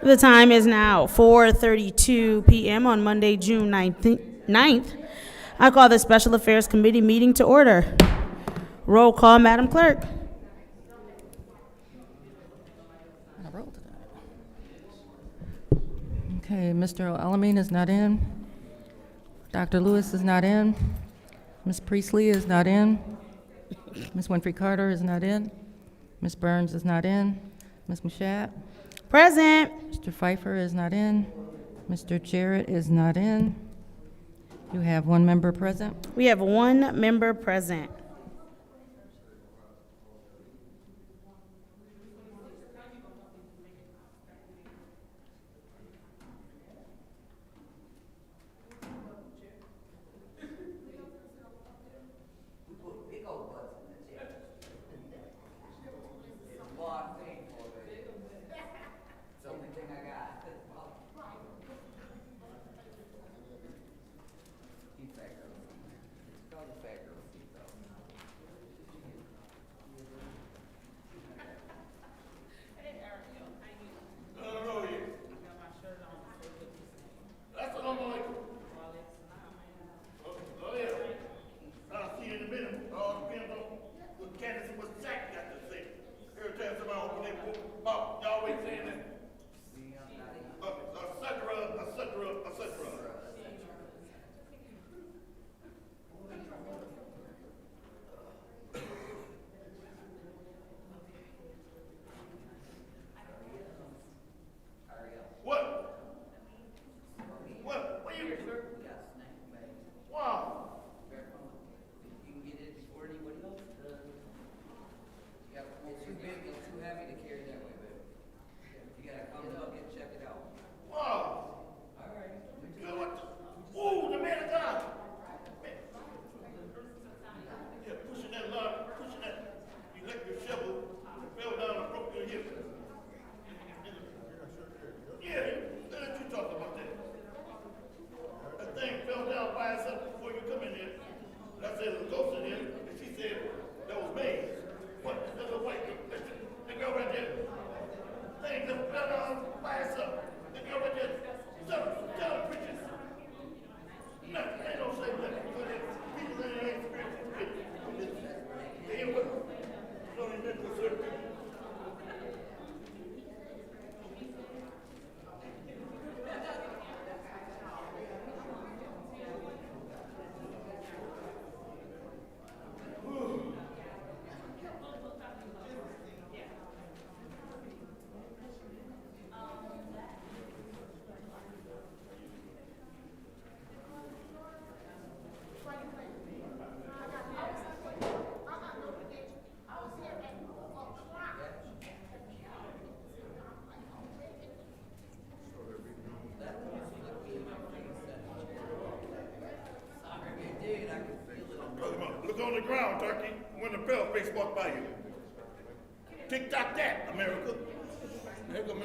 The time is now 4:32 p.m. on Monday, June 9th. I call the Special Affairs Committee meeting to order. Roll call, Madam Clerk. Okay, Mr. Alamin is not in. Dr. Lewis is not in. Ms. Priestley is not in. Ms. Winfrey Carter is not in. Ms. Burns is not in. Ms. Mashat? Present. Mr. Pfeiffer is not in. Mr. Jarrett is not in. You have one member present. We have one member present. Look on the ground, Turkey, when the pale face walk by you. Tick-tock that, America. Here come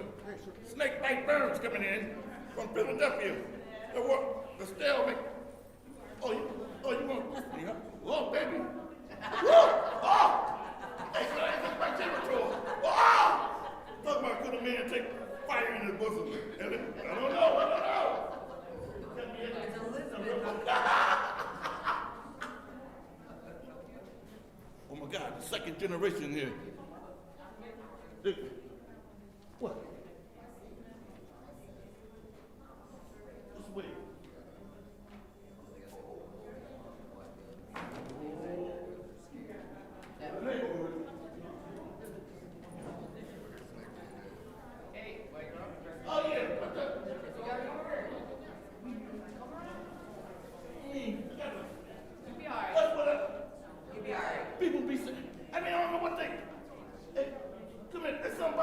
Snake Bite Burns coming in from Philadelphia. The stalemate. Oh, you want to me, huh? Oh, baby. Woo! Oh! Hey, that's my territory. Oh! Talk about could a man take fire in his bosom? I don't know. Oh my God, the second generation here. What? This way. Oh yeah. People be saying, I don't know what they. Hey, come here, there's something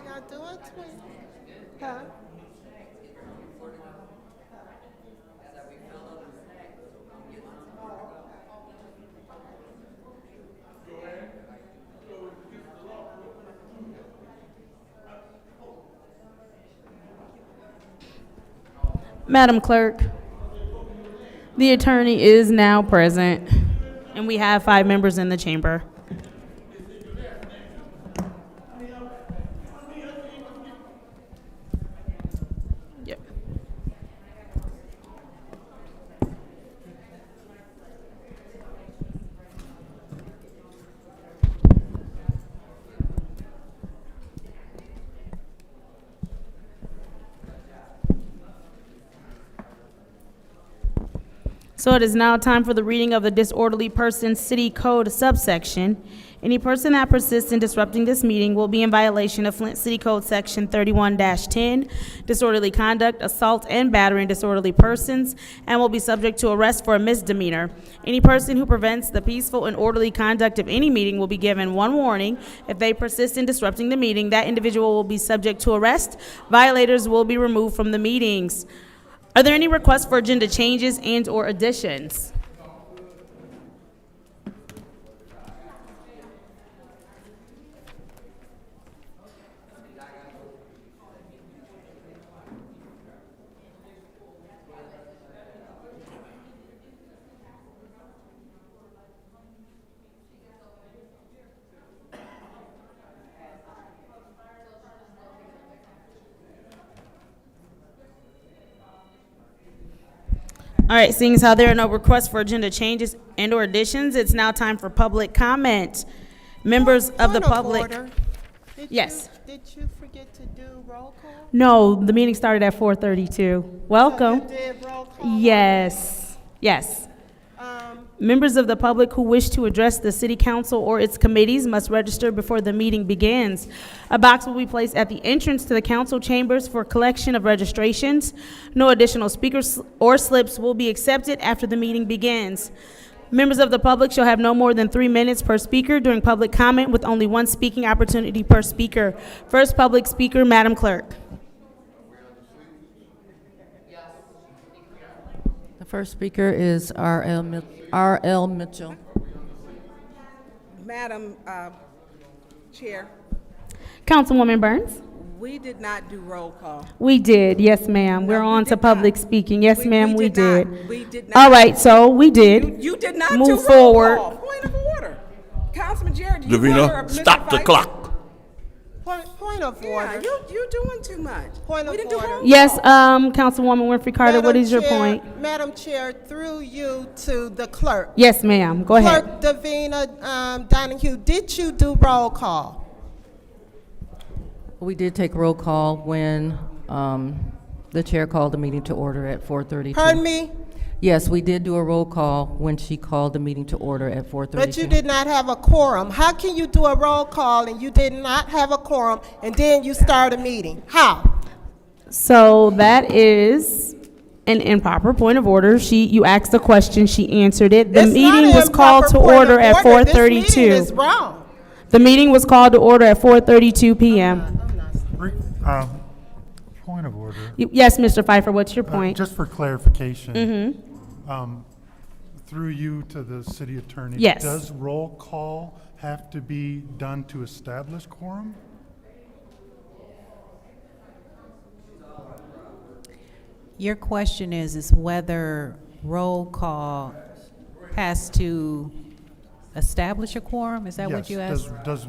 y'all doing, twin? Huh? Madam Clerk, the attorney is now present, and we have 5 members in the chamber. Yep. So it is now time for the reading of the disorderly person city code subsection. Any person that persists in disrupting this meeting will be in violation of Flint City Code Section 31-10, disorderly conduct, assault, and battering disorderly persons, and will be subject to arrest for a misdemeanor. Any person who prevents the peaceful and orderly conduct of any meeting will be given 1 warning. If they persist in disrupting the meeting, that individual will be subject to arrest. Violators will be removed from the meetings. Are there any requests for agenda changes and/or additions? All right, seeing as how there are no requests for agenda changes and/or additions, it's now time for public comment. Members of the Point public. order. Did Yes. Did you forget to do roll call? No, the meeting started at 4:32. Welcome. You did roll call? Yes, yes. Members of the public who wish to address the city council or its committees must register before the meeting begins. A box will be placed at the entrance to the council chambers for collection of registrations. No additional speakers or slips will be accepted after the meeting begins. Members of the public shall have no more than 3 minutes per speaker during public comment, with only 1 speaking opportunity per speaker. First public speaker, Madam Clerk. The first speaker is R.L. Mitchell. Madam Chair, Councilwoman Burns. we did not do roll call. We did, yes, ma'am. We're No, we on to did public not. speaking. Yes, ma'am, we did. not. We did not. All right, so we did. You did not Move do forward. roll call. Point of order. Councilman Jared, you were Davina, Mr. stop the Vice- clock. Point of order. Yeah, you doing too much. Point we of didn't do order. roll Yes, call. Councilwoman Winfrey Carter, what Madam is your Chair- point? Madam Chair, through you to the clerk. Yes, ma'am, go ahead. Clerk Davina Donahue, did you do roll call? We did take roll call when the chair called the meeting to order at 4:32. Pardon me? Yes, we did do a roll call when she called the meeting to order at 4:32. But you did not have a quorum. How can you do a roll call and you did not have a quorum and then you start a meeting? How? So that is an improper point of order. You asked a question, she answered it. The It's not meeting an was called to improper point order of at order. This 4:32. meeting is wrong. The meeting was called to order at 4:32 PM. Point of order. Yes, Mr. Pfeiffer, what's your point? Just for clarification. Through you to the city attorney. Yes. Does roll call have to be done to establish quorum? Your question is whether roll call has to establish a quorum? Is that what you Yes. asked?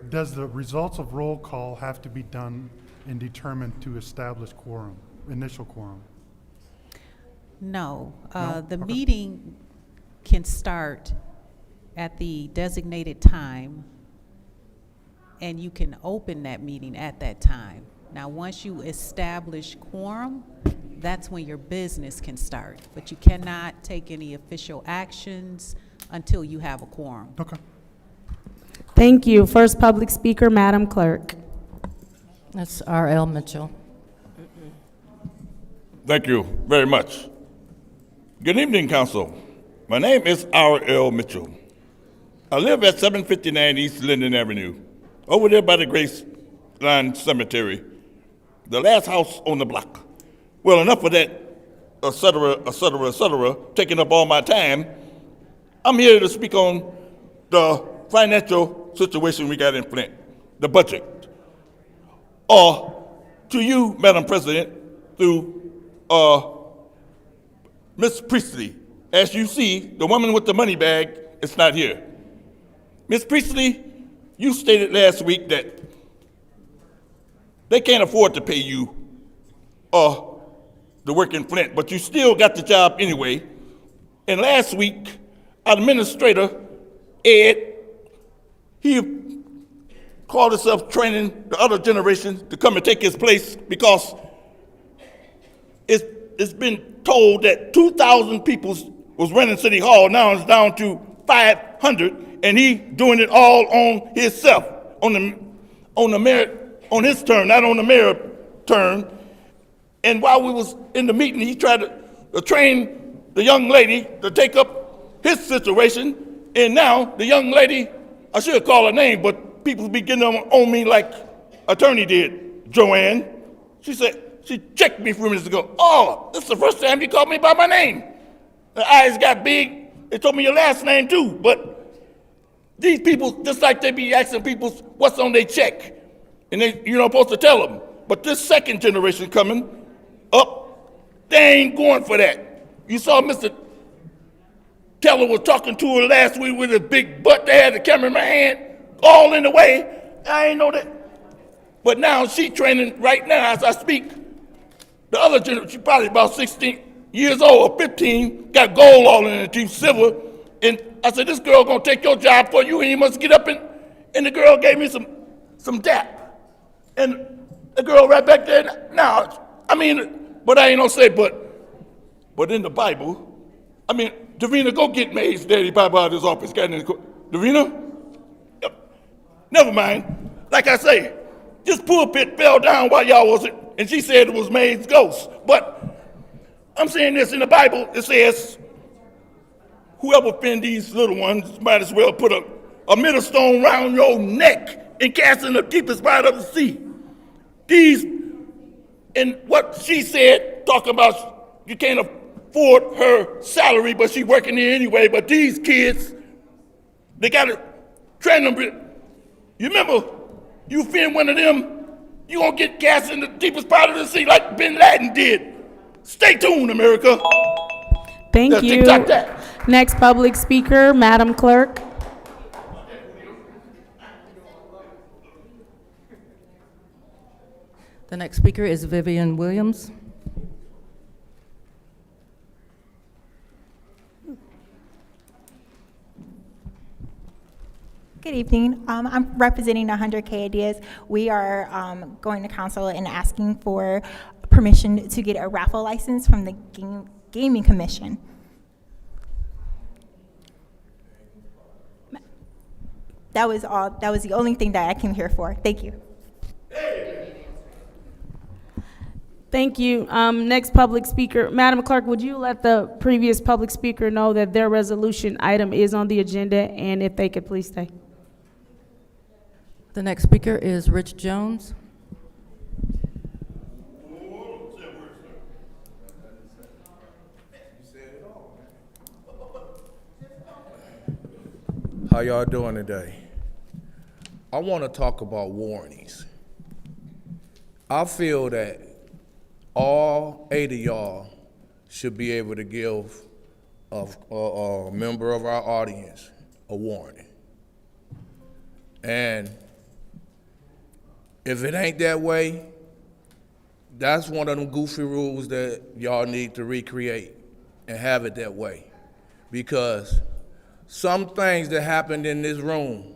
Does the results of roll call have to be done and determined to establish quorum, initial quorum? No. No? The Okay. meeting can start at the designated time, and you can open that meeting at that time. Now, once you establish quorum, that's when your business can start. But you cannot take any official actions until you have a quorum. Okay. Thank you. First public speaker, Madam Clerk. That's R.L. Mitchell. Thank you very much. Good evening, Council. My name is R.L. Mitchell. I live at 759 East Linden Avenue, over there by the Grace line cemetery, the last house on the block. Well, enough of that, et cetera, taking up all my time. I'm here to speak on the financial situation we got in Flint, the budget. To you, Madam President, through Ms. Priestley, as you see, the woman with the money bag is not here. Ms. Priestley, you stated last week that they can't afford to pay you the work in Flint, but you still got the job anyway. And last week, our administrator, Ed, he called himself training the other generation to come and take his place because it's been told that 2,000 people was running City Hall. Now it's down to 500, and he doing it all on himself, on the mayor, on his turn, not on the mayor turn. And while we was in the meeting, he tried to train the young lady to take up his situation. And now the young lady, I should call her name, but people be getting on me like attorney did, Joanne. She said, she checked me a few minutes ago. Oh, this is the first time you called me by my name. The eyes got big. They told me your last name too. But these people, just like they be asking people what's on their check, and you're not supposed to tell them. But this second generation coming up, they ain't going for that. You saw Mr. Teller was talking to her last week with his big butt. They had the camera in my hand, all in the way. I ain't know that. But now she training right now as I speak. The other generation, she probably about 16 years old or 15, got gold all in her teeth, silver. And I said, this girl gonna take your job for you, and you must get up and the girl gave me some dap. And the girl right back there, now, I mean, but I ain't gonna say, but in the Bible, I mean, Davina, go get May's daddy Bible out of his office. Davina? Yep. Never mind. Like I say, this pulpit fell down while y'all was it, and she said it was May's ghost. But I'm saying this in the Bible, it says, whoever offend these little ones might as well put a millstone around your neck and cast in the deepest part of the sea. These, and what she said, talking about you can't afford her salary, but she working there anyway. But these kids, they got to train them. You remember, you offend one of them, you gonna get cast in the deepest part of the sea like Bin Laden did. Stay tuned, America. Thank Let's you. TikTok that. Next public speaker, Madam Clerk. The next speaker is Vivian Williams. Good evening. I'm representing 100K Ideas. We are going to council and asking for permission to get a raffle license from the Gaming Commission. That was all. That was the only thing that I came here for. Thank you. Thank you. Next public speaker, Madam Clerk, would you let the previous public speaker know that their resolution item is on the agenda, and if they could please stay. The next speaker is Rich Jones. How y'all doing today? I want to talk about warnings. I feel that all 8 of y'all should be able to give a member of our audience a warning. And if it ain't that way, that's one of them goofy rules that y'all need to recreate and have it that way. Because some things that happened in this room,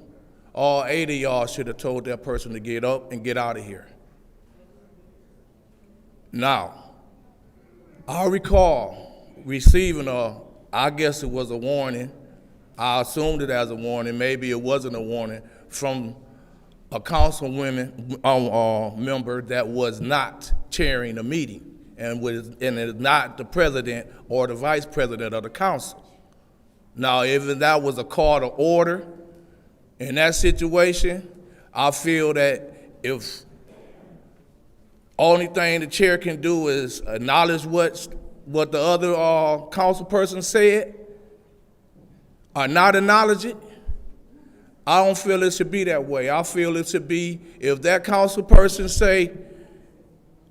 all 8 of y'all should have told that person to get up and get out of here. Now, I recall receiving I guess it was a warning. I assumed it as a warning. Maybe it wasn't a warning from a councilwoman member that was not chairing a meeting and is not the president or the vice president of the council. Now, even that was a call to order in that situation, I feel that if Only thing the chair can do is acknowledge what the other council person said, or not acknowledge it. I don't feel it should be that way. I feel it should be, if that council person say,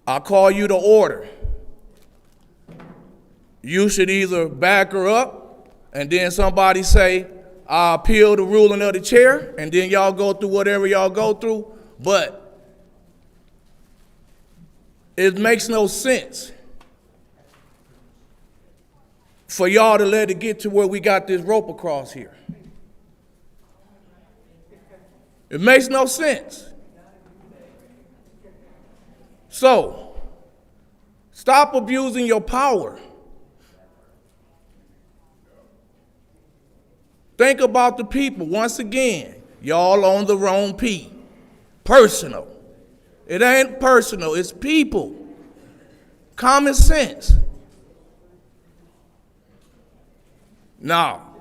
I call you to order, you should either back her up, and then somebody say, I appeal the ruling of the chair, and then y'all go through whatever y'all go through. But it makes no sense for y'all to let it get to where we got this rope across here. It makes no sense. So, stop abusing your power. Think about the people. Once again, y'all on the wrong P. Personal. It ain't personal, it's people. Common sense. Now,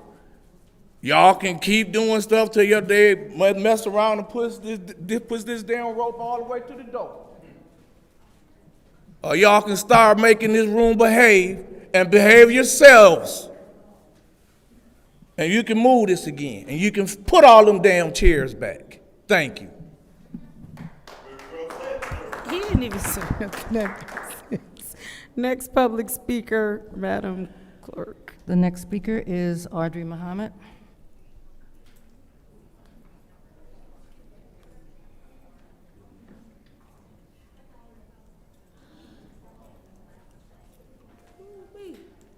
y'all can keep doing stuff till your day mess around and push this damn rope all the way to the door. Or y'all can start making this room behave and behave yourselves. And you can move this again. And you can put all them damn chairs back. Thank you. He didn't even say nothing. Next public speaker, Madam Clerk. The next speaker is Audrey Muhammad.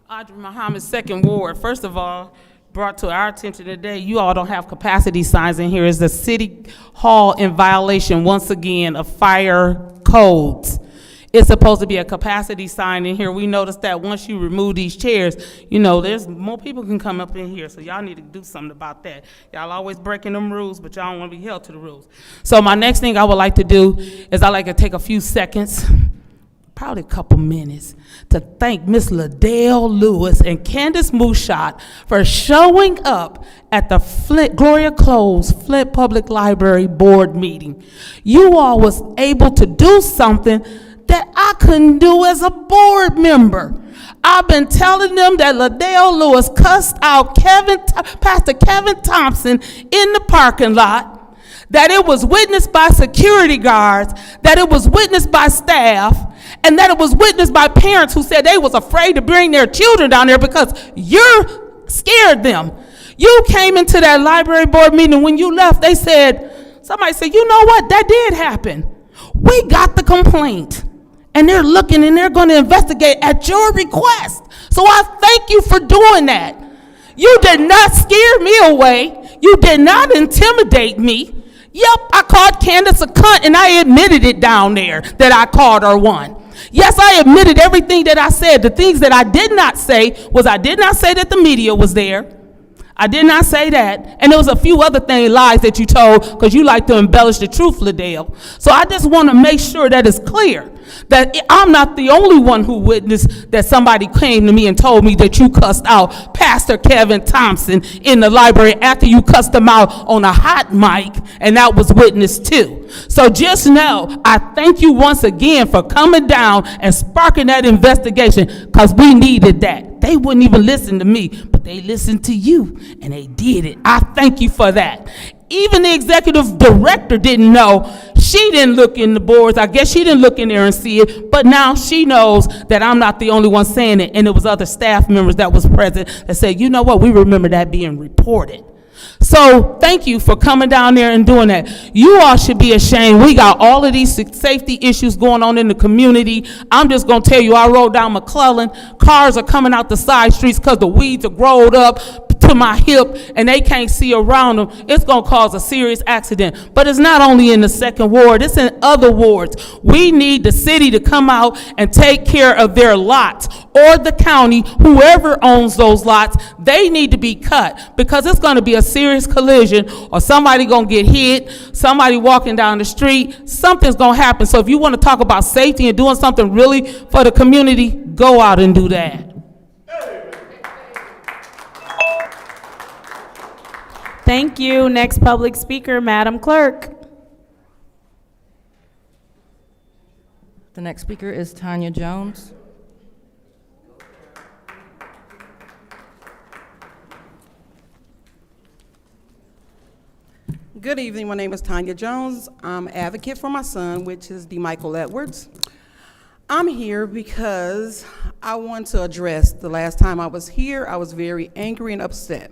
Audrey Muhammad, Second Ward. First of all, brought to our attention today, you all don't have capacity signs in here. Is the city hall in violation, once again, of fire codes? It's supposed to be a capacity sign in here. We noticed that once you remove these chairs, you know, there's more people can come up in here, so y'all need to do something about that. Y'all always breaking them rules, but y'all don't want to be held to the rules. So my next thing I would like to do is I'd like to take a few seconds, probably a couple minutes, to thank Miss Liddell Lewis and Candace Mushat for showing up at the Flint, Gloria Close Flint Public Library Board meeting. You all was able to do something that I couldn't do as a board member. I've been telling them that Liddell Lewis cussed out Pastor Kevin Thompson in the parking lot, that it was witnessed by security guards, that it was witnessed by staff, and that it was witnessed by parents who said they was afraid to bring their children down there because you're scared them. You came into that library board meeting, when you left, somebody said, you know what, that did happen. We got the complaint, and they're looking and they're going to investigate at your request. So I thank you for doing that. You did not scare me away. You did not intimidate me. Yep, I called Candace a cunt, and I admitted it down there that I called her one. Yes, I admitted everything that I said. The things that I did not say was I did not say that the media was there. I did not say that. And there was a few other lies that you told because you like to embellish the truth, Liddell. So I just want to make sure that it's clear that I'm not the only one who witnessed that somebody came to me and told me that you cussed out Pastor Kevin Thompson in the library after you cussed him out on a hot mic, and that was witnessed too. So just know, I thank you once again for coming down and sparking that investigation, because we needed that. They wouldn't even listen to me, but they listened to you, and they did it. I thank you for that. Even the executive director didn't know. She didn't look in the boards. I guess she didn't look in there and see it, but now she knows that I'm not the only one saying it, and it was other staff members that was present that said, you know what, we remember that being reported. So thank you for coming down there and doing that. You all should be ashamed. We got all of these safety issues going on in the community. I'm just going to tell you, I rode down McClellan. Cars are coming out the side streets because the weeds are growed up to my hip and they can't see around them. It's going to cause a serious accident. But it's not only in the second ward, it's in other wards. We need the city to come out and take care of their lots, or the county, whoever owns those lots. They need to be cut, because it's going to be a serious collision, or somebody going to get hit, somebody walking down the street, something's going to happen. So if you want to talk about safety and doing something really for the community, go out and do that. Thank you. Next public speaker, Madam Clerk. The next speaker is Tanya Jones. Good evening. My name is Tanya Jones. I'm an advocate for my son, which is DeMichael Edwards. I'm here because I want to address the last time I was here, I was very angry and upset.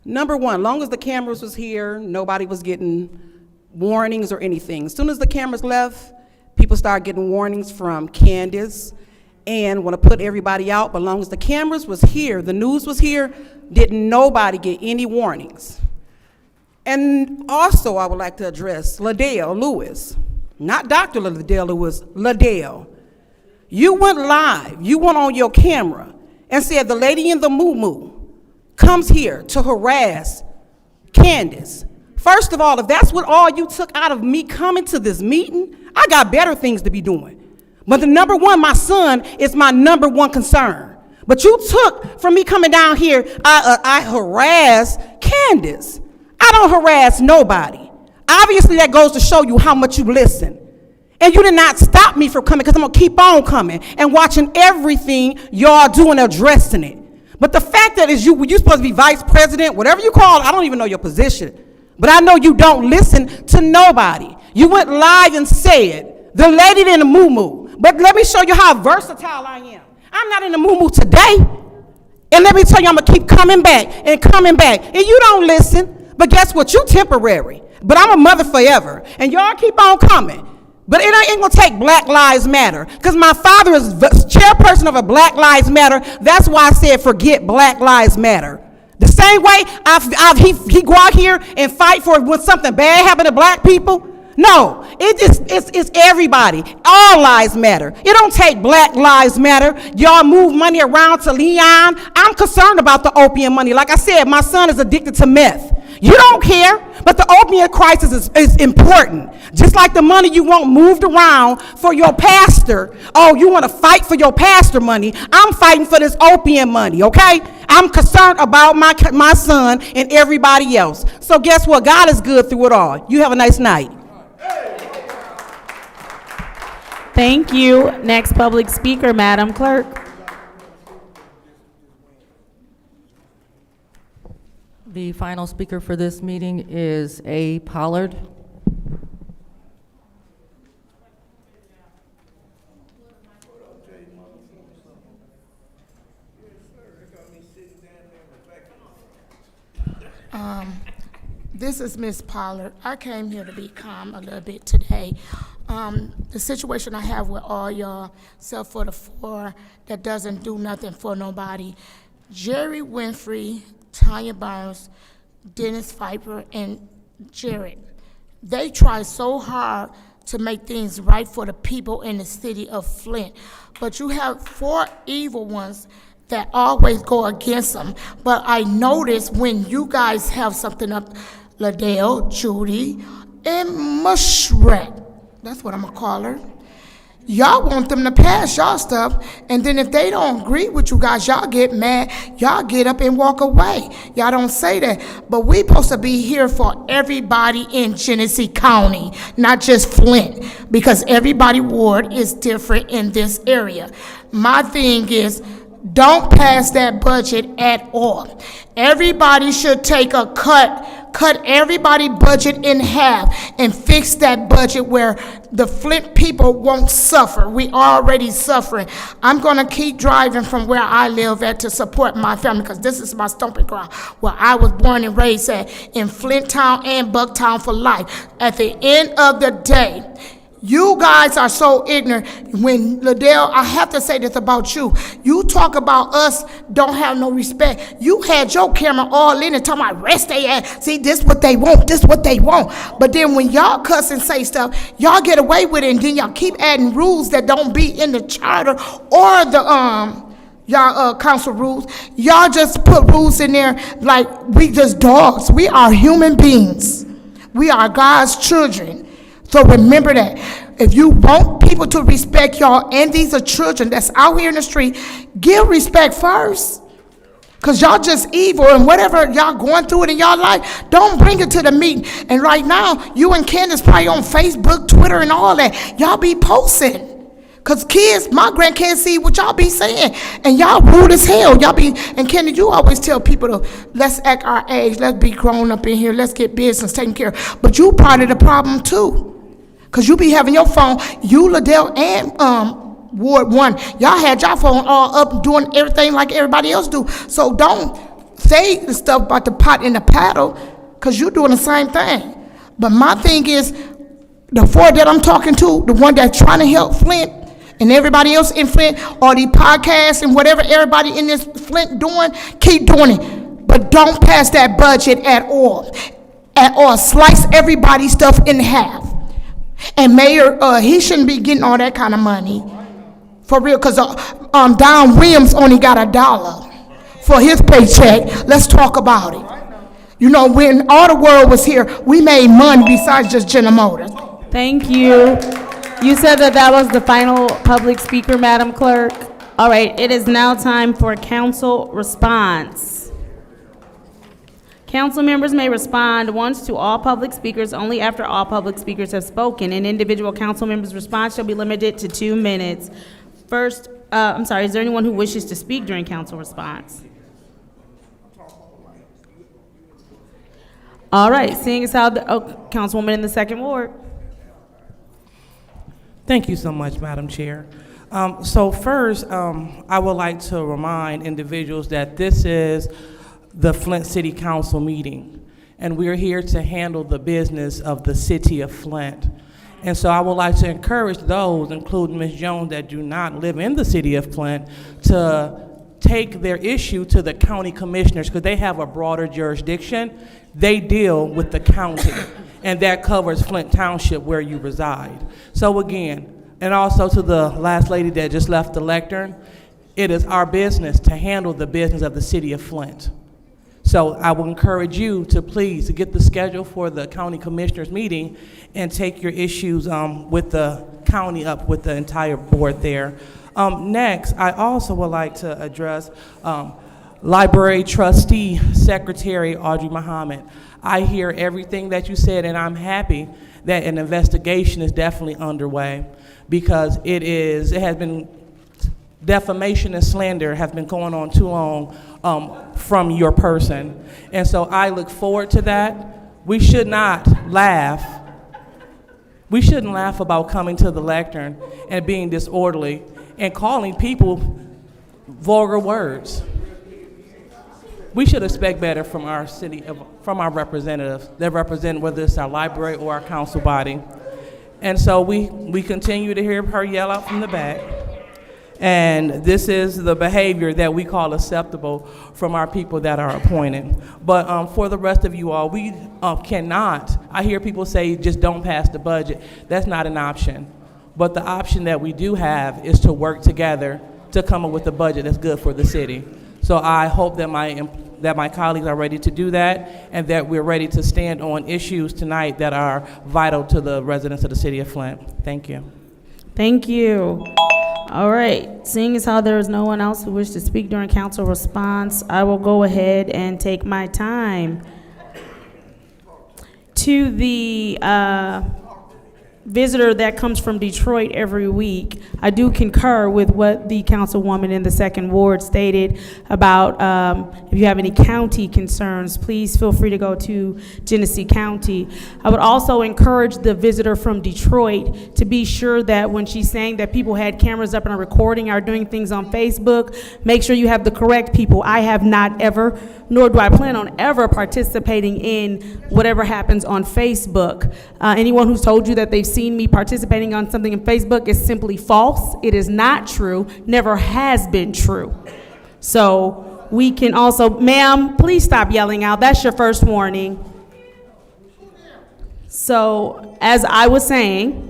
Number one, long as the cameras was here, nobody was getting warnings or anything. As soon as the cameras left, people started getting warnings from Candace and want to put everybody out. But long as the cameras was here, the news was here, didn't nobody get any warnings. And also, I would like to address Ladale Lewis, not Dr. Ladale Lewis, Ladale. You went live, you went on your camera and said the lady in the moo-moo comes here to harass Candace. First of all, if that's what all you took out of me coming to this meeting, I got better things to be doing. But the number one, my son, is my number one concern. But you took from me coming down here, I harass Candace. I don't harass nobody. Obviously, that goes to show you how much you listen. And you did not stop me from coming, because I'm going to keep on coming and watching everything y'all do and addressing it. But the fact that is you're supposed to be vice president, whatever you call it, I don't even know your position. But I know you don't listen to nobody. You went live and said, the lady in the moo-moo. But let me show you how versatile I am. I'm not in the moo-moo today. And let me tell you, I'm going to keep coming back and coming back. And you don't listen. But guess what? You temporary. But I'm a mother forever. And y'all keep on coming. But it ain't gonna take Black Lives Matter, because my father is chairperson of a Black Lives Matter. That's why I said forget Black Lives Matter. The same way he go out here and fight for when something bad happened to black people. No, it's everybody. All lives matter. It don't take Black Lives Matter. Y'all move money around to Leon. I'm concerned about the opium money. Like I said, my son is addicted to meth. You don't care, but the opioid crisis is important. Just like the money you want moved around for your pastor. Oh, you want to fight for your pastor money. I'm fighting for this opium money, okay? I'm concerned about my son and everybody else. So guess what? God is good through it all. You have a nice night. Thank you. Next public speaker, Madam Clerk. The final speaker for this meeting is A. Pollard. This is Miss Pollard. I came here to be calm a little bit today. The situation I have with all y'all, except for the four that doesn't do nothing for nobody, Jerry Winfrey, Tanya Burns, Dennis Pfeiffer, and Jared. They try so hard to make things right for the people in the city of Flint. But you have four evil ones that always go against them. But I notice when you guys have something up, Ladale, Judy, and Mushret, that's what I'm gonna call her, y'all want them to pass y'all stuff, and then if they don't agree with you guys, y'all get mad, y'all get up and walk away. Y'all don't say that, but we supposed to be here for everybody in Genesee County, not just Flint, because everybody ward is different in this area. My thing is, don't pass that budget at all. Everybody should take a cut everybody budget in half and fix that budget where the Flint people won't suffer. We already suffering. I'm gonna keep driving from where I live at to support my family, because this is my stomping ground, where I was born and raised at, in Flint Town and Bucktown for life. At the end of the day, you guys are so ignorant. When Ladale, I have to say this about you. You talk about us don't have no respect. You had your camera all in and talking about rest they ass. See, this what they want, this what they want. But then when y'all cuss and say stuff, y'all get away with it, and then y'all keep adding rules that don't be in the charter or the y'all council rules. Y'all just put rules in there like we just dogs. We are human beings. We are God's children. So remember that. If you want people to respect y'all, and these are children that's out here in the street, give respect first. Because y'all just evil, and whatever y'all going through it in y'all life, don't bring it to the meeting. And right now, you and Candace probably on Facebook, Twitter, and all that. Y'all be posting. Cause kids, my grandkids see what y'all be saying, and y'all rude as hell. Y'all be, and Kenny, you always tell people to, let's act our age, let's be grown up in here, let's get business taken care of. But you part of the problem too. Cause you be having your phone, you, Liddell, and Ward 1, y'all had y'all phone all up doing everything like everybody else do. So don't say the stuff about the pot and the paddle, cause you doing the same thing. But my thing is, the four that I'm talking to, the one that's trying to help Flint, and everybody else in Flint, or the podcasts and whatever everybody in this Flint doing, keep doing it. But don't pass that budget at all. At all. Slice everybody's stuff in half. And Mayor, he shouldn't be getting all that kind of money. For real, because Don Williams only got $1 for his paycheck. Let's talk about it. You know, when all the world was here, we made money besides just General Motors. Thank you. You said that was the final public speaker, Madam Clerk. All right, it is now time for council response. Council members may respond once to all public speakers only after all public speakers have spoken. An individual council member's response shall be limited to 2 minutes. First, is there anyone who wishes to speak during council response? All right, seeing as how the, Councilwoman in the second ward. Thank you so much, Madam Chair. So first, I would like to remind individuals that this is the Flint City Council meeting, and we're here to handle the business of the city of Flint. And so I would like to encourage those, including Ms. Jones, that do not live in the city of Flint, to take their issue to the county commissioners, because they have a broader jurisdiction. They deal with the county, and that covers Flint Township where you reside. So again, and also to the last lady that just left the lectern, it is our business to handle the business of the city of Flint. So I will encourage you to please get the schedule for the county commissioners meeting and take your issues with the county up with the entire board there. Next, I also would like to address Library Trustee Secretary Audrey Muhammad. I hear everything that you said, and I'm happy that an investigation is definitely underway, because it has been, defamation and slander have been going on too long from your person. And so I look forward to that. We should not laugh. We shouldn't laugh about coming to the lectern and being disorderly and calling people vulgar words. We should expect better from our city, from our representatives that represent, whether it's our library or our council body. And so we continue to hear her yell out from the back. And this is the behavior that we call acceptable from our people that are appointed. But for the rest of you all, we cannot, I hear people say just don't pass the budget. That's not an option. But the option that we do have is to work together to come up with a budget that's good for the city. So I hope that my colleagues are ready to do that, and that we're ready to stand on issues tonight that are vital to the residents of the city of Flint. Thank you. Thank you. All right, seeing as how there is no one else who wishes to speak during council response, I will go ahead and take my time. To the visitor that comes from Detroit every week, I do concur with what the councilwoman in the second ward stated about if you have any county concerns, please feel free to go to Genesee County. I would also encourage the visitor from Detroit to be sure that when she's saying that people had cameras up and are recording or doing things on Facebook, make sure you have the correct people. I have not ever, nor do I plan on ever participating in whatever happens on Facebook. Anyone who's told you that they've seen me participating on something in Facebook is simply false. It is not true, never has been true. So we can also, ma'am, please stop yelling out. That's your first warning. So as I was saying,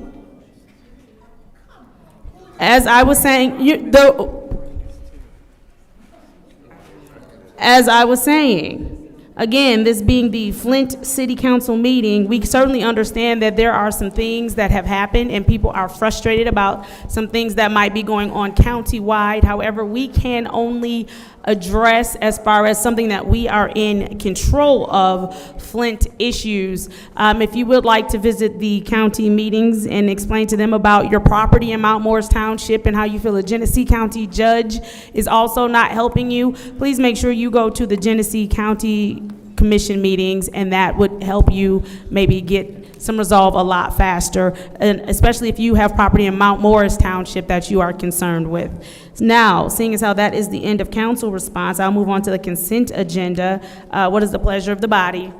again, this being the Flint City Council meeting, we certainly understand that there are some things that have happened and people are frustrated about some things that might be going on countywide. However, we can only address as far as something that we are in control of, Flint issues. If you would like to visit the county meetings and explain to them about your property in Mount Morris Township and how you feel a Genesee County judge is also not helping you, please make sure you go to the Genesee County Commission meetings, and that would help you maybe get some resolve a lot faster, and especially if you have property in Mount Morris Township that you are concerned with. Now, seeing as how that is the end of council response, I'll move on to the consent agenda. What is the pleasure of the body?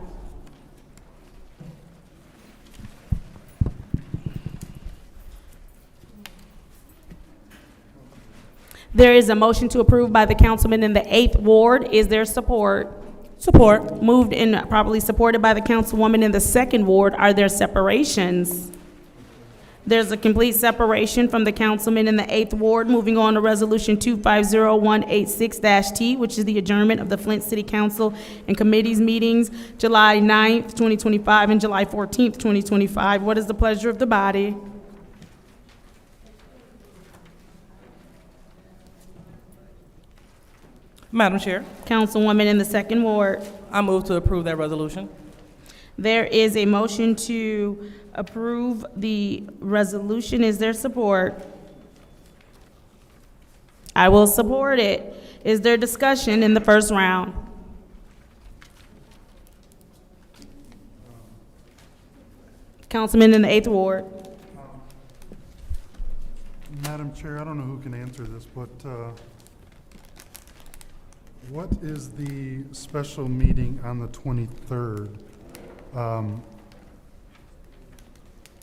There is a motion to approve by the councilman in the 8th Ward. Is there support? Support. Moved and properly supported by the councilwoman in the 2nd Ward. Are there separations? There's a complete separation from the councilman in the 8th Ward. Moving on to Resolution 250186-T, which is the adjournment of the Flint City Council and committees meetings, July 9th, 2025 and July 14th, 2025. What is the pleasure of the body? Madam Chair, Councilwoman in the 2nd Ward. I move to approve that resolution. There is a motion to approve the resolution. Is there support? I will support it. Is there discussion in the first round? Councilman in the 8th Ward. Madam Chair, I don't know who can answer this, but what is the special meeting on the 23rd?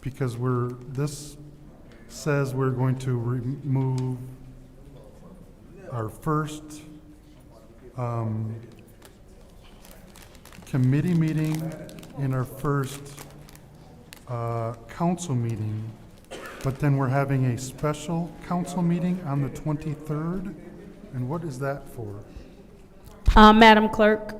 Because this says we're going to remove our first committee meeting and our first council meeting, but then we're having a special council meeting on the 23rd? And what is that for? Madam Clerk.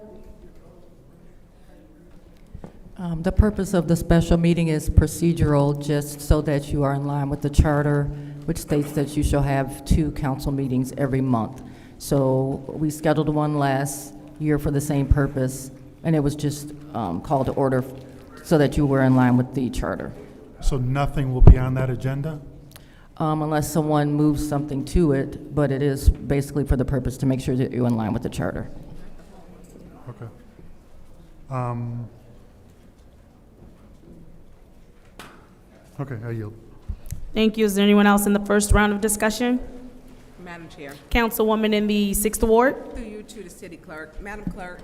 The purpose of the special meeting is procedural, just so that you are in line with the charter, which states that you shall have 2 council meetings every month. So we scheduled one last year for the same purpose, and it was just called to order so that you were in line with the charter. So nothing will be on that agenda? Unless someone moves something to it, but it is basically for the purpose to make sure that you're in line with the charter. Okay. Okay, I yield. Thank you. Is there anyone else in the first round of discussion? Madam Chair, Councilwoman in the 6th Ward. through you to the city clerk. Madam Clerk,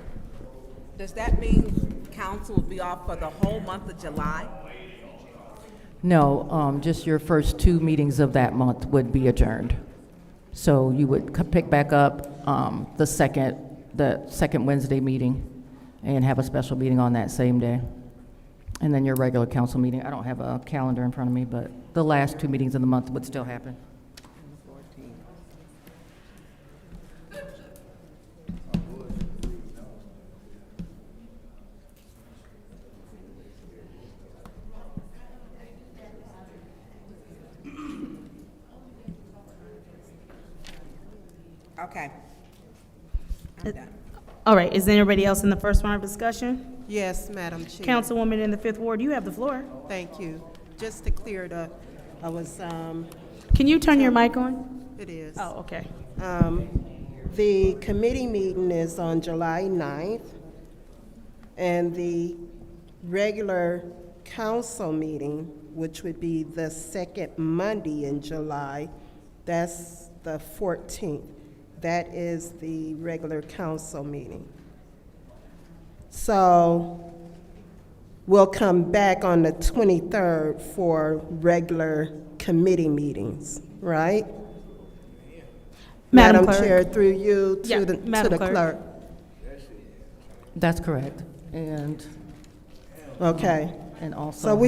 does that mean council will be off for the whole month of July? No, just your first 2 meetings of that month would be adjourned. So you would pick back up the second Wednesday meeting and have a special meeting on that same day. And then your regular council meeting. I don't have a calendar in front of me, but the last 2 meetings of the month would still happen. Okay. I'm done. All right. Is there anybody else in the first round of discussion? Yes, Madam Chair. Councilwoman in the 5th Ward, you have the floor. Thank you. Just to clear it up, I was, Can you turn your mic on? it is. Oh, okay. The committee meeting is on July 9th, and the regular council meeting, which would be the 2nd Monday in July, that's the 14th. That is the regular council meeting. So we'll come back on the 23rd for regular committee meetings, right? Madam Chair, Clerk. through you Yeah, to the Madam Clerk. clerk. That's correct. And Okay. also So have-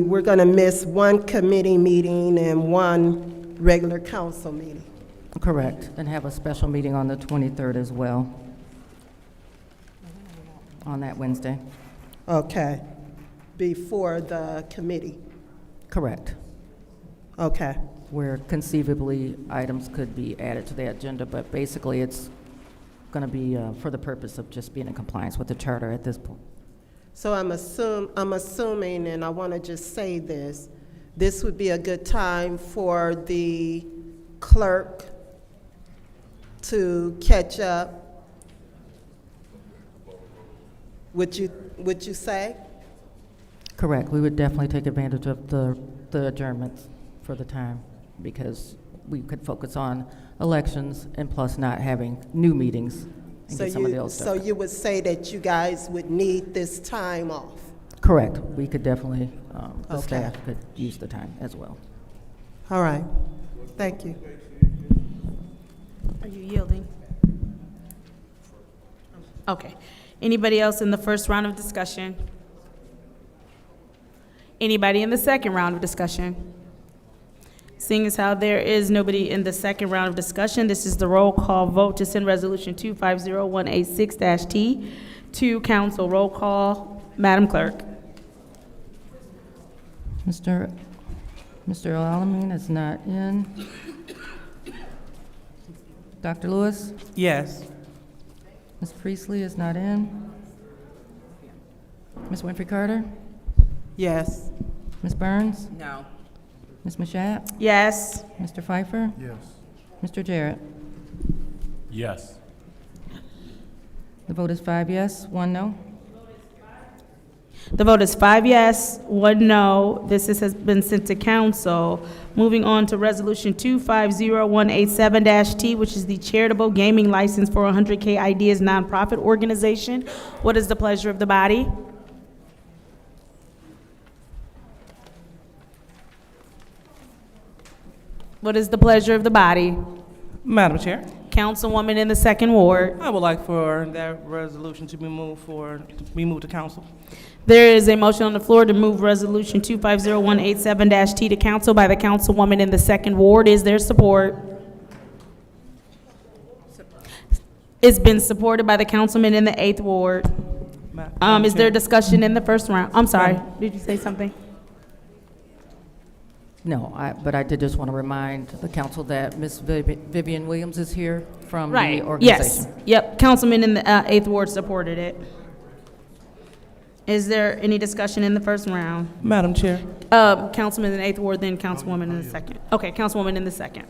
we're gonna miss one committee meeting and one regular council meeting. Correct, and have a special meeting on the 23rd as well, on that Wednesday. Okay. Before the committee. Correct, Okay. where conceivably items could be added to the agenda, but basically it's going to be for the purpose of just being in compliance with the charter at this point. So I'm assuming, and I want to just say this would be a good time for the clerk to catch up. Would you say? Correct. We would definitely take advantage of the adjournments for the time, because we could focus on elections and plus not having new meetings and get some of the old stuff. So you would say that you guys would need this time off? Correct. We could definitely, the Okay. staff could use the time as well. All right. Thank you. Are you yielding? Okay. Anybody else in the first round of discussion? Anybody in the second round of discussion? Seeing as how there is nobody in the second round of discussion, this is the roll call vote to send resolution 250186-T to council. Roll call, Madam Clerk. Mr. Alamin is not in. Dr. Lewis? Yes. Ms. Priestley is not in. Ms. Winfrey Carter? Yes. Ms. Burns? No. Ms. Mashat? Yes. Mr. Pfeiffer? Yes. Mr. Jarrett? Yes. The vote is 5 yes, 1 no. The vote is 5 yes, 1 no. This has been sent to council. Moving on to resolution 250187-T, which is the charitable gaming license for 100K Ideas nonprofit organization. What is the pleasure of the body? What is the pleasure of the body? Madam Chair, Councilwoman in the second ward. I would like for that resolution to be moved to council. There is a motion on the floor to move resolution 250187-T to council by the councilwoman in the second ward. Is there support? It's been supported by the councilman in the 8th ward. Madam Is there Chair. discussion in the first round? I'm sorry, did you say something? No, but I did just want to remind the council that Ms. Vivian Williams is here from the Right, organization. yes. Yep, councilman in the 8th ward supported it. Is there any discussion in the first round? Madam Chair. Councilman in the 8th ward, then councilwoman in the second. Okay, councilwoman in the second.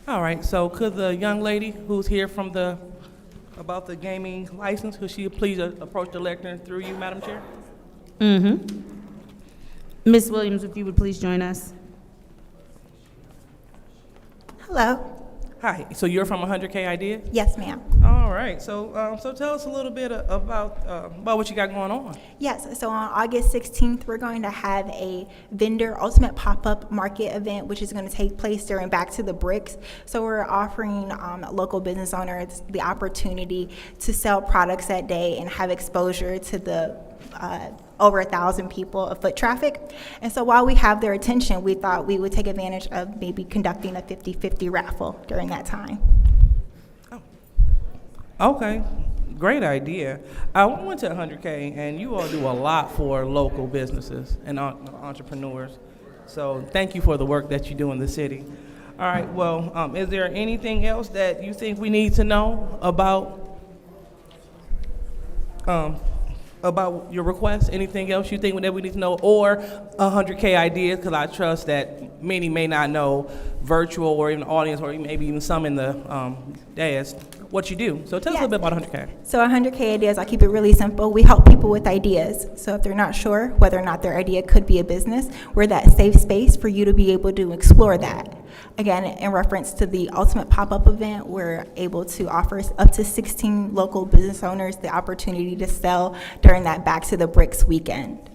All right, so could the young lady who's here from about the gaming license, could she please approach the lectern through you, Madam Chair? Mm-hmm. Ms. Williams, if you would please join us. Hello. Hi, so you're from 100K Ideas? Yes, ma'am. All right, so tell us a little bit about what you got going on. Yes, so on August 16th, we're going to have a vendor ultimate pop-up market event, which is going to take place during Back to the Bricks. So we're offering local business owners the opportunity to sell products that day and have exposure to the over 1,000 people of foot traffic. And so while we have their attention, we thought we would take advantage of maybe conducting a 50-50 raffle during that time. Okay, great idea. I went to 100K, and you all do a lot for local businesses and entrepreneurs. So thank you for the work that you do in the city. All right, well, is there anything else that you think we need to know about your request? Anything else you think that we need to know? Or 100K Ideas, because I trust that many may not know virtual or even audience or maybe even some in the dais what you do. So tell us a little bit about 100K. So 100K Ideas, I'll keep it really simple. We help people with ideas. So if they're not sure whether or not their idea could be a business, we're that safe space for you to be able to explore that. Again, in reference to the ultimate pop-up event, we're able to offer up to 16 local business owners the opportunity to sell during that Back to the Bricks weekend.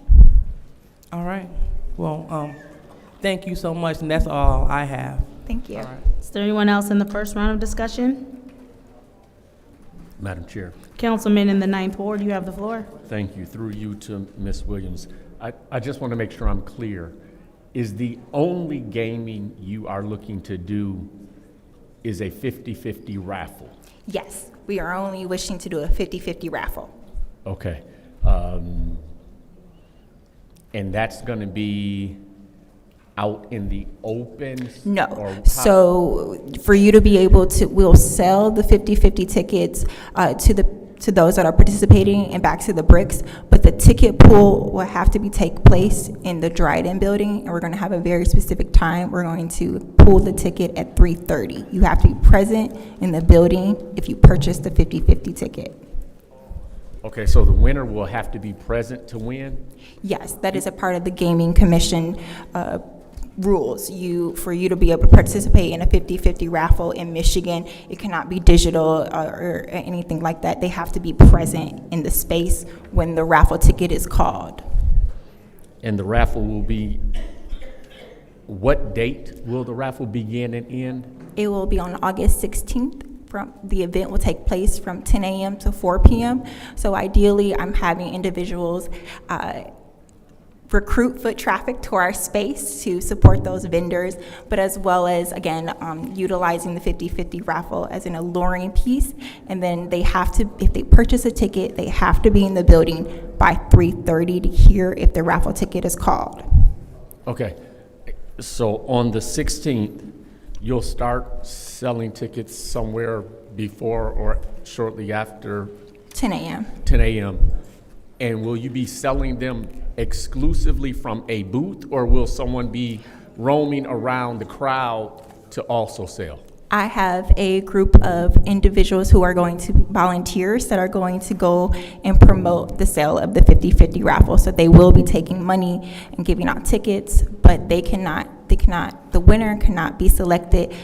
All right. Well, thank you so much, and that's all I have. Thank you. All right. Is there anyone else in the first round of discussion? Madam Chair, Councilman in the 9th ward, you have the floor. thank you. Through you to Ms. Williams. I just want to make sure I'm clear. Is the only gaming you are looking to do is a 50-50 raffle? Yes, we are only wishing to do a 50-50 raffle. Okay. And that's going to be out in the open? or No. how- So for you to be able to, we'll sell the 50/50 tickets to those that are participating and back to the bricks, but the ticket pool will have to take place in the Dryden building, and we're going to have a very specific time. We're going to pull the ticket at 3:30. You have to be present in the building if you purchase the 50/50 ticket. Okay, so the winner will have to be present to win? Yes, that is a part of the Gaming Commission rules. For you to be able to participate in a 50/50 raffle in Michigan, it cannot be digital or anything like that. They have to be present in the space when the raffle ticket is called. And the raffle will be, what date will the raffle begin and end? It will be on August 16th. The event will take place from 10 a.m. to 4 p.m. So ideally, I'm having individuals recruit foot traffic to our space to support those vendors, but as well as, again, utilizing the 50/50 raffle as an alluring piece. And then they have to, if they purchase a ticket, they have to be in the building by 3:30 to hear if the raffle ticket is called. Okay, so on the 16th, you'll start selling tickets somewhere before or shortly after 10 a.m. 10 a.m. And will you be selling them exclusively from a booth, or will someone be roaming around the crowd to also sell? I have a group of individuals who are going to be volunteers that are going to go and promote the sale of the 50/50 raffle. So they will be taking money and giving out tickets, but the winner cannot be selected.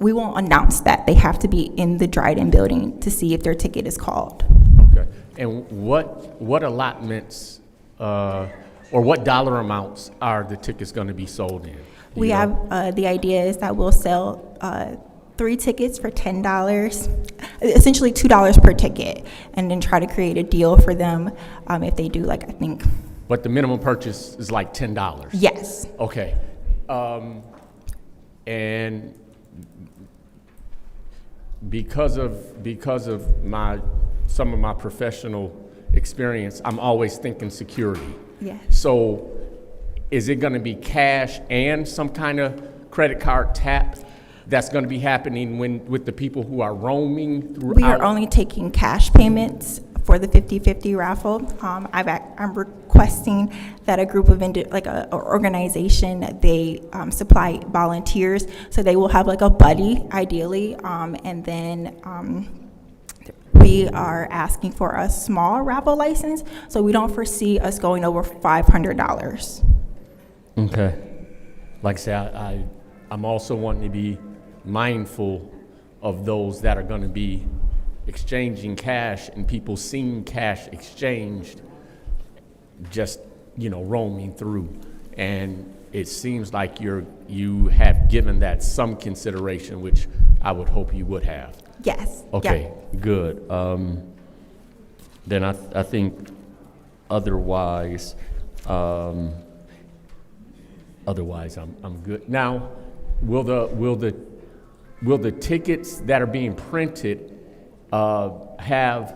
We won't announce that. They have to be in the Dryden building to see if their ticket is called. Okay, and what allotments, or what dollar amounts are the tickets going to be sold in? We have, the idea is that we'll sell 3 tickets for $10, essentially $2 per ticket, and then try to create a deal for them if they do, I think. But the minimum purchase is like $10? Yes. Okay. And because of some of my professional experience, I'm always thinking security. Yes. So is it going to be cash and some kind of credit card tap that's going to be happening with the people who are roaming throughout? We are only taking cash payments for the 50/50 raffle. I'm requesting that a group of an organization, they supply volunteers, so they will have a buddy ideally, and then we are asking for a small raffle license, so we don't foresee us going over $500. Okay. Like I said, I'm also wanting to be mindful of those that are going to be exchanging cash and people seeing cash exchanged just, roaming through. And it seems like you have given that some consideration, which I would hope you would have. Yes. Okay, good. Then I think otherwise, I'm good. Now, will the tickets that are being printed have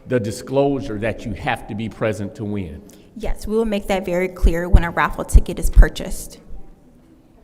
the disclosure that you have to be present to win? Yes, we will make that very clear when a raffle ticket is purchased.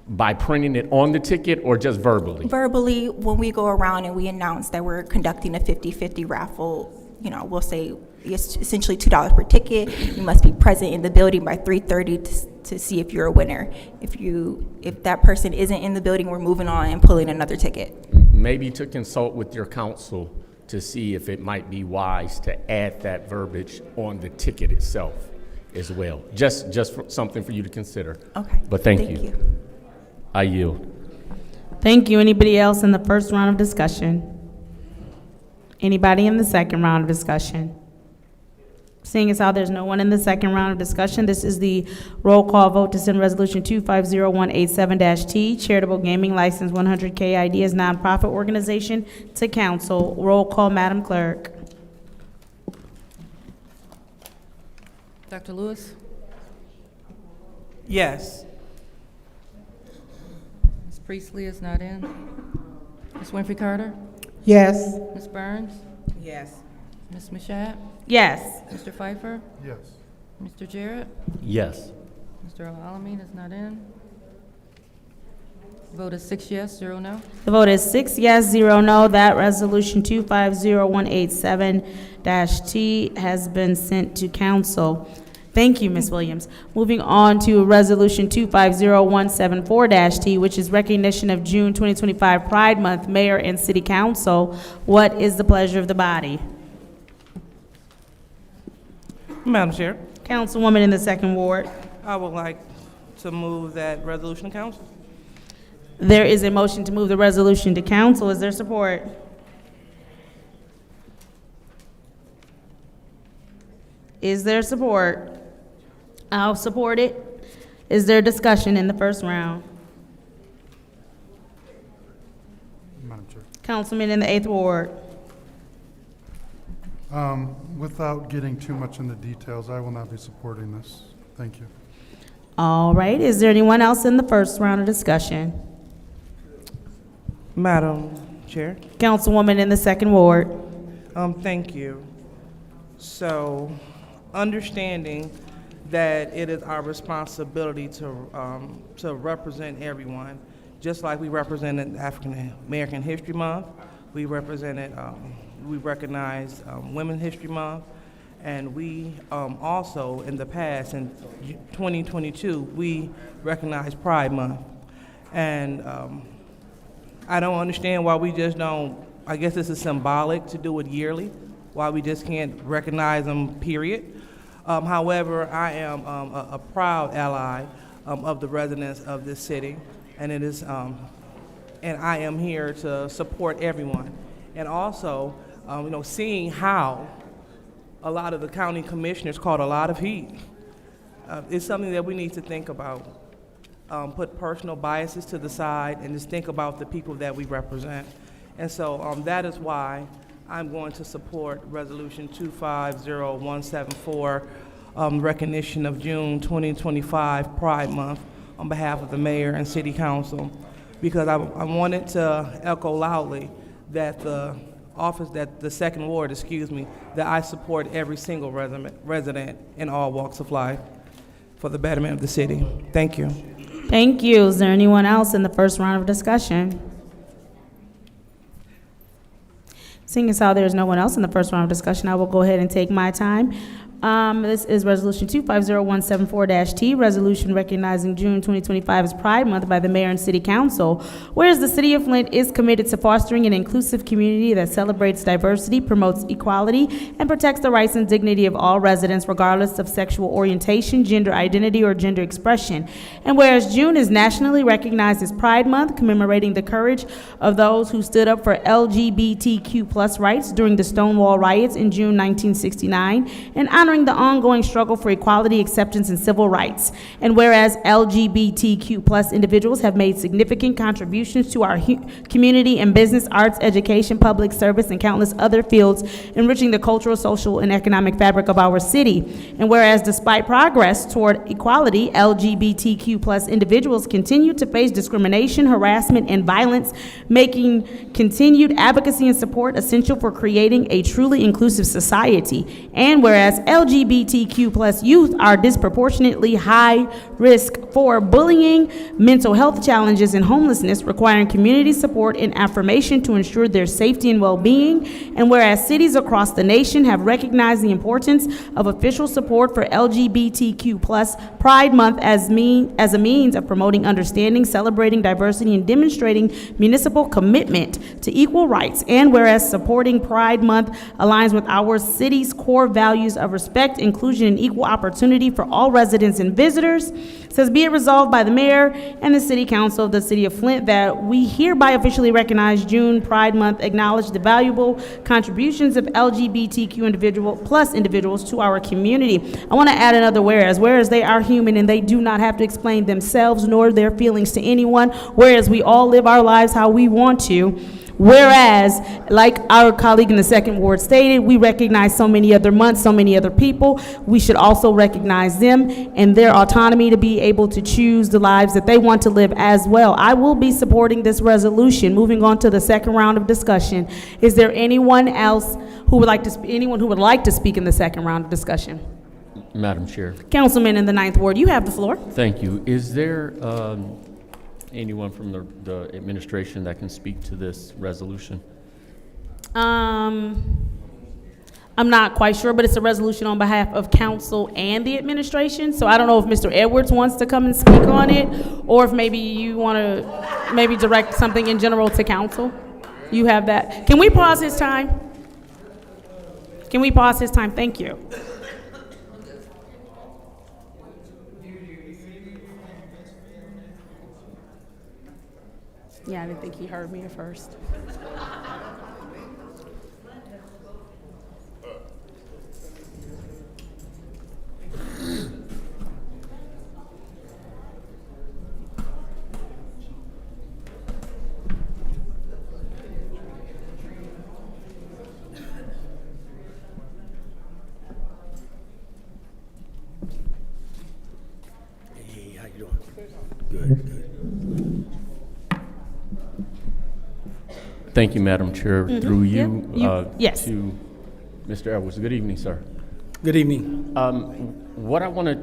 By printing it on the ticket or just verbally? Verbally, when we go around and we announce that we're conducting a 50/50 raffle, we'll say it's essentially $2 per ticket. You must be present in the building by 3:30 to see if you're a winner. If that person isn't in the building, we're moving on and pulling another ticket. Maybe to consult with your counsel to see if it might be wise to add that verbiage on the ticket itself as well. Just something for you to consider. Okay. But thank you. I yield. Thank you. Anybody else in the first round of discussion? Anybody in the second round of discussion? Seeing as how there's no one in the second round of discussion, this is the roll call vote to send Resolution 250187-T, Charitable Gaming License 100K Ideas Nonprofit Organization, to council. Roll call, Madam Clerk. Dr. Lewis? Yes. Ms. Priestley is not in. Ms. Winfrey Carter? Yes. Ms. Burns? Yes. Ms. Mashat? Yes. Mr. Pfeiffer? Yes. Mr. Jarrett? Yes. Mr. Alamin is not in. Vote is 6 yes, 0 no. The vote is 6 yes, 0 no. That resolution 250187-T has been sent to council. Thank you, Ms. Williams. Moving on to resolution 250174-T, which is recognition of June 2025 Pride Month, Mayor and City Council. What is the pleasure of the body? Madam Chair, Councilwoman in the second ward. I would like to move that resolution to council. There is a motion to move the resolution to council. Is there support? Is there support? I'll support it. Is there discussion in the first round? Madam Chair. Councilman in the 8th ward. Without getting too much into details, I will not be supporting this. Thank you. All right, is there anyone else in the first round of discussion? Madam Chair. Councilwoman in the second ward. Thank you. So, understanding that it is our responsibility to represent everyone, just like we represented African American History Month, we recognized Women's History Month, and we also in the past, in 2022, we recognized Pride Month. And I don't understand why we just don't, I guess this is symbolic to do it yearly, why we just can't recognize them, period. However, I am a proud ally of the residents of this city, and it is, and I am here to support everyone. And also, seeing how a lot of the county commissioners caught a lot of heat, it's something that we need to think about. Put personal biases to the side and just think about the people that we represent. And so that is why I'm going to support Resolution 250174, recognition of June 2025 Pride Month on behalf of the Mayor and City Council, because I wanted to echo loudly that the second ward, that I support every single resident in all walks of life for the betterment of the city. Thank you. Thank you. Is there anyone else in the first round of discussion? Seeing as how there is no one else in the first round of discussion, I will go ahead and take my time. This is Resolution 250174-T, resolution recognizing June 2025 as Pride Month by the Mayor and City Council. Whereas the City of Flint is committed to fostering an inclusive community that celebrates diversity, promotes equality, and protects the rights and dignity of all residents regardless of sexual orientation, gender identity, or gender expression. And whereas June is nationally recognized as Pride Month, commemorating the courage of those who stood up for LGBTQ+ rights during the Stonewall riots in June 1969, and honoring the ongoing struggle for equality, acceptance, and civil rights. And whereas LGBTQ+ individuals have made significant contributions to our community in business, arts, education, public service, and countless other fields, enriching the cultural, social, and economic fabric of our city. And whereas despite progress toward equality, LGBTQ+ individuals continue to face discrimination, harassment, and violence, making continued advocacy and support essential for creating a truly inclusive society. And whereas LGBTQ+ youth are disproportionately high risk for bullying, mental health challenges, and homelessness, requiring community support and affirmation to ensure their safety and well-being. And whereas cities across the nation have recognized the importance of official support for LGBTQ+ Pride Month as a means of promoting understanding, celebrating diversity, and demonstrating municipal commitment to equal rights. And whereas supporting Pride Month aligns with our city's core values of respect, inclusion, and equal opportunity for all residents and visitors, says be it resolved by the Mayor and the City Council of the City of Flint that we hereby officially recognize June Pride Month, acknowledge the valuable contributions of LGBTQ individuals to our community. I want to add another whereas. Whereas they are human and they do not have to explain themselves nor their feelings to anyone. Whereas we all live our lives how we want to. Whereas, like our colleague in the second ward stated, we recognize so many other months, so many other people. We should also recognize them and their autonomy to be able to choose the lives that they want to live as well. I will be supporting this resolution. Moving on to the second round of discussion. Is there anyone else who would like to speak in the second round of discussion? Madam Chair. Councilman in the 9th ward, you have the floor. Thank you. Is there Anyone from the administration that can speak to this resolution? I'm not quite sure, but it's a resolution on behalf of council and the administration. So I don't know if Mr. Edwards wants to come and speak on it, or if maybe you want to maybe direct something in general to council. You have that. Can we pause his time? Can we pause his time? Thank you. Yeah, I didn't think he heard me at first. Hey, how you doing? Good. Thank you, Madam Chair. Through you, yes. to Mr. Edwards. Good evening, sir. Good evening. What I want to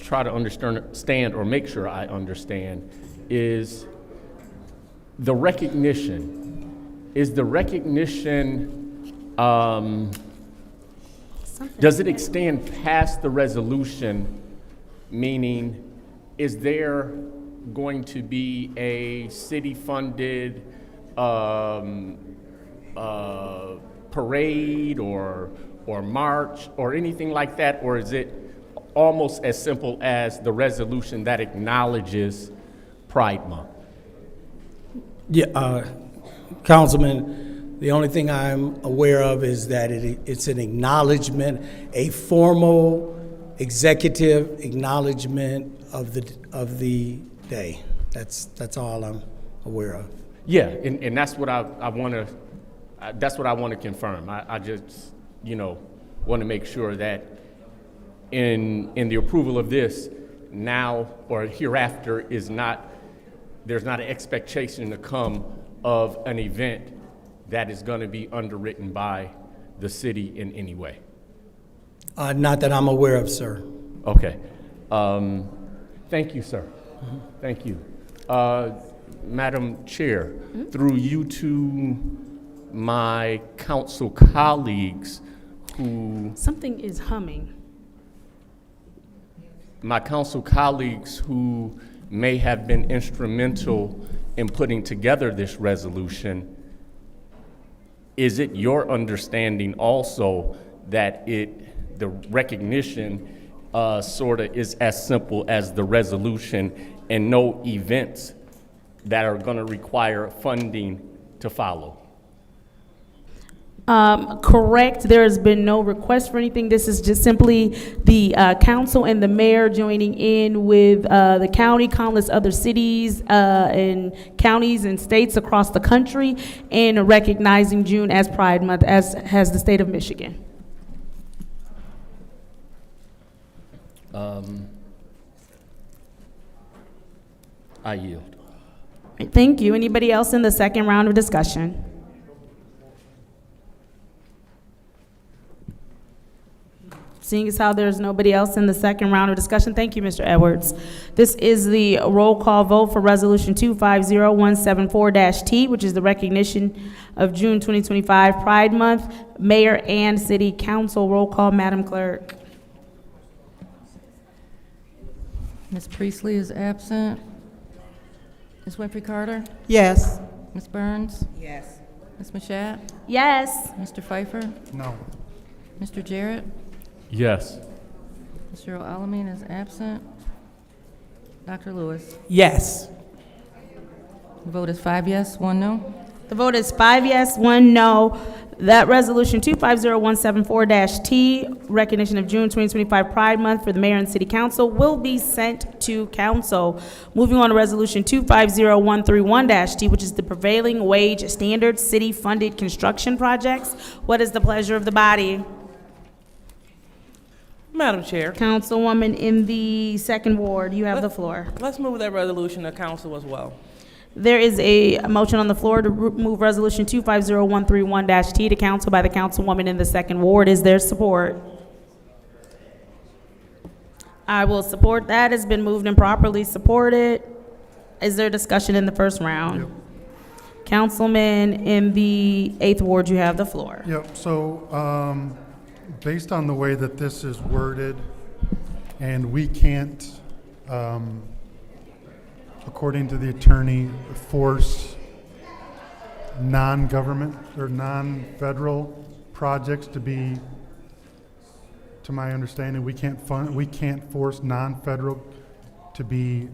try to understand or make sure I understand is the recognition. Is the recognition, does it extend past the resolution? Meaning, is there going to be a city-funded parade or march or anything like that, or is it almost as simple as the resolution that acknowledges Pride Month? Yeah, Councilman, the only thing I'm aware of is that it's an acknowledgement, a formal executive acknowledgement of the day. That's all I'm aware of. Yeah, and that's what I want to. That's what I want to confirm. I just, want to make sure that in the approval of this now or hereafter there's not an expectation to come of an event that is going to be underwritten by the city in any way. Not that I'm aware of, sir. Okay. Thank you, sir. Thank you. Madam Chair, through you to my council colleagues Something is humming. My council colleagues who may have been instrumental in putting together this resolution, is it your understanding also that the recognition sort of is as simple as the resolution and no events that are going to require funding to follow? Correct. There has been no request for anything. This is just simply the council and the mayor joining in with the county, countless other cities and counties and states across the country, and recognizing June as Pride Month, as has the state of Michigan. I yield. Thank you. Anybody else in the second round of discussion? Seeing as how there's nobody else in the second round of discussion, thank you, Mr. Edwards. This is the roll call vote for Resolution 250174-T, which is the recognition of June 2025 Pride Month. Mayor and City Council, roll call, Madam Clerk. Ms. Priestley is absent. Ms. Winfrey Carter? Yes. Ms. Burns? Yes. Ms. Mashat? Yes. Mr. Pfeiffer? No. Mr. Jarrett? Yes. Mr. Alamin is absent. Dr. Lewis? Yes. The vote is 5 yes, 1 no. The vote is 5 yes, 1 no. That resolution 250174-T, recognition of June 2025 Pride Month for the mayor and city council, will be sent to council. Moving on to resolution 250131-T, which is the prevailing wage standard city funded construction projects. What is the pleasure of the body? Madam Chair, Councilwoman in the second ward, you have the floor. let's move that resolution to council as well. There is a motion on the floor to move resolution 250131-T to council by the councilwoman in the second ward. Is there support? I will support that. It's been moved and properly supported. Is there discussion in the first round? Councilman, in the 8th Ward, you have the floor. Yep, so, based on the way that this is worded, and we can't, according to the attorney, force non-government or non-federal projects to be, to my understanding, we can't force non-federal to be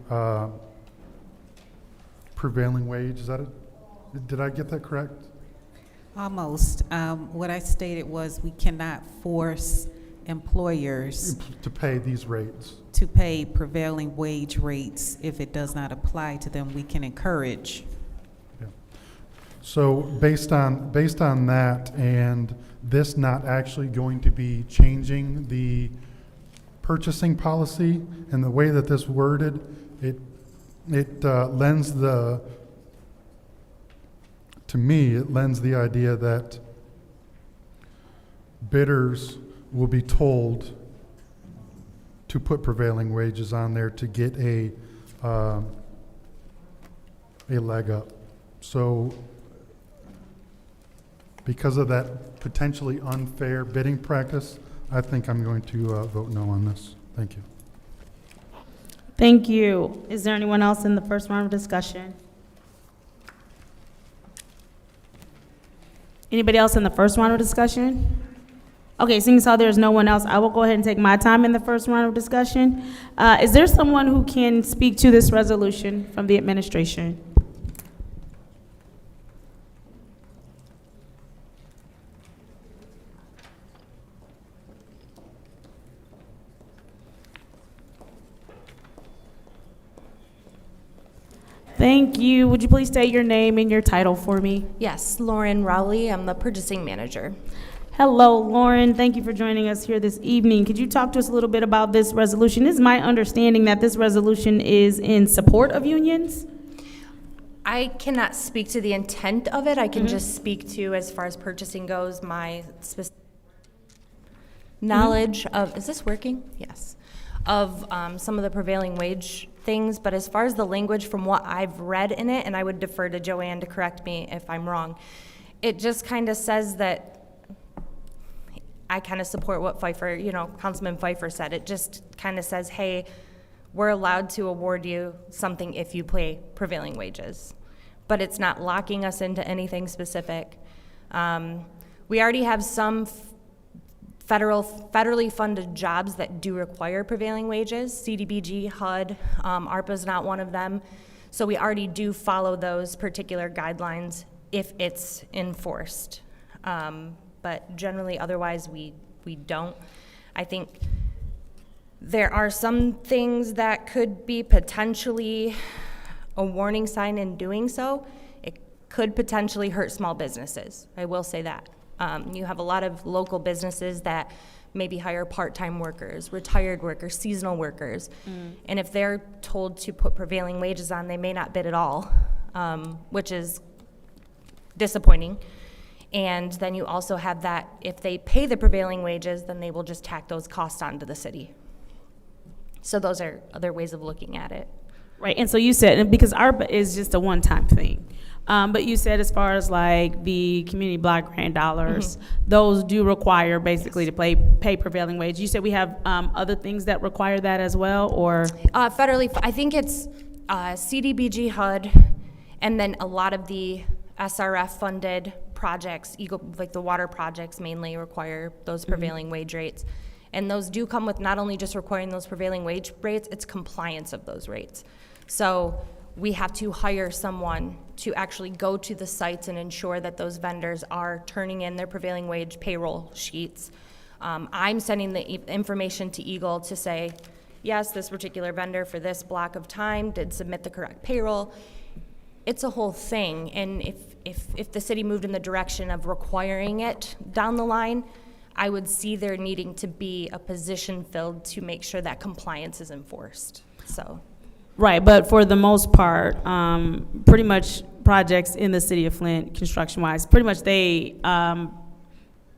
prevailing wage. Is that it? Did I get that correct? Almost. What I stated was we cannot force employers To pay these rates. to pay prevailing wage rates. If it does not apply to them, we can encourage. So based on that, and this not actually going to be changing the purchasing policy, and the way that this worded, it lends the, to me, it lends the idea that bidders will be told to put prevailing wages on there to get a leg up. So because of that potentially unfair bidding practice, I think I'm going to vote no on this. Thank you. Thank you. Is there anyone else in the first round of discussion? Anybody else in the first round of discussion? Okay, seeing as how there's no one else, I will go ahead and take my time in the first round of discussion. Is there someone who can speak to this resolution from the administration? Thank you. Would you please state your name and your title for me? Yes, Lauren Rowley. I'm the purchasing manager. Hello, Lauren. Thank you for joining us here this evening. Could you talk to us a little bit about this resolution? It's my understanding that this resolution is in support of unions? I cannot speak to the intent of it. I can just speak to, as far as purchasing goes, my knowledge of, is this working? Yes. Of some of the prevailing wage things, but as far as the language from what I've read in it, and I would defer to Joanne to correct me if I'm wrong, it just kind of says that I kind of support what Pfeiffer, Councilman Pfeiffer said. It just kind of says, hey, we're allowed to award you something if you pay prevailing wages, but it's not locking us into anything specific. We already have some federally funded jobs that do require prevailing wages. CDBG, HUD, ARPA is not one of them. So we already do follow those particular guidelines if it's enforced. But generally, otherwise, we don't. I think there are some things that could be potentially a warning sign in doing so. It could potentially hurt small businesses. I will say that. You have a lot of local businesses that maybe hire part-time workers, retired workers, seasonal workers. And if they're told to put prevailing wages on, they may not bid at all, which is disappointing. And then you also have that if they pay the prevailing wages, then they will just tack those costs onto the city. So those are other ways of looking at it. Right, and so you said, because ARPA is just a one-time thing, but you said as far as like the community block grant dollars, those do require basically to pay prevailing wage. You said we have other things that require that as well, or? Federally, I think it's CDBG, HUD, and then a lot of the SRF-funded projects, like the water projects mainly require those prevailing wage rates. And those do come with not only just requiring those prevailing wage rates, it's compliance of those rates. So we have to hire someone to actually go to the sites and ensure that those vendors are turning in their prevailing wage payroll sheets. I'm sending the information to Eagle to say, yes, this particular vendor for this block of time did submit the correct payroll. It's a whole thing, and if the city moved in the direction of requiring it down the line, I would see there needing to be a position filled to make sure that compliance is enforced, so. Right, but for the most part, pretty much projects in the city of Flint, construction-wise, pretty much they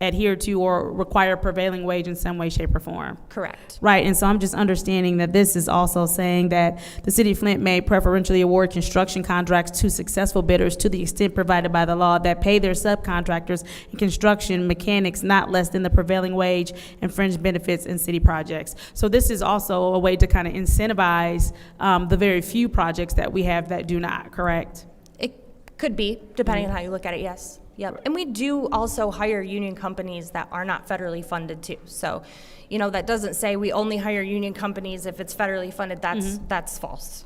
adhere to or require prevailing wage in some way, shape, or form. Correct. Right, and so I'm just understanding that this is also saying that the city of Flint may preferentially award construction contracts to successful bidders to the extent provided by the law that pay their subcontractors and construction mechanics not less than the prevailing wage and fringe benefits in city projects. So this is also a way to kind of incentivize the very few projects that we have that do not, correct? It could be, depending on how you look at it, yes. Yep. And we do also hire union companies that are not federally funded too. So, you know, that doesn't say we only hire union companies if it's federally funded. That's false.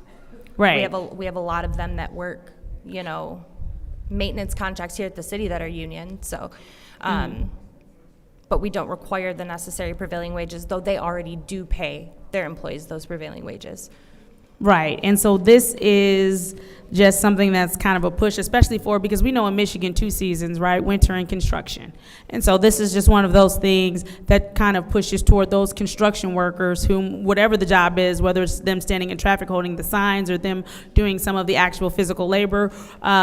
Right. We have a lot of them that work, you know, maintenance contracts here at the city that are union. So, but we don't require the necessary prevailing wages, though they already do pay their employees those prevailing wages. Right, and so this is just something that's kind of a push, especially because we know in Michigan 2 seasons, right, winter and construction. And so this is just one of those things that kind of pushes toward those construction workers whom, whatever the job is, whether it's them standing in traffic holding the signs or them doing some of the actual physical labor,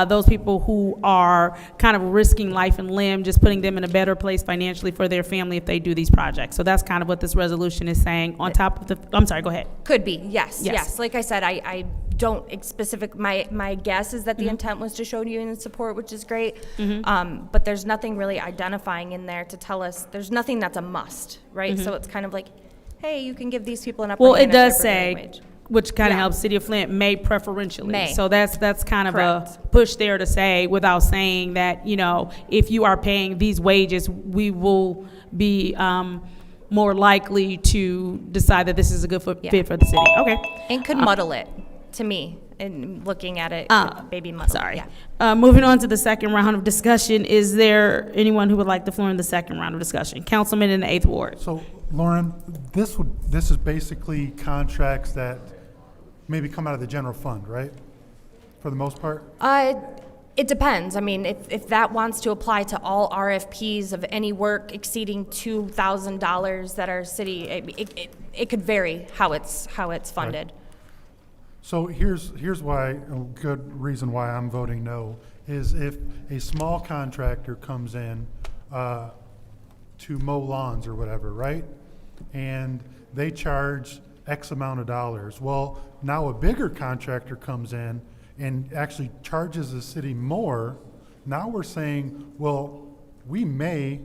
those people who are kind of risking life and limb, just putting them in a better place financially for their family if they do these projects. So that's kind of what this resolution is saying on top of the, I'm sorry, go ahead. Could be, yes. Yes. Like I said, I don't my guess is that the intent was to show union support, which is great. But there's nothing really identifying in there to tell us, there's nothing that's a must, right? So it's kind of like, hey, you can give these people an upper Well, hand it does at their prevailing say, wage. which kind of helps City of Flint, may preferentially. May. So that's kind of Correct. a push there to say, without saying that, you know, if you are paying these wages, we will be more likely to decide that this is a good fit for the city. Okay. And could muddle it, to me, and looking at it, could maybe muddle. Sorry. Yeah. Moving on to the second round of discussion, is there anyone who would like the floor in the second round of discussion? Councilman in the 8th Ward. So, Lauren, this is basically contracts that maybe come out of the general fund, right? For the most part? It depends. I mean, if that wants to apply to all RFPs of any work exceeding $2,000 that are city, it could vary how it's funded. Right. So here's why, a good reason why I'm voting no, is if a small contractor comes in to mow lawns or whatever, right? And they charge X amount of dollars. Well, now a bigger contractor comes in and actually charges the city more. Now we're saying, well, we may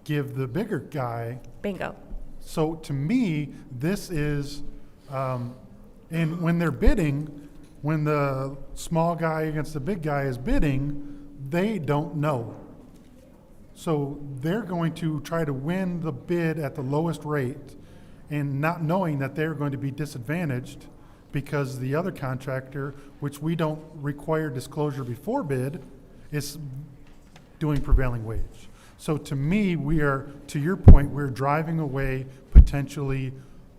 give the bigger guy. Bingo. So to me, this is, and when they're bidding, when the small guy against the big guy is bidding, they don't know. So they're going to try to win the bid at the lowest rate and not knowing that they're going to be disadvantaged because the other contractor, which we don't require disclosure before bid, is doing prevailing wage. So to me, we are, to your point, we're driving away potentially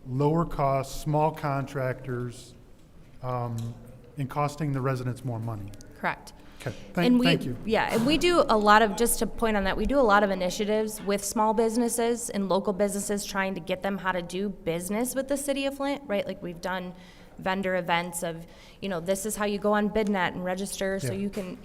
lower cost, small contractors, and costing the residents more money. Correct. Okay, Thank you. Yeah, and we do a lot of, just to point on that, we do a lot of initiatives with small businesses and local businesses trying to get them how to do business with the city of Flint, right? Like we've done vendor events of, you know, this is how you go on BidNet and register so you can,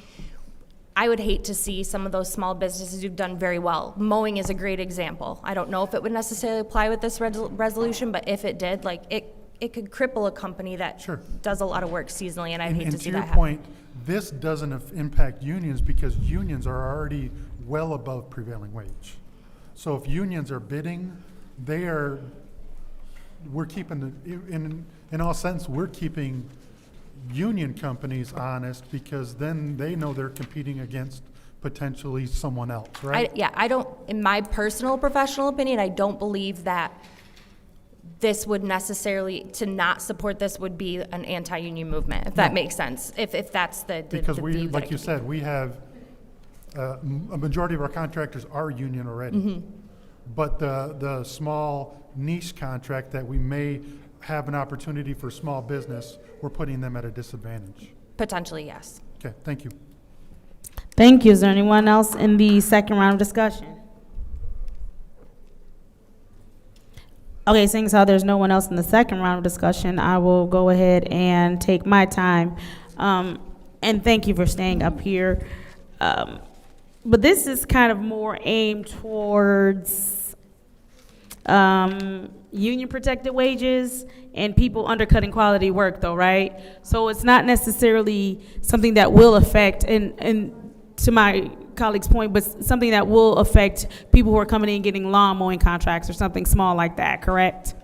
I would hate to see some of those small businesses who've done very well. Mowing is a great example. I don't know if it would necessarily apply with this resolution, but if it did, like it could cripple a company that does a lot of work seasonally, and I'd hate to see that happen. And to your point, this doesn't impact unions because unions are already well above prevailing wage. So if unions are bidding, we're keeping, in all sense, we're keeping union companies honest because then they know they're competing against potentially someone else, right? I don't, in my personal professional opinion, I don't believe that this would necessarily, to not support this would be an anti-union movement, if that makes sense, if that's the because the we, view like that you said, we have, a majority of our contractors are union already. But the small niche contract that we may have an opportunity for small business, we're putting them at a disadvantage. Potentially, yes. Okay, thank you. Thank you. Is there anyone else in the second round of discussion? Okay, seeing as how there's no one else in the second round of discussion, I will go ahead and take my time. And thank you for staying up here. but this is kind of more aimed towards union protected wages and people undercutting quality work though, right? So it's not necessarily something that will affect, and to my colleague's point, but something that will affect people who are coming in and getting lawn mowing contracts or something small like that, correct?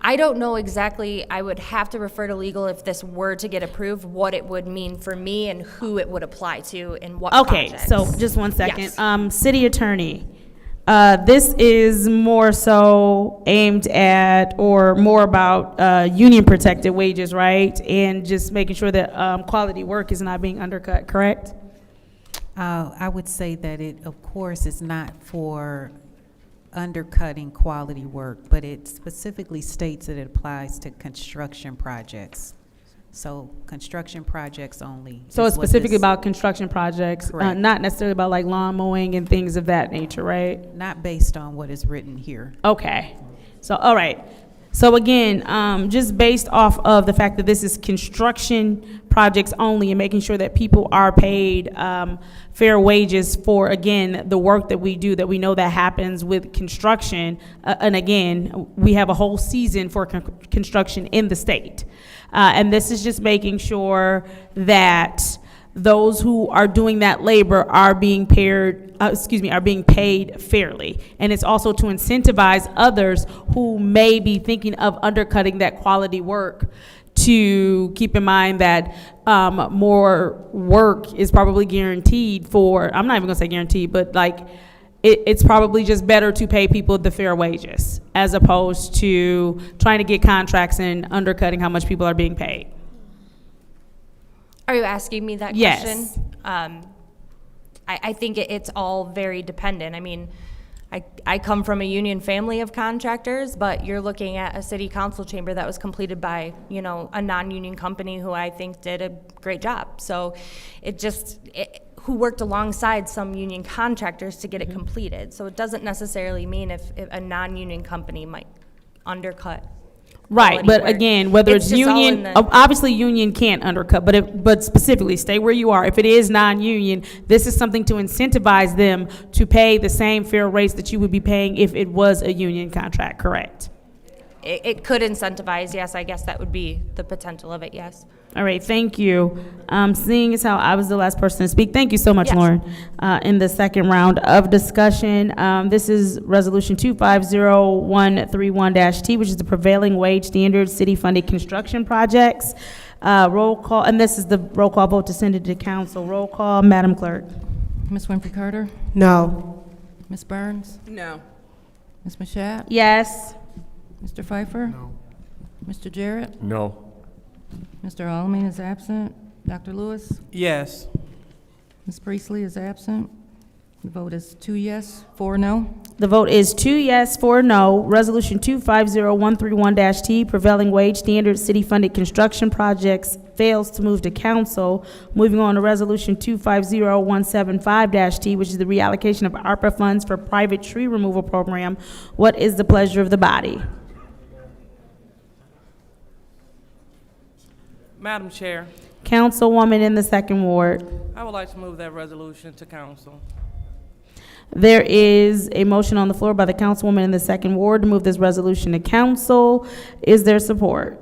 I don't know exactly. I would have to refer to legal if this were to get approved, what it would mean for me and who it would apply to and what projects. So just one second. Yes. City attorney, this is more so aimed at or more about union protected wages, right? And just making sure that quality work is not being undercut, correct? I would say that it, of course, is not for undercutting quality work, but it specifically states that it applies to construction projects. So construction projects only. So is it's what specifically this- about construction projects, Correct. not necessarily about like lawn mowing and things of that nature, right? Not based on what is written here. Okay. So, all right. So again, just based off of the fact that this is construction projects only and making sure that people are paid fair wages for, again, the work that we do, that we know that happens with construction. And again, we have a whole season for construction in the state. And this is just making sure that those who are doing that labor are being paid, are being paid fairly. And it's also to incentivize others who may be thinking of undercutting that quality work to keep in mind that more work is probably guaranteed for, I'm not even gonna say guaranteed, but like, it's probably just better to pay people the fair wages as opposed to trying to get contracts and undercutting how much people are being paid. Are you asking me that Yes. question? I think it's all very dependent. I mean, I come from a union family of contractors, but you're looking at a city council chamber that was completed by, a non-union company who I think did a great job. So who worked alongside some union contractors to get it completed. So it doesn't necessarily mean if a non-union company might undercut. Right, quality but work. again, whether it's just all in union, the- obviously union can't undercut, but specifically, stay where you are. If it is non-union, this is something to incentivize them to pay the same fair rates that you would be paying if it was a union contract, correct? It could incentivize, yes, I guess that would be the potential of it, yes. All right, thank you. Seeing as how I was the last person to speak, thank you so much, Yes. Lauren. In the second round of discussion, this is Resolution 250131-T, which is the Prevailing Wage Standards City-Funded Construction Projects. Roll call, and this is the roll call vote to send it to council. Roll call, Madam Clerk. Ms. Winfrey Carter? No. Ms. Burns? No. Ms. Mashat? Yes. Mr. Pfeiffer? No. Mr. Jarrett? No. Mr. Alamin is absent. Dr. Lewis? Yes. Ms. Priestley is absent. The vote is 2 yes, 4 no. The vote is 2 yes, 4 no. Resolution 250131-T, Prevailing Wage Standards City-Funded Construction Projects fails to move to council. Moving on to Resolution 250175-T, which is the reallocation of ARPA funds for private tree removal program. What is the pleasure of the body? Madam Chair, Councilwoman in the second ward. I would like to move that resolution to council. There is a motion on the floor by the councilwoman in the second ward to move this resolution to council. Is there support?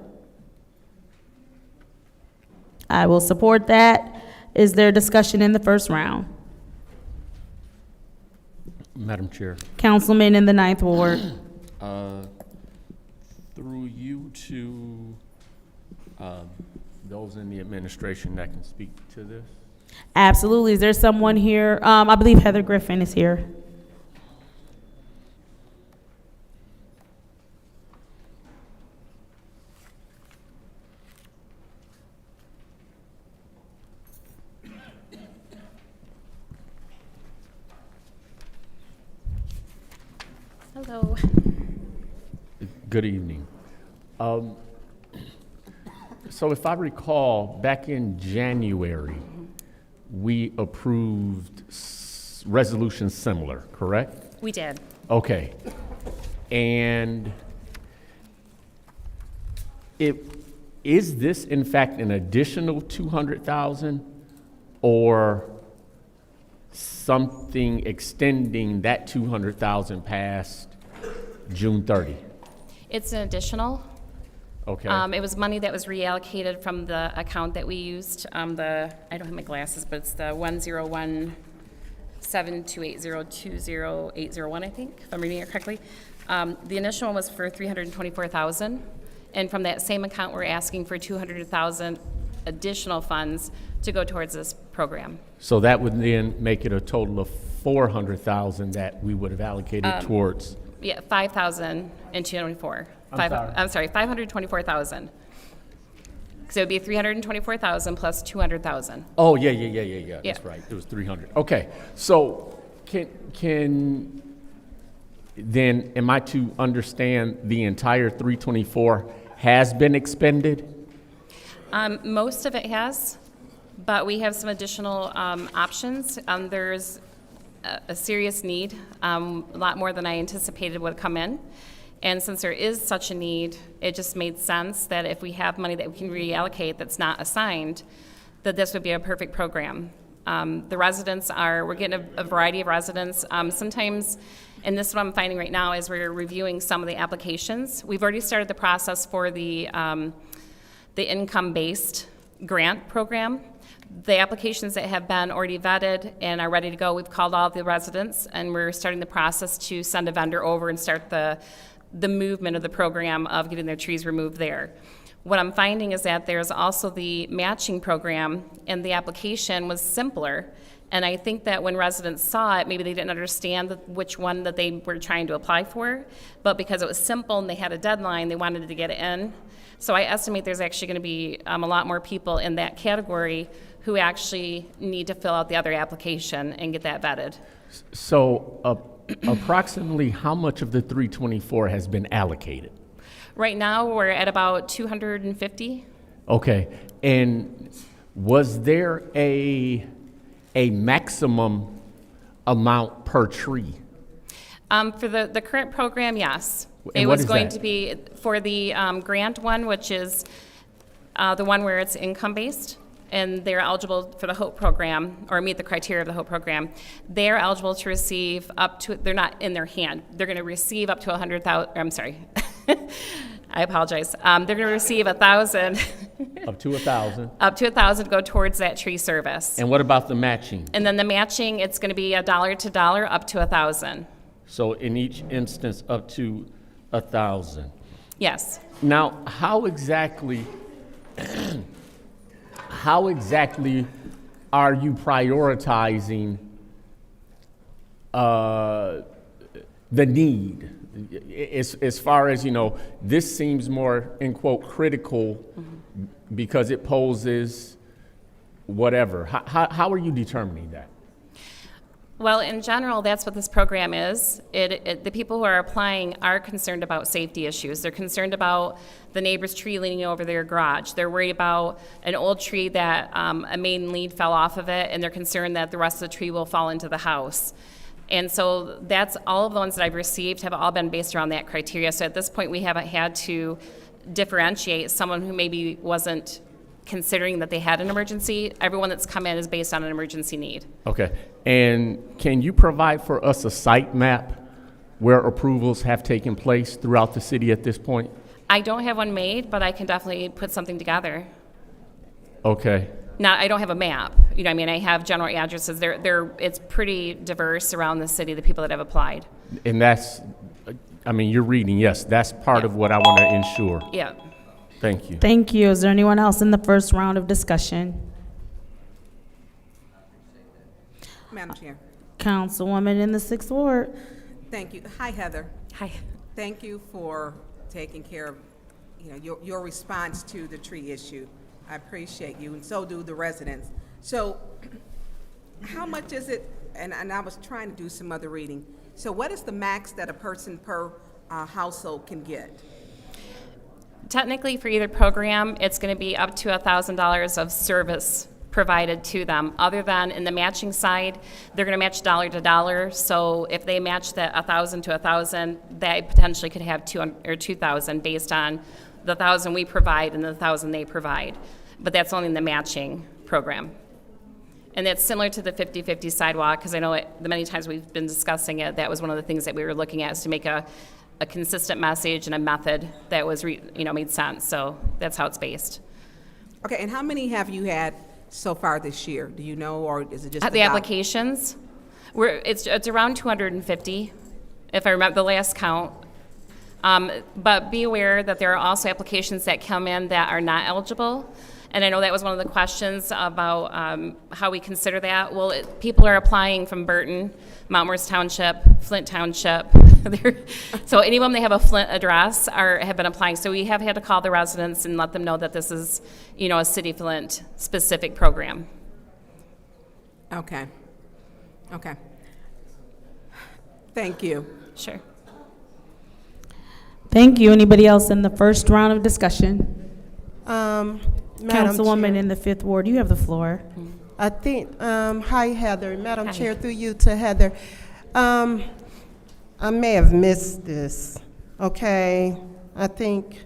I will support that. Is there discussion in the first round? Madam Chair, Councilman in the ninth ward. through you to those in the administration that can speak to this. Absolutely. Is there someone here? I believe Heather Griffin is here. Hello. Good evening. So if I recall, back in January, we approved resolutions similar, correct? We did. Okay. And is this in fact an additional 200,000 or something extending that 200,000 past June 30? It's an additional. Okay. It was money that was reallocated from the account that we used, I don't have my glasses, but it's the 101-728020801, I think, if I'm reading it correctly. The initial one was for $324,000, and from that same account, we're asking for $200,000 additional funds to go towards this program. So that would then make it a total of 400,000 that we would have allocated towards. Yeah, 5,224. I'm sorry, 524,000. So it'd be 324,000 plus 200,000. Oh, yeah. That's right. It was 300. Okay. So can then, am I to understand the entire 324 has been expended? Most of it has, but we have some additional options. There's a serious need, a lot more than I anticipated would come in. And since there is such a need, it just made sense that if we have money that we can reallocate that's not assigned, that this would be a perfect program. The residents we're getting a variety of residents. Sometimes, and this is what I'm finding right now, is we're reviewing some of the applications. We've already started the process for the income-based grant program. The applications that have been already vetted and are ready to go, we've called all the residents, and we're starting the process to send a vendor over and start the movement of the program of getting their trees removed there. What I'm finding is that there's also the matching program, and the application was simpler. And I think that when residents saw it, maybe they didn't understand which one that they were trying to apply for, but because it was simple and they had a deadline, they wanted to get it in. So I estimate there's actually going to be a lot more people in that category who actually need to fill out the other application and get that vetted. So approximately how much of the 324 has been allocated? Right now, we're at about 250. Okay. And was there a maximum amount per tree? For the current program, yes. And it what was is going that? to be for the grant one, which is the one where it's income-based, and they're eligible for the HOPE program, or meet the criteria of the HOPE program. They're eligible to receive up to, they're not in their hand, they're going to receive up to 100,000, I'm sorry, I apologize. They're going to receive 1,000. Up to 1,000. Up to 1,000 to go towards that tree service. And what about the matching? And then the matching, it's going to be $1 to dollar up to 1,000. So in each instance, up to 1,000. Yes. Now, how exactly are you prioritizing the need? As far as, this seems more, in quote, critical because it poses whatever. How are you determining that? Well, in general, that's what this program is. The people who are applying are concerned about safety issues. They're concerned about the neighbor's tree leaning over their garage. They're worried about an old tree that a main lead fell off of it, and they're concerned that the rest of the tree will fall into the house. And so that's all of the ones that I've received have all been based around that criteria. So at this point, we haven't had to differentiate someone who maybe wasn't considering that they had an emergency. Everyone that's come in is based on an emergency need. Okay. And can you provide for us a site map where approvals have taken place throughout the city at this point? I don't have one made, but I can definitely put something together. Okay. Now, I don't have a map. I have general addresses. It's pretty diverse around the city, the people that have applied. And that's, you're reading, yes, that's part of what I want to ensure. Yeah. Thank you. Thank you. Is there anyone else in the first round of discussion? Madam Chair. Councilwoman in the 6th Ward. Thank you. Hi, Heather. Hi. Thank you for taking care of, your response to the tree issue. I appreciate you, and so do the residents. So how much is it, and I was trying to do some other reading, so what is the max that a person per household can get? Technically, for either program, it's going to be up to $1,000 of service provided to them. Other than in the matching side, they're going to match dollar to dollar. So if they match that 1,000 to 1,000, they potentially could have 2,000 based on the 1,000 we provide and the 1,000 they provide. But that's only in the matching program. And that's similar to the 50-50 sidewalk, because I know the many times we've been discussing it, that was one of the things that we were looking at, is to make a consistent message and a method that was, made sense. So that's how it's based. Okay, and how many have you had so far this year? Do you know, or is it just The applications, it's around 250, if I remember the last count. But be aware that there are also applications that come in that are not eligible. And I know that was one of the questions about how we consider that. Well, people are applying from Burton, Mount Morris Township, Flint Township. So any of them that have a Flint address have been applying. So we have had to call the residents and let them know that this is, a City of Flint specific program. Okay. Okay. Thank you. Sure. Thank you. Anybody else in the first round of discussion? Madam Councilwoman Chair, in the 5th Ward, you have the floor. I think, hi Heather, Madam Chair, through you to Heather. I may have missed this, okay? I think,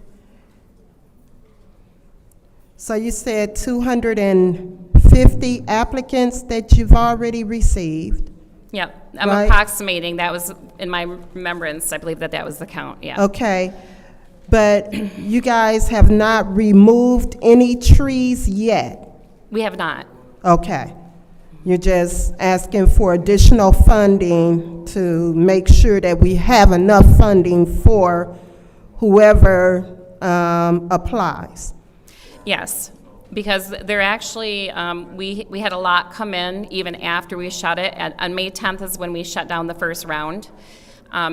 so you said 250 applicants that you've already received? Yep, I'm Right. approximating. That was in my remembrance. I believe that was the count, yeah. Okay, but you guys have not removed any trees yet? We have not. Okay. You're just asking for additional funding to make sure that we have enough funding for whoever applies? Yes, because they're actually, we had a lot come in even after we shut it. On May 10th is when we shut down the first round.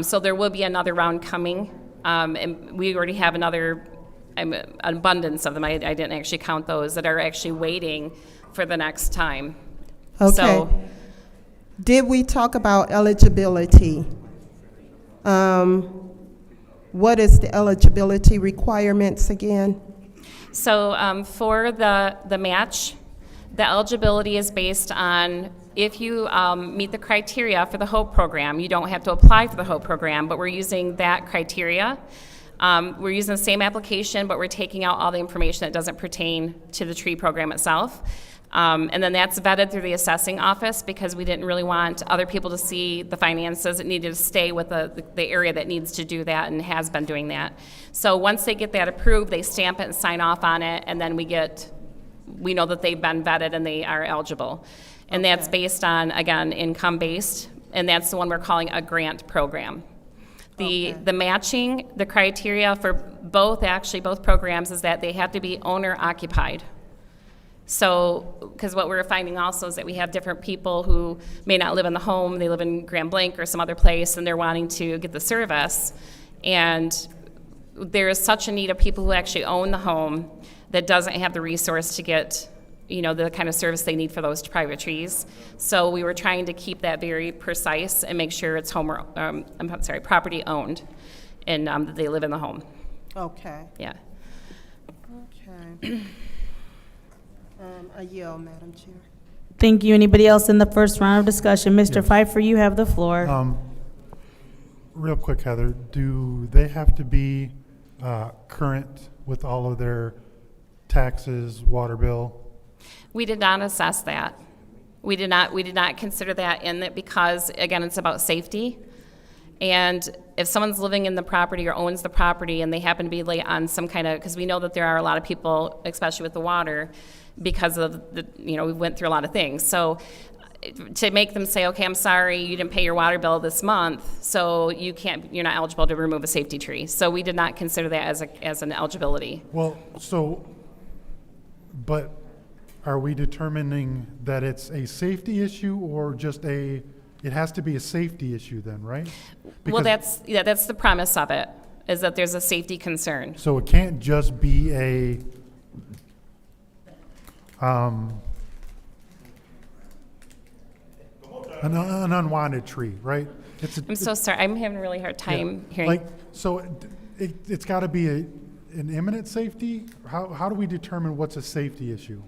So there will be another round coming. And we already have another an abundance of them. I didn't actually count those that are actually waiting for the next time. Okay. So, did we talk about eligibility? What is the eligibility requirements again? So for the match, the eligibility is based on if you meet the criteria for the HOPE program. You don't have to apply for the HOPE program, but we're using that criteria. We're using the same application, but we're taking out all the information that doesn't pertain to the tree program itself. And then that's vetted through the assessing office because we didn't really want other people to see the finances. It needed to stay with the area that needs to do that and has been doing that. So once they get that approved, they stamp it and sign off on it, and then we know that they've been vetted and they are eligible. And that's based on, again, income-based, and that's the one we're calling a grant program. The matching, the criteria for both programs is that they have to be owner-occupied. So, because what we're finding also is that we have different people who may not live in the home, they live in Grand Blanc or some other place, and they're wanting to get the service. And there is such a need of people who actually own the home that doesn't have the resource to get, the kind of service they need for those private trees. So we were trying to keep that very precise and make sure it's property owned, and that they live in the home. Okay. Yeah. Okay. I yield, Madam Chair. Thank you. Anybody else in the first round of discussion? Mr. Pfeiffer, you have the floor. Real quick, Heather, do they have to be current with all of their taxes, water bill? We did not assess that. We did not consider that in it because, again, it's about safety. And if someone's living in the property or owns the property and they happen to be late on some kind of, because we know that there are a lot of people, especially with the water, because of we went through a lot of things. So to make them say, okay, I'm sorry, you didn't pay your water bill this month, so you're not eligible to remove a safety tree. So we did not consider that as an eligibility. Well, but are we determining that it's a safety issue or just it has to be a safety issue then, right? Well, that's the premise of it, is that there's a safety concern. So it can't just be an unwanted tree, right? I'm so sorry. I'm having a really hard time hearing. It's got to be an imminent safety? How do we determine what's a safety issue?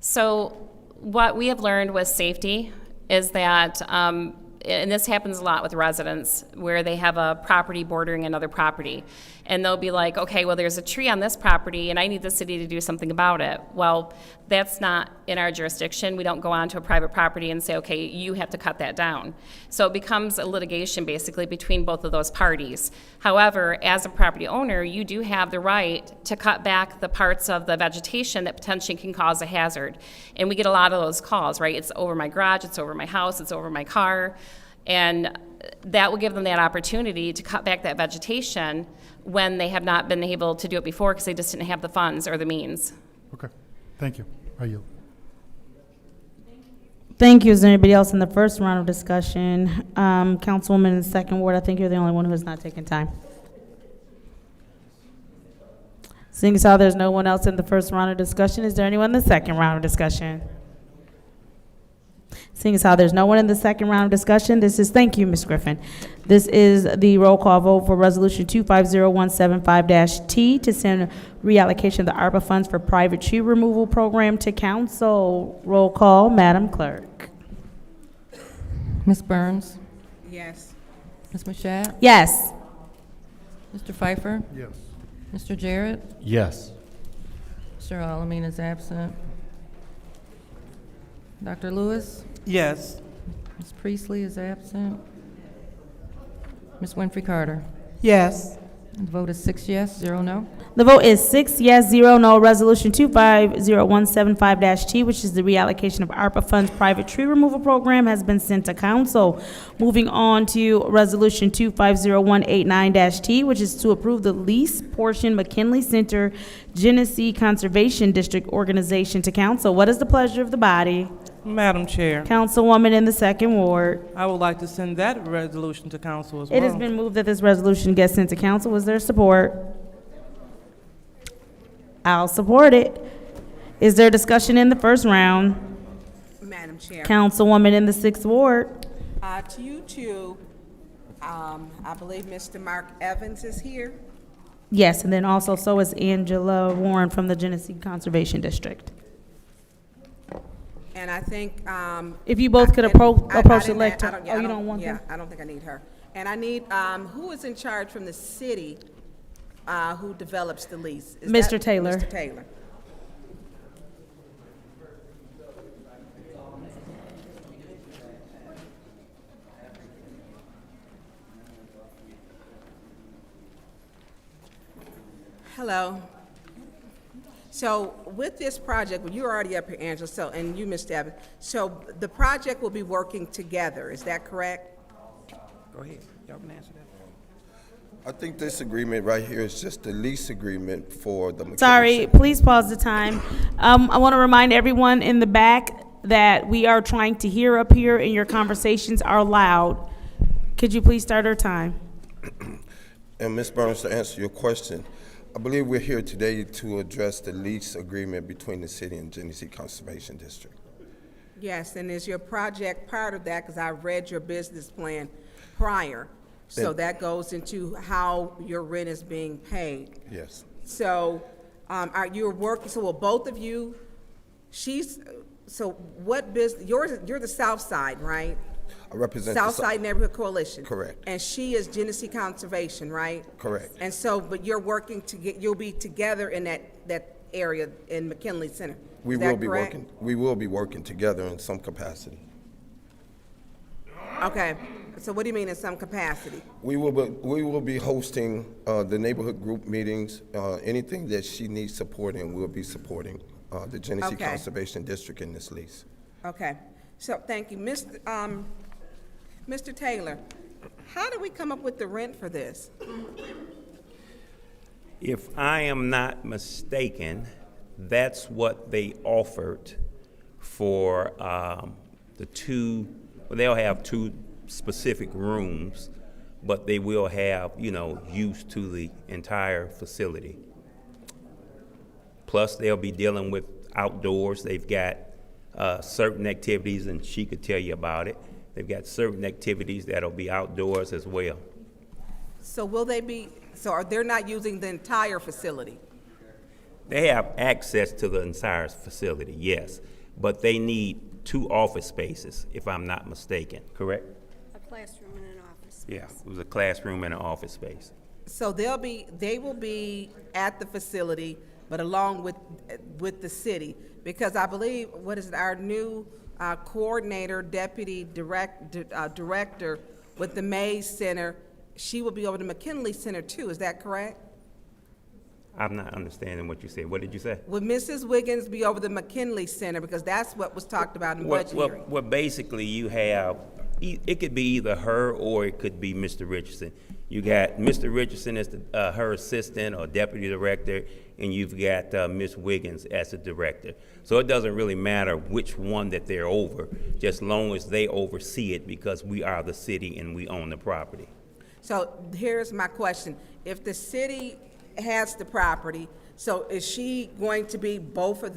So what we have learned with safety is that, and this happens a lot with residents, where they have a property bordering another property. And they'll be like, okay, well, there's a tree on this property and I need the city to do something about it. Well, that's not in our jurisdiction. We don't go onto a private property and say, okay, you have to cut that down. So it becomes a litigation basically between both of those parties. However, as a property owner, you do have the right to cut back the parts of the vegetation that potentially can cause a hazard. And we get a lot of those calls, right? It's over my garage, it's over my house, it's over my car. And that will give them that opportunity to cut back that vegetation when they have not been able to do it before because they just didn't have the funds or the means. Okay, thank you. I yield. Thank you. Is there anybody else in the first round of discussion? Councilwoman in the second ward, I think you're the only one who has not taken time. Seeing as how there's no one else in the first round of discussion, is there anyone in the second round of discussion? Seeing as how there's no one in the second round of discussion, thank you, Ms. Griffin. This is the roll call vote for Resolution 250175-T to send reallocation of the ARPA funds for private tree removal program to council. Roll call, Madam Clerk. Ms. Burns? Yes. Ms. Mashat? Yes. Mr. Pfeiffer? Yes. Mr. Jarrett? Yes. Mr. Alamin is absent. Dr. Lewis? Yes. Ms. Priestley is absent. Ms. Winfrey Carter? Yes. And the vote is 6 yes, 0 no. The vote is 6 yes, 0 no. Resolution 250175-T, which is the reallocation of ARPA funds private tree removal program, has been sent to council. Moving on to Resolution 250189-T, which is to approve the lease portion McKinley Center Genesee Conservation District organization to council. What is the pleasure of the body? Madam Chair, Councilwoman in the second ward. I would like to send that resolution to council as well. It has been moved that this resolution gets sent to council. Is there support? I'll support it. Is there discussion in the first round? Madam Chair. Councilwoman in the sixth ward. To you two, I believe Mr. Mark Evans is here. Yes, and then also so is Angela Warren from the Genesee Conservation District. And I think, If you both could approach the lectern. Oh, you don't want them? Yeah, I don't think I need her. And I need, who is in charge from the city, who develops the lease? Is Mr. that Taylor. Mr. Taylor. Hello. So with this project, well, you're already up here, Angela, so, and you, Mr. Evans, so the project will be working together, is that correct? Go ahead, y'all can answer that. I think this agreement right here is just a lease agreement for the McKinley Sorry, Center. please pause the time. I want to remind everyone in the back that we are trying to hear up here and your conversations are loud. Could you please start our time? And Ms. Burns, to answer your question, I believe we're here today to address the lease agreement between the city and Genesee Conservation District. Yes, and is your project part of that? Because I read your business plan prior. So that goes into how your rent is being paid. Yes. So, are you working, so will both of you, so what business, you're the South Side, right? I represent South Side Neighborhood Coalition. Correct. And she is Genesee Conservation, right? Correct. And so, but you're working to you'll be together in that area in McKinley Center. We Is that will be correct? working together in some capacity. Okay, so what do you mean in some capacity? We will be hosting the neighborhood group meetings. Anything that she needs support in, we'll be supporting the Genesee Okay. Conservation District in this lease. Okay, so thank you. Mr. Taylor, how did we come up with the rent for this? If I am not mistaken, that's what they offered for the two, well, they'll have two specific rooms, but they will have, use to the entire facility. Plus, they'll be dealing with outdoors. They've got certain activities, and she could tell you about it. They've got certain activities that'll be outdoors as well. So will they be, they're not using the entire facility? They have access to the entire facility, yes, but they need 2 office spaces, if I'm not mistaken, correct? A classroom and an office space. Yeah, it was a classroom and an office space. So they will be at the facility, but along with the city, because I believe, what is it, our new coordinator, deputy director with the Mays Center, she will be over the McKinley Center too, is that correct? I'm not understanding what you said. What did you say? Would Mrs. Wiggins be over the McKinley Center, because that's what was talked about in the budget hearing? Well, basically, you have, it could be either her or it could be Mr. Richardson. You got Mr. Richardson as her assistant or deputy director, and you've got Ms. Wiggins as the director. So it doesn't really matter which one that they're over, just long as they oversee it, because we are the city and we own the property. So here's my question. If the city has the property, so is she going to be both of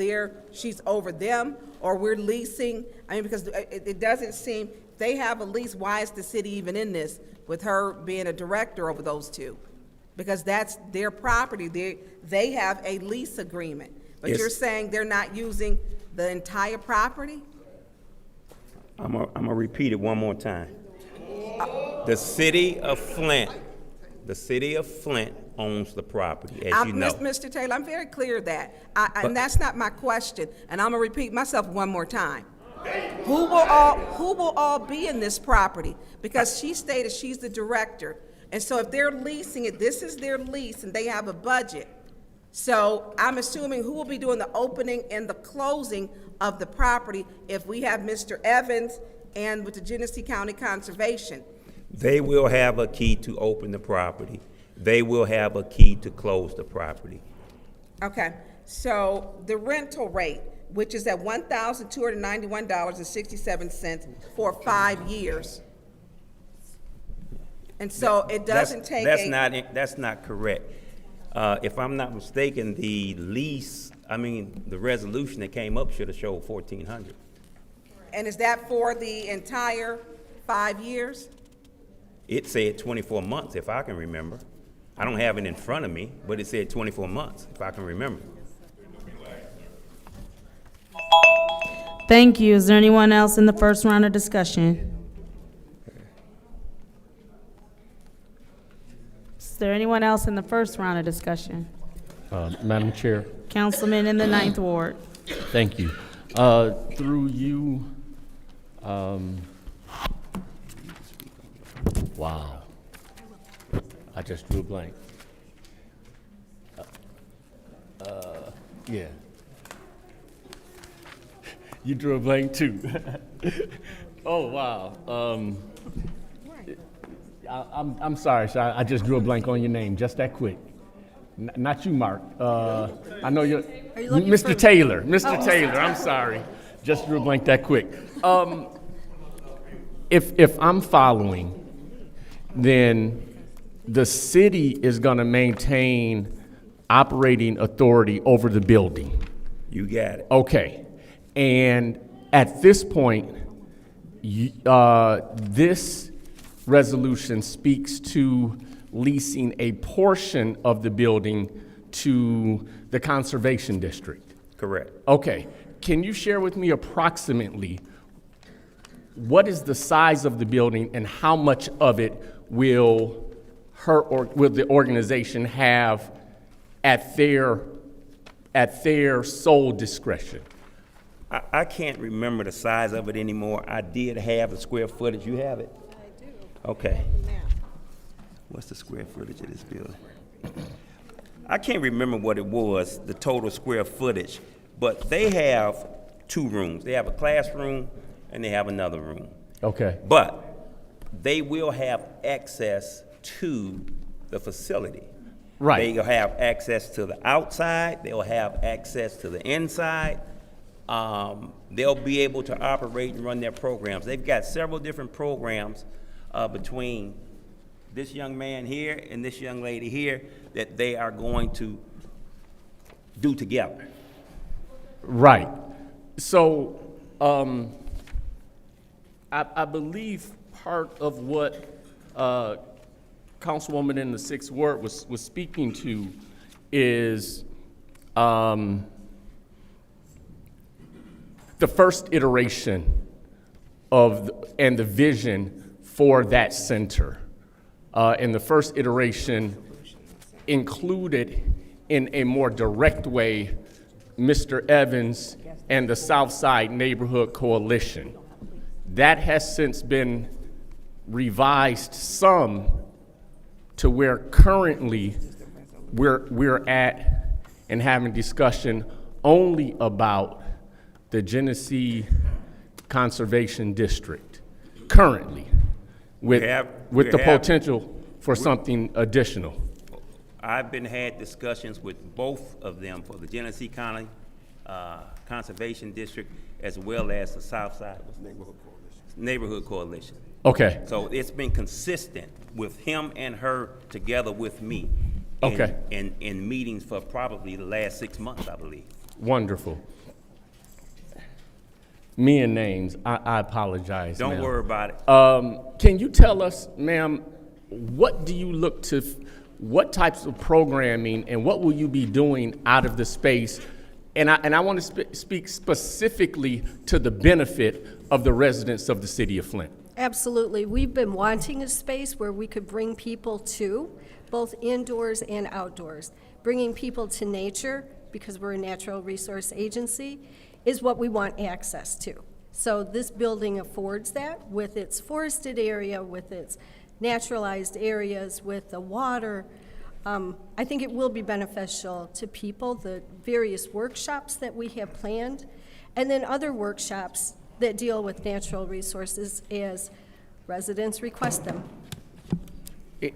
she's over them, or we're leasing? I mean, because it doesn't seem, if they have a lease, why is the city even in this with her being a director over those two? Because that's their property. They have a lease agreement. But Yes. You're saying they're not using the entire property? I'm gonna repeat it one more time. The city of Flint owns the property, as you know. Mr. Taylor, I'm very clear of that. And that's not my question. And I'm gonna repeat myself one more time. Who will all be in this property? Because she stated she's the director. And so if they're leasing it, this is their lease and they have a budget. So I'm assuming who will be doing the opening and the closing of the property if we have Mr. Evans and with the Genesee County Conservation? They will have a key to open the property. They will have a key to close the property. Okay, so the rental rate, which is at $1,291.67 for 5 years. And so it doesn't take That's not correct. If I'm not mistaken, the resolution that came up should have showed 1,400. And is that for the entire 5 years? It said 24 months, if I can remember. I don't have it in front of me, but it said 24 months, if I can remember. Thank you. Is there anyone else in the first round of discussion? Is there anyone else in the first round of discussion? Madam Chair. Councilman in the Ninth Ward. Thank you. Through you, wow. I just drew a blank. Yeah. You drew a blank too. Oh, wow. I'm sorry, sir. I just drew a blank on your name, just that quick. Not you, Mark. I know you're Mr. Taylor. Mr. Taylor, I'm sorry. Just drew a blank that quick. If I'm following, then the city is going to maintain operating authority over the building. You got it. Okay. And at this point, this resolution speaks to leasing a portion of the building to the Conservation District. Correct. Okay. Can you share with me approximately what is the size of the building and how much of it will the organization have at their sole discretion? I can't remember the size of it anymore. I did have the square footage. You have it? I do. Okay. What's the square footage of this building? I can't remember what it was, the total square footage, but they have 2 rooms. They have a classroom and they have another room. Okay. But they will have access to the facility. Right. They'll have access to the outside. They'll have access to the inside. They'll be able to operate and run their programs. They've got several different programs between this young man here and this young lady here that they are going to do together. Right. So I believe part of what Councilwoman in the 6th Ward was speaking to is the first iteration of and the vision for that center. And the first iteration included in a more direct way Mr. Evans and the Southside Neighborhood Coalition. That has since been revised some to where currently we're at and having discussion only about the Genesee Conservation District currently, with the potential for something additional. I've had discussions with both of them for the Genesee County Conservation District as well as the Southside Neighborhood Coalition. Okay. So it's been consistent with him and her together with me. Okay. In meetings for probably the last 6 months, I believe. Wonderful. Me and names, I apologize. Don't ma'am. worry about it. Can you tell us, ma'am, what do you look to, what types of programming and what will you be doing out of the space? And I want to speak specifically to the benefit of the residents of the city of Flint. Absolutely. We've been wanting a space where we could bring people to, both indoors and outdoors. Bringing people to nature, because we're a natural resource agency, is what we want access to. So this building affords that with its forested area, with its naturalized areas, with the water. I think it will be beneficial to people, the various workshops that we have planned, and then other workshops that deal with natural resources as residents request them. It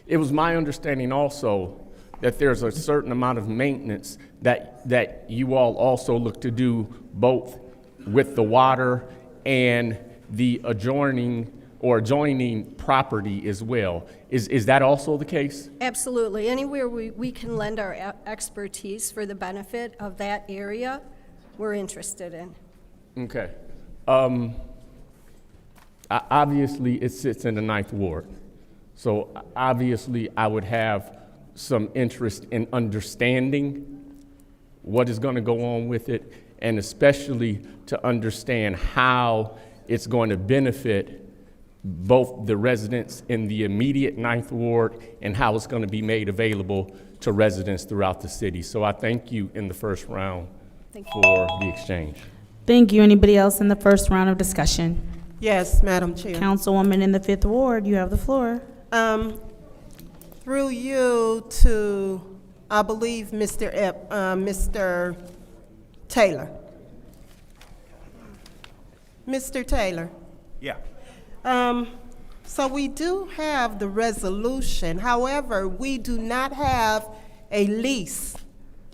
was my understanding also that there's a certain amount of maintenance that you all also look to do both with the water and the adjoining property as well. Is that also the case? Absolutely. Anywhere we can lend our expertise for the benefit of that area, we're interested in. Okay. Obviously, it sits in the 9th Ward. So obviously, I would have some interest in understanding what is going to go on with it, and especially to understand how it's going to benefit both the residents in the immediate 9th Ward and how it's going to be made available to residents throughout the city. So I thank you in the first round for the exchange. Thank you. Anybody else in the first round of discussion? Yes, Madam Chair. Councilwoman in the 5th Ward, you have the floor. Through you to, I believe, Mr. Taylor. Mr. Taylor. Yeah. So we do have the resolution. However, we do not have a lease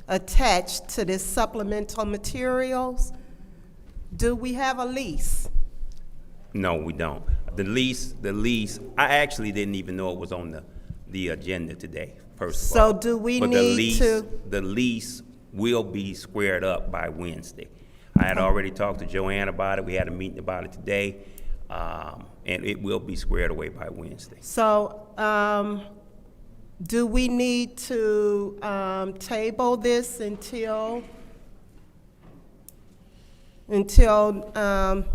attached to this supplemental materials. Do we have a lease? No, we don't. The lease, I actually didn't even know it was on the agenda today, first of all. So do we But need to? The lease will be squared up by Wednesday. I had already talked to Joanne about it. We had a meeting about it today, and it will be squared away by Wednesday. So, do we need to table this until the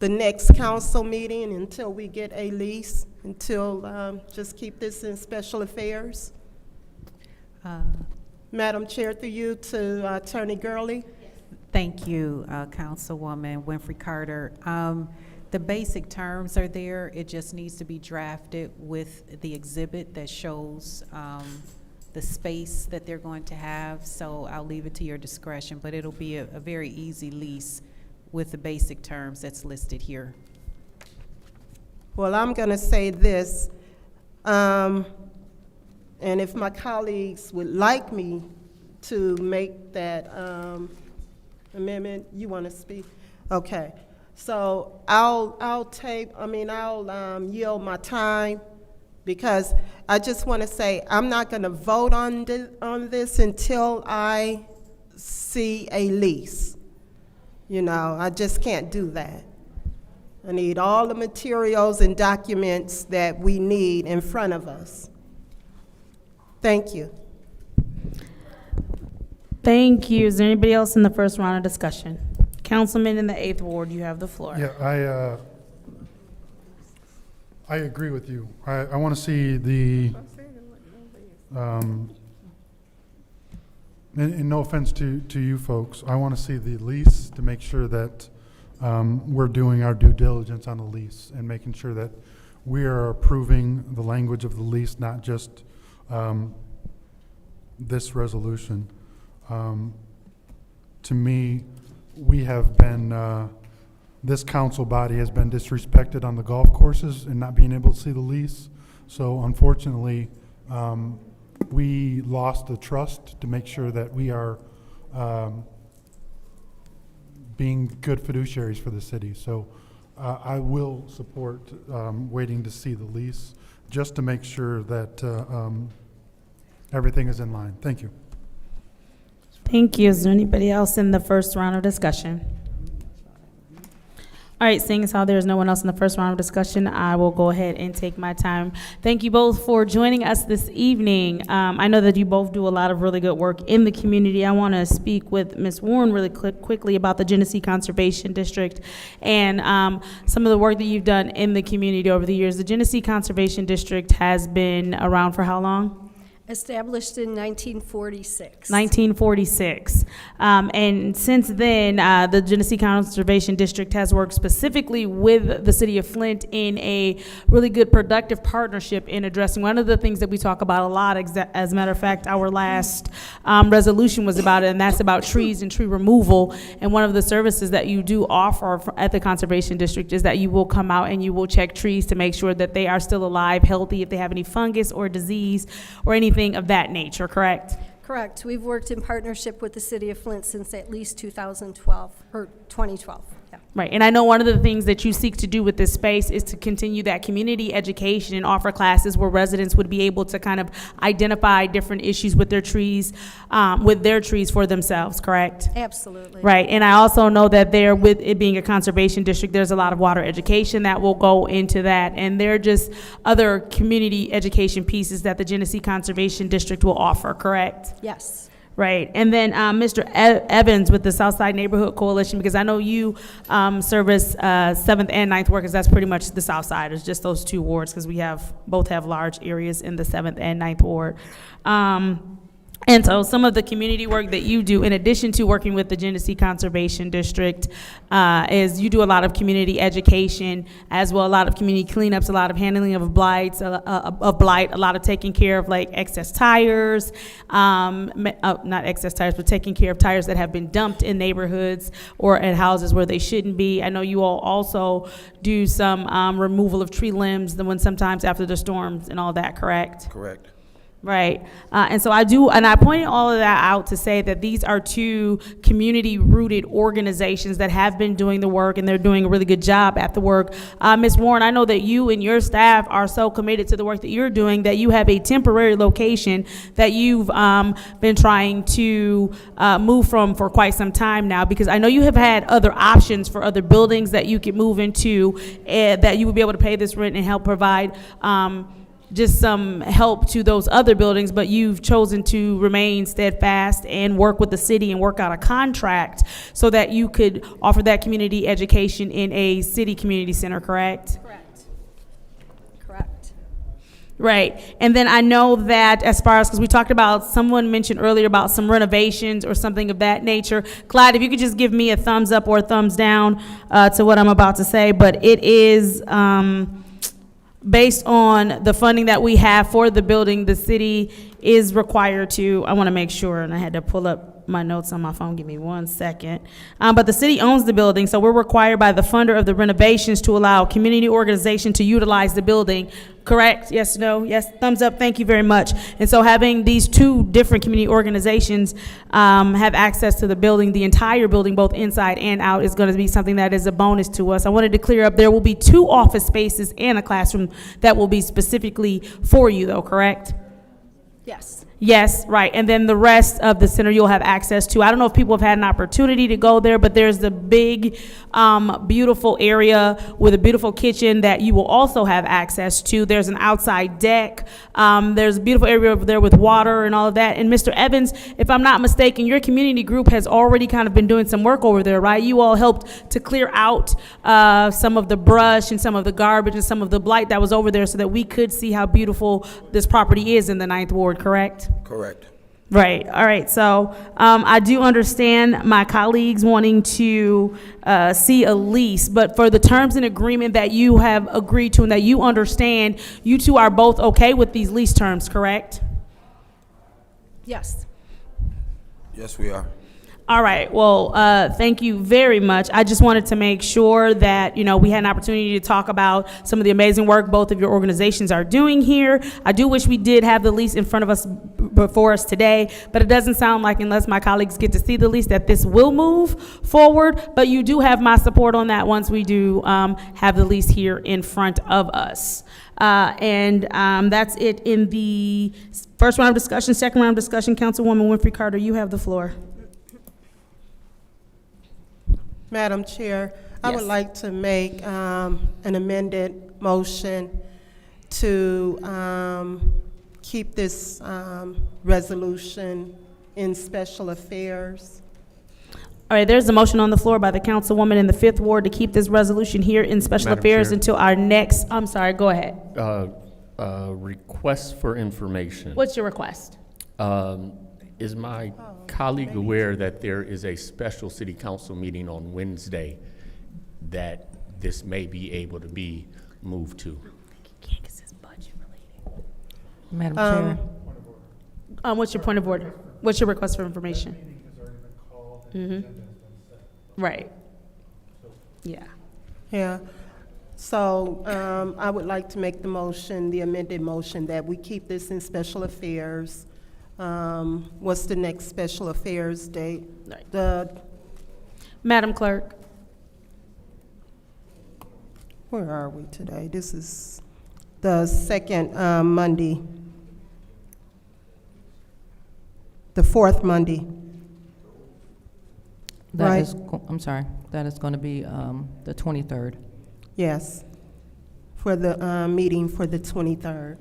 next council meeting, until we get a lease, until just keep this in special affairs? Madam Chair, through you to Attorney Gurley. Thank you, Councilwoman Winfrey Carter. The basic terms are there. It just needs to be drafted with the exhibit that shows the space that they're going to have. So I'll leave it to your discretion, but it'll be a very easy lease with the basic terms that's listed here. Well, I'm going to say this, and if my colleagues would like me to make that amendment, you want to speak? Okay. So I'll yield my time, because I just want to say I'm not going to vote on this until I see a lease. You know, I just can't do that. I need all the materials and documents that we need in front of us. Thank you. Thank you. Is there anybody else in the first round of discussion? Councilman in the 8th Ward, you have the floor. Yeah, I agree with you. I want to see the, and no offense to you folks, I want to see the lease to make sure that we're doing our due diligence on the lease and making sure that we are approving the language of the lease, not just this resolution. To me, we have been, this council body has been disrespected on the golf courses and not being able to see the lease. So unfortunately, we lost the trust to make sure that we are being good fiduciaries for the city. So I will support waiting to see the lease just to make sure that everything is in line. Thank you. Thank you. Is there anybody else in the first round of discussion? All right, seeing as how there's no one else in the first round of discussion, I will go ahead and take my time. Thank you both for joining us this evening. I know that you both do a lot of really good work in the community. I want to speak with Ms. Warren really quickly about the Genesee Conservation District and some of the work that you've done in the community over the years. The Genesee Conservation District has been around for how long? Established in 1946. 1946. And since then, the Genesee Conservation District has worked specifically with the city of Flint in a really good productive partnership in addressing one of the things that we talk about a lot. As a matter of fact, our last resolution was about it, and that's about trees and tree removal. And one of the services that you do offer at the Conservation District is that you will come out and you will check trees to make sure that they are still alive, healthy, if they have any fungus or disease or anything of that nature, correct? Correct. We've worked in partnership with the city of Flint since at least 2012, or 2012. Yeah. Right, and I know one of the things that you seek to do with this space is to continue that community education and offer classes where residents would be able to kind of identify different issues with their trees for themselves, correct? Absolutely. Right, and I also know that there, with it being a conservation district, there's a lot of water education that will go into that, and there are just other community education pieces that the Genesee Conservation District will offer, correct? Yes. Right, and then Mr. Evans with the Southside Neighborhood Coalition, because I know you service 7th and 9th ward, because that's pretty much the South Side. It's just those two wards, because we both have large areas in the 7th and 9th ward. And so some of the community work that you do, in addition to working with the Genesee Conservation District, is you do a lot of community education, as well a lot of community cleanups, a lot of handling of blight, a lot of taking care of like excess tires, not excess tires, but taking care of tires that have been dumped in neighborhoods or at houses where they shouldn't be. I know you all also do some removal of tree limbs, the ones sometimes after the storms and all that, correct? Correct. Right, and so I pointed all of that out to say that these are two community-rooted organizations that have been doing the work, and they're doing a really good job at the work. Ms. Warren, I know that you and your staff are so committed to the work that you're doing that you have a temporary location that you've been trying to move from for quite some time now, because I know you have had other options for other buildings that you could move into, that you would be able to pay this rent and help provide just some help to those other buildings, but you've chosen to remain steadfast and work with the city and work out a contract so that you could offer that community education in a city community center, correct? Correct. Correct. Right, and then I know that as far as, because we talked about, someone mentioned earlier about some renovations or something of that nature. Clyde, if you could just give me a thumbs up or a thumbs down to what I'm about to say, but it is, based on the funding that we have for the building, the city is required to, I want to make sure, and I had to pull up my notes on my phone, give me 1 second. But the city owns the building, so we're required by the funder of the renovations to allow community organization to utilize the building, correct? Yes, no, yes, thumbs up, thank you very much. And so having these two different community organizations have access to the building, the entire building, both inside and out, is going to be something that is a bonus to us. I wanted to clear up, there will be 2 office spaces and a classroom that will be specifically for you though, correct? Yes. Yes, right. And then the rest of the center you'll have access to. I don't know if people have had an opportunity to go there, but there's the big, beautiful area with a beautiful kitchen that you will also have access to. There's an outside deck. There's a beautiful area over there with water and all of that. And Mr. Evans, if I'm not mistaken, your community group has already kind of been doing some work over there, right? You all helped to clear out some of the brush and some of the garbage and some of the blight that was over there so that we could see how beautiful this property is in the 9th Ward, correct? Correct. Right. All right. So I do understand my colleagues wanting to see a lease, but for the terms and agreement that you have agreed to and that you understand, you two are both okay with these lease terms, correct? Yes. Yes, we are. All right. Well, thank you very much. I just wanted to make sure that, we had an opportunity to talk about some of the amazing work both of your organizations are doing here. I do wish we did have the lease in front of us before us today, but it doesn't sound like, unless my colleagues get to see the lease, that this will move forward. But you do have my support on that once we do have the lease here in front of us. And that's it in the first round of discussion. Second round of discussion, Councilwoman Winfrey Carter, you have the floor. Madam Chair, I would Yes. like to make an amended motion to keep this resolution in special affairs. All right, there's a motion on the floor by the councilwoman in the 5th Ward to keep this resolution here in special Madam affairs Chair. until our next, I'm sorry, go ahead. Request for information. What's your request? Is my colleague aware that there is a special city council meeting on Wednesday that this may be able to be moved to? Madam Chair. What's your point of order? What's your request for information? Right. Yeah. Yeah. So I would like to make the motion, the amended motion, that we keep this in special affairs. What's the next special affairs date? Madam Clerk. Where are we today? This is the second Monday. The fourth Monday. That is, I'm sorry, that is going to be the 23rd. Yes, for the meeting for the 23rd.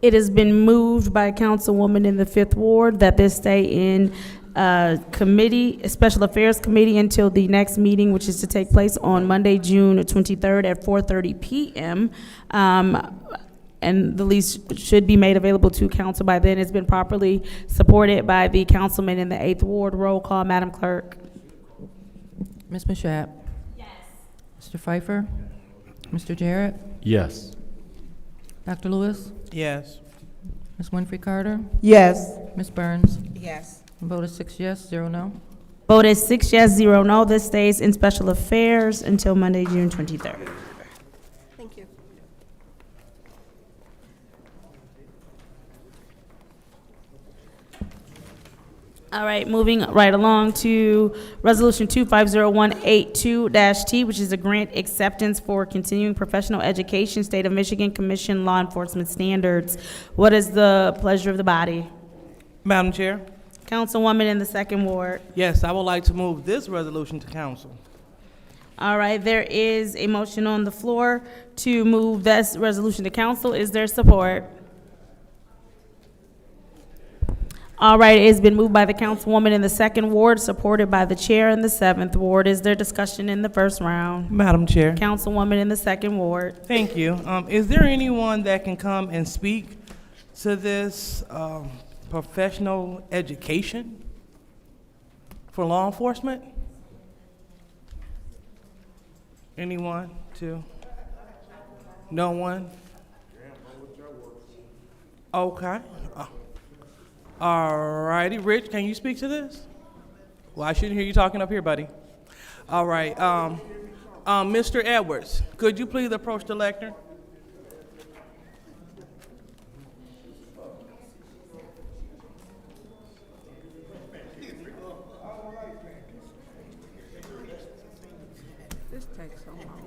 It has been moved by a councilwoman in the 5th Ward that this stay in committee, a special affairs committee, until the next meeting, which is to take place on Monday, June 23rd at 4:30 p.m. And the lease should be made available to council by then. It's been properly supported by the councilman in the 8th Ward. Roll call, Madam Clerk. Ms. Mashat? Yes. Mr. Pfeiffer? Mr. Jarrett? Yes. Dr. Lewis? Yes. Ms. Winfrey Carter? Yes. Ms. Burns? Yes. Vote is 6 yes, 0 no. Vote is 6 yes, 0 no. This stays in special affairs until Monday, June 23rd. Thank you. All right, moving right along to Resolution 250182-T, which is a grant acceptance for continuing professional education, State of Michigan Commission Law Enforcement Standards. What is the pleasure of the body? Madam Chair? Councilwoman in the 2nd Ward. Yes, I would like to move this resolution to council. All right, there is a motion on the floor to move this resolution to council. Is there support? All right, it has been moved by the councilwoman in the 2nd Ward, supported by the chair in the 7th Ward. Is there discussion in the first round? Madam Chair. Councilwoman in the 2nd Ward. Thank you. Is there anyone that can come and speak to this professional education for law enforcement? Anyone? Two? No one? Okay. All righty, Rich, can you speak to this? Well, I shouldn't hear you talking up here, buddy. All right, Mr. Edwards, could you please approach the lectern? This takes so long.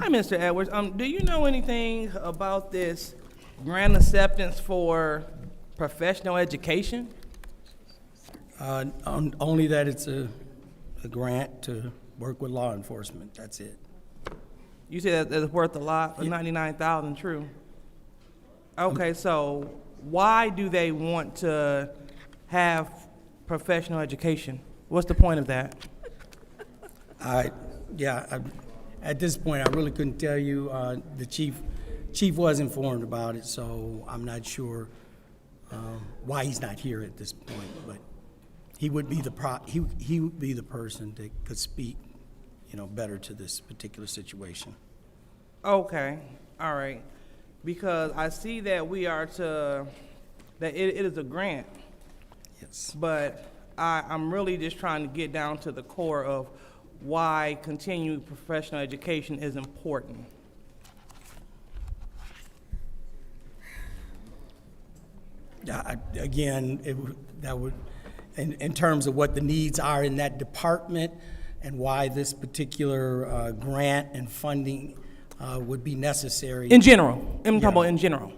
Hi, Mr. Edwards. Do you know anything about this grant acceptance for professional education? Only that it's a grant to work with law enforcement, that's it. You said that it's worth a lot, for $99,000, true. Okay, so why do they want to have professional education? What's the point of that? At this point, I really couldn't tell you. The chief was informed about it, so I'm not sure why he's not here at this point, but he would be he would be the person that could speak, better to this particular situation. Okay, all right. Because I see that that it is a grant. Yes. But I'm really just trying to get down to the core of why continued professional education is important. Again, that would, in terms of what the needs are in that department and why this particular grant and funding would be necessary. In general, I'm talking about in general.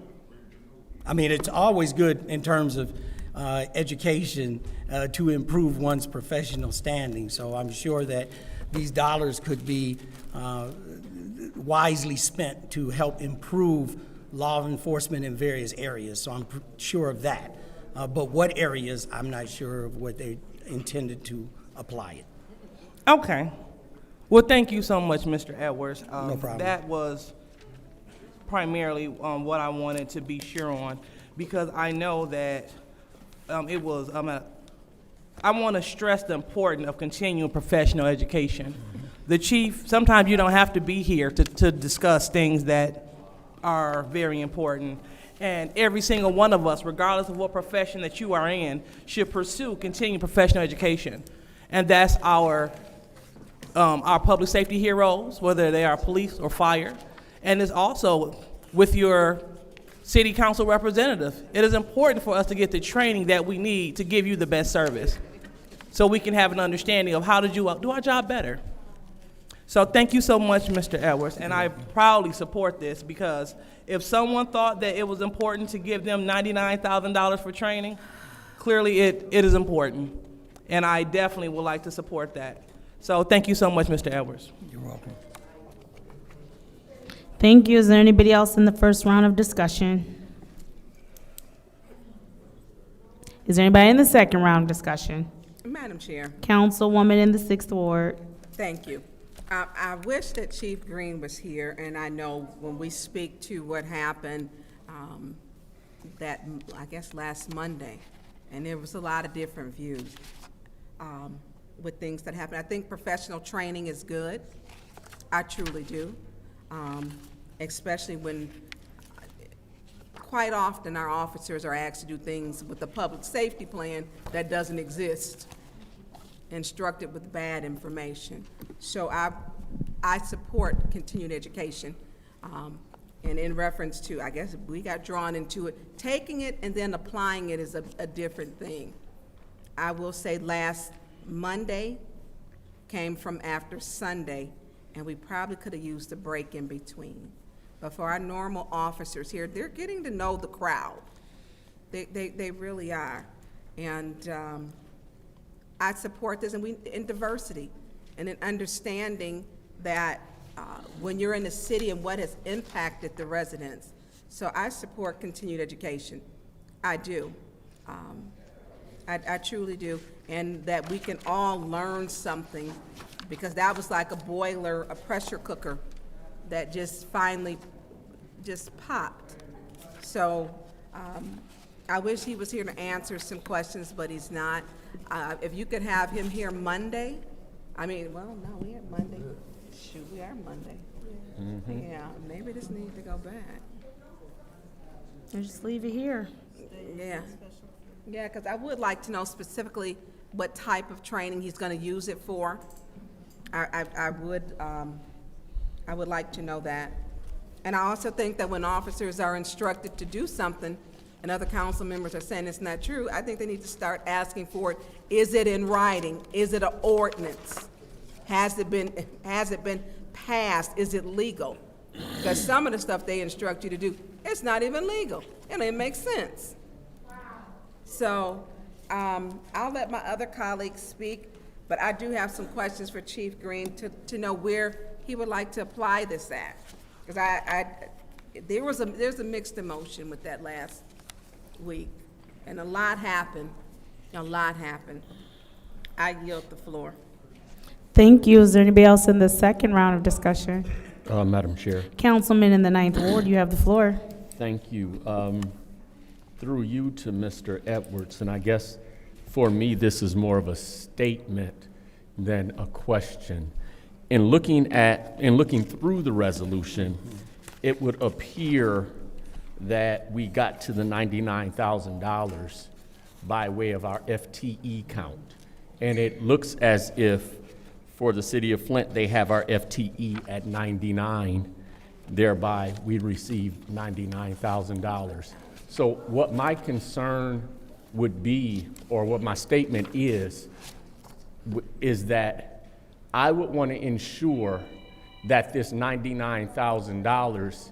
I mean, it's always good in terms of education to improve one's professional standing. So I'm sure that these dollars could be wisely spent to help improve law enforcement in various areas. So I'm sure of that. But what areas, I'm not sure of what they intended to apply it. Okay. Well, thank you so much, Mr. Edwards. No problem. That was primarily what I wanted to be sure on, because I know that it was, I want to stress the importance of continuing professional education. The chief, sometimes you don't have to be here to discuss things that are very important. And every single one of us, regardless of what profession that you are in, should pursue continued professional education. And that's our public safety heroes, whether they are police or fire. And it's also with your city council representative. It is important for us to get the training that we need to give you the best service, so we can have an understanding of how to do our job better. So thank you so much, Mr. Edwards, and I proudly support this, because if someone thought that it was important to give them $99,000 for training, clearly it is important, and I definitely would like to support that. So thank you so much, Mr. Edwards. You're welcome. Thank you. Is there anybody else in the first round of discussion? Is there anybody in the second round of discussion? Madam Chair. Councilwoman in the 6th Ward. Thank you. I wish that Chief Green was here, and I know when we speak to what happened that, I guess, last Monday, and there was a lot of different views with things that happened. I think professional training is good. I truly do, especially when quite often our officers are asked to do things with a public safety plan that doesn't exist, instructed with bad information. So I support continued education. And in reference to, I guess we got drawn into it, taking it and then applying it is a different thing. I will say last Monday came from after Sunday, and we probably could have used a break in between. But for our normal officers here, they're getting to know the crowd. They really are. And I support this, and in diversity, and in understanding that when you're in the city and what has impacted the residents. So I support continued education. I do. I truly do. And that we can all learn something, because that was like a boiler, a pressure cooker that just finally just popped. So I wish he was here to answer some questions, but he's not. If you could have him here Monday, we are Monday. Shoot, we are Monday. Mm-hmm. Yeah, maybe this needs to go back. Or just leave it here. Yeah. Yeah, because I would like to know specifically what type of training he's going to use it for. I would like to know that. And I also think that when officers are instructed to do something, and other council members are saying it's not true, I think they need to start asking for it. Is it in writing? Is it an ordinance? Has it been passed, is it legal? Because some of the stuff they instruct you to do, it's not even legal, and it makes sense. So I'll let my other colleagues speak, but I do have some questions for Chief Green to know where he would like to apply this at. Because there's a mixed emotion with that last week, and a lot happened. I yield the floor. Thank you. Is there anybody else in the second round of discussion? Madam Chair. Councilman in the 9th Ward, you have the floor. Thank you. Through you to Mr. Edwards, and I guess for me this is more of a statement than a question. In looking through the resolution, it would appear that we got to the $99,000 by way of our FTE count. And it looks as if for the city of Flint, they have our FTE at 99, thereby we received $99,000. So what my concern would be, or what my statement is that I would want to ensure that this $99,000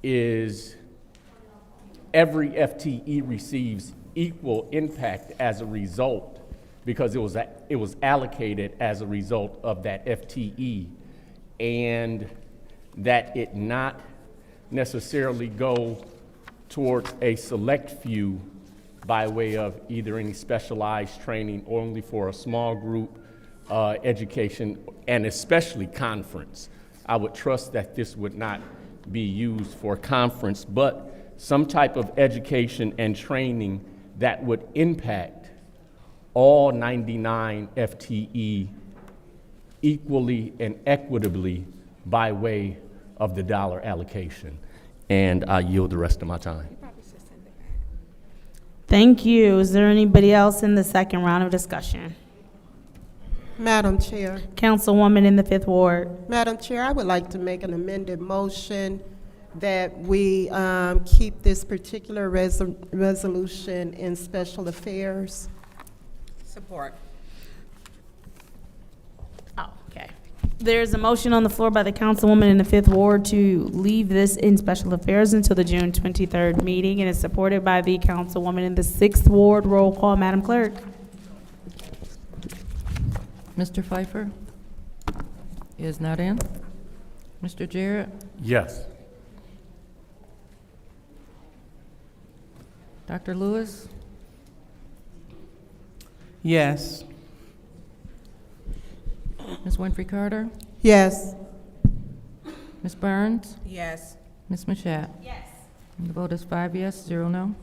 is every FTE receives equal impact as a result, because it was allocated as a result of that FTE, and that it not necessarily go towards a select few by way of either any specialized training or only for a small group education, and especially conference. I would trust that this would not be used for conference, but some type of education and training that would impact all 99 FTE equally and equitably by way of the dollar allocation. And I yield the rest of my time. Thank you. Is there anybody else in the second round of discussion? Madam Chair. Councilwoman in the 5th Ward. Madam Chair, I would like to make an amended motion that we keep this particular resolution in special affairs. Support. Oh, okay. There's a motion on the floor by the councilwoman in the 5th Ward to leave this in special affairs until the June 23rd meeting, and is supported by the councilwoman in the 6th Ward. Roll call, Madam Clerk. Mr. Pfeiffer is not in. Mr. Jarrett? Yes. Dr. Lewis? Yes. Ms. Winfrey Carter? Yes. Ms. Burns? Yes. Ms. Mashat? Yes. And the vote is 5 yes, 0 no.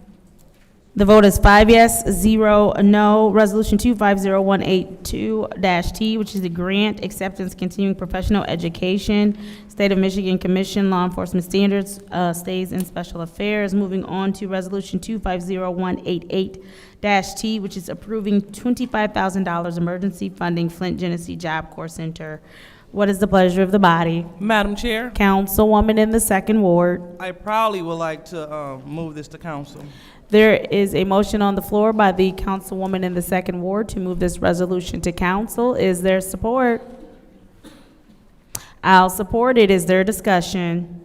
The vote is 5 yes, 0 no. Resolution 250182-T, which is the grant acceptance continuing professional education, State of Michigan Commission Law Enforcement Standards, stays in special affairs. Moving on to Resolution 250188-T, which is approving $25,000 emergency funding Flint Genesee JobCore Center. What is the pleasure of the body? Madam Chair, Councilwoman in the 2nd Ward. I probably would like to move this to council. There is a motion on the floor by the councilwoman in the 2nd Ward to move this resolution to council. Is there support? I'll support it. Is there discussion?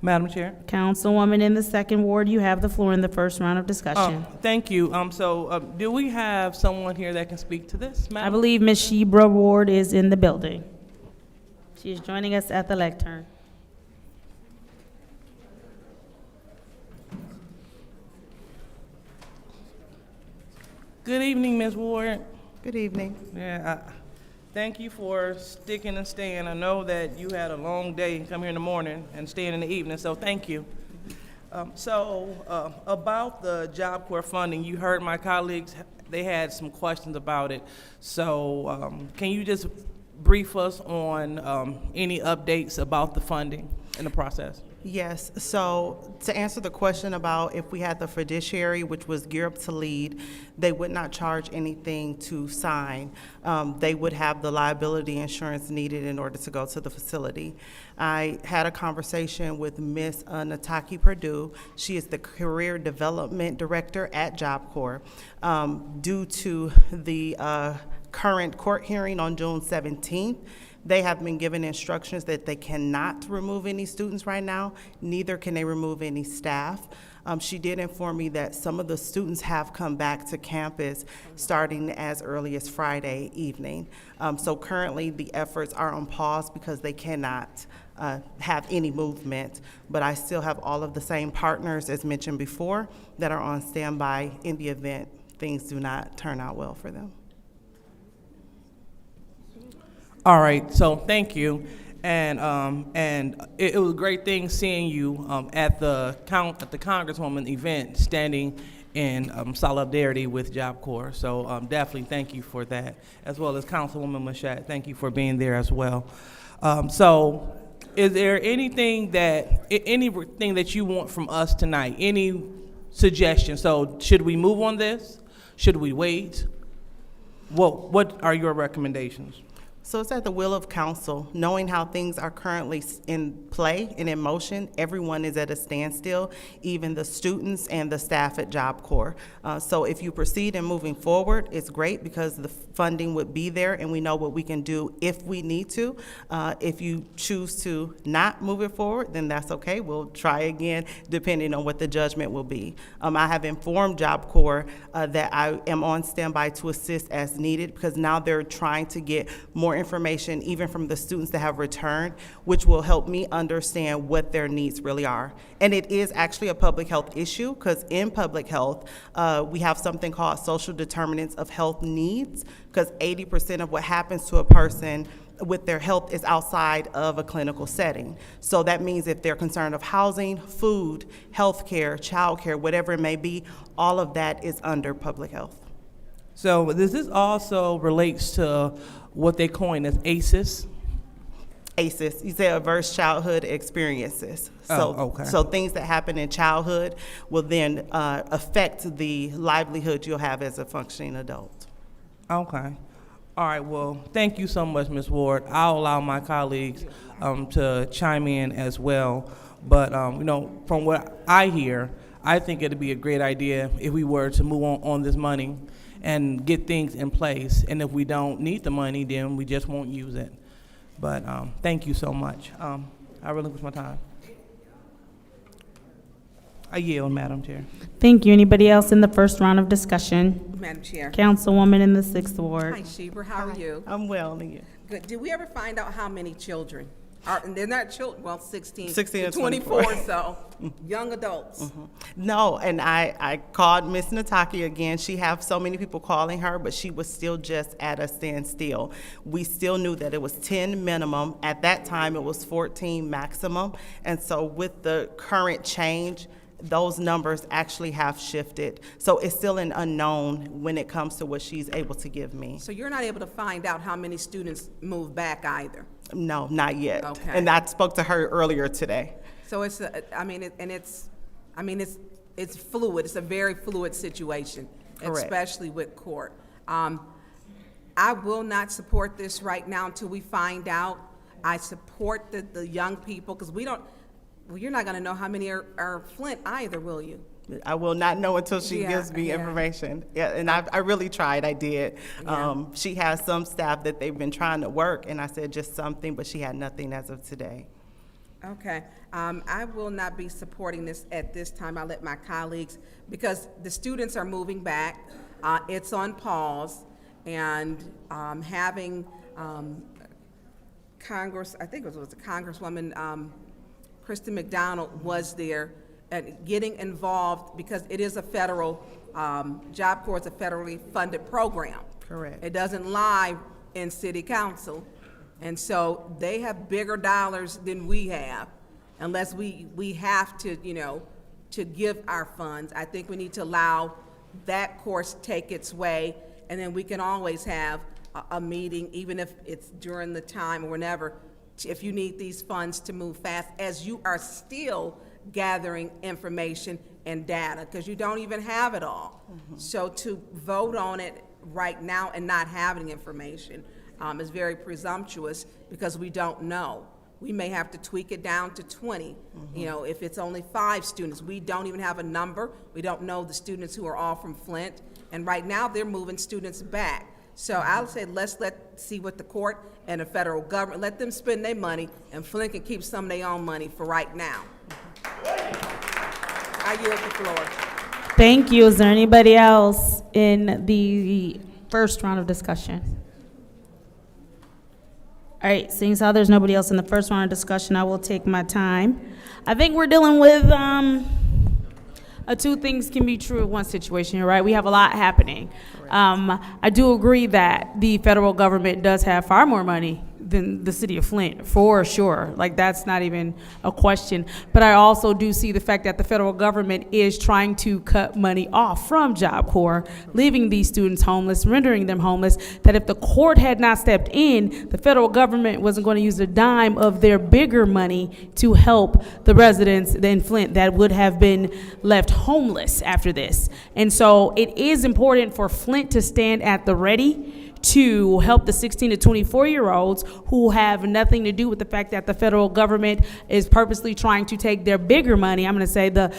Madam Chair. Councilwoman in the 2nd Ward, you have the floor in the first round of discussion. Thank you. Do we have someone here that can speak to this, I Madam? believe Ms. Shebra Ward is in the building. She is joining us at the lectern. Good evening, Ms. Ward. Good evening. Yeah, thank you for sticking and staying. I know that you had a long day and come here in the morning and staying in the evening, so thank you. About the JobCore funding, you heard my colleagues, they had some questions about it. So can you just brief us on any updates about the funding and the process? Yes, so to answer the question about if we had the fiduciary, which was Gear Up to Lead, they would not charge anything to sign. They would have the liability insurance needed in order to go to the facility. I had a conversation with Ms. Nataki Purdue. She is the Career Development Director at JobCore. Due to the current court hearing on June 17th, They have been given instructions that they cannot remove any students right now, neither can they remove any staff. She did inform me that some of the students have come back to campus starting as early as Friday evening. So currently the efforts are on pause because they cannot have any movement, but I still have all of the same partners as mentioned before that are on standby in the event things do not turn out well for them. All right, so thank you. And it was a great thing seeing you at the Congresswoman event, standing in solidarity with JobCore. So definitely thank you for that, as well as Councilwoman Mashat. Thank you for being there as well. So is there anything that you want from us tonight? Any suggestions? So should we move on this? Should we wait? What are your recommendations? So it's at the will of council. Knowing how things are currently in play and in motion, everyone is at a standstill, even the students and the staff at JobCore. So if you proceed in moving forward, it's great because the funding would be there and we know what we can do if we need to. If you choose to not move it forward, then that's okay. We'll try again depending on what the judgment will be. I have informed JobCore that I am on standby to assist as needed because now they're trying to get more information even from the students that have returned, which will help me understand what their needs really are. And it is actually a public health issue because in public health, we have something called social determinants of health needs, because 80% of what happens to a person with their health is outside of a clinical setting. So that means if they're concerned of housing, food, health care, child care, whatever it may be, all of that is under public health. So this also relates to what they coin as ACEs? ACEs, you say adverse childhood experiences. Okay. So things that happen in childhood will then affect the livelihood you'll have as a functioning adult. Okay. All right, well, thank you so much, Ms. Ward. I'll allow my colleagues to chime in as well. But, from what I hear, I think it'd be a great idea if we were to move on this money and get things in place. And if we don't need the money, then we just won't use it. But thank you so much. I relinquish my time. I yield, Madam Chair. Thank you. Anybody else in the first round of discussion? Madam Chair. Councilwoman in the 6th Ward. Hi, Sheber, how are you? I'm well, and you? Good. Did we ever find out how many children? And they're not children, well, 16 16 to to 24. 24, so young adults. No, and I called Miss Nataki again. She have so many people calling her, but she was still just at a standstill. We still knew that it was 10 minimum. At that time, it was 14 maximum. And so with the current change, those numbers actually have shifted. So it's still an unknown when it comes to what she's able to give me. So you're not able to find out how many students move back either? No, not yet. Okay. And I spoke to her earlier today. So it's, it's fluid. It's a very fluid situation, Correct. especially with court. I will not support this right now until we find out. I support the young people because you're not going to know how many are Flint either, will you? I will not know until she gives me yeah. information. Yeah, and I really tried. I did. Yeah. She has some staff that they've been trying to work, and I said just something, but she had nothing as of today. Okay. I will not be supporting this at this time. I'll let my colleagues, because the students are moving back. It's on pause, and having Congress, I think it was a Congresswoman, Kristen McDonald was there and getting involved because it is a federal, JobCore is a federally funded program. Correct. It doesn't lie in city council. And so they have bigger dollars than we have, unless we have to, to give our funds. I think we need to allow that course take its way, and then we can always have a meeting, even if it's during the time or whenever, if you need these funds to move fast, as you are still gathering information and data, because you don't even have it all. So to vote on it right now and not having information is very presumptuous because we don't know. We may have to tweak it down to 20. If it's only 5 students, we don't even have a number. We don't know the students who are all from Flint. And right now they're moving students back. So I'll say, let's see what the court and the federal government, let them spend their money, and Flint can keep some of their own money for right now. I yield the floor. Thank you. Is there anybody else in the first round of discussion? All right, seeing as how there's nobody else in the first round of discussion, I will take my time. I think we're dealing with two things can be true in one situation, right? We have a lot happening. I do agree that the federal government does have far more money than the city of Flint, for sure. Like, that's not even a question. But I also do see the fact that the federal government is trying to cut money off from JobCore, leaving these students homeless, rendering them homeless, that if the court had not stepped in, the federal government wasn't going to use a dime of their bigger money to help the residents in Flint that would have been left homeless after this. And so it is important for Flint to stand at the ready to help the 16 to 24-year-olds who have nothing to do with the fact that the federal government is purposely trying to take their bigger money. I'm going to say the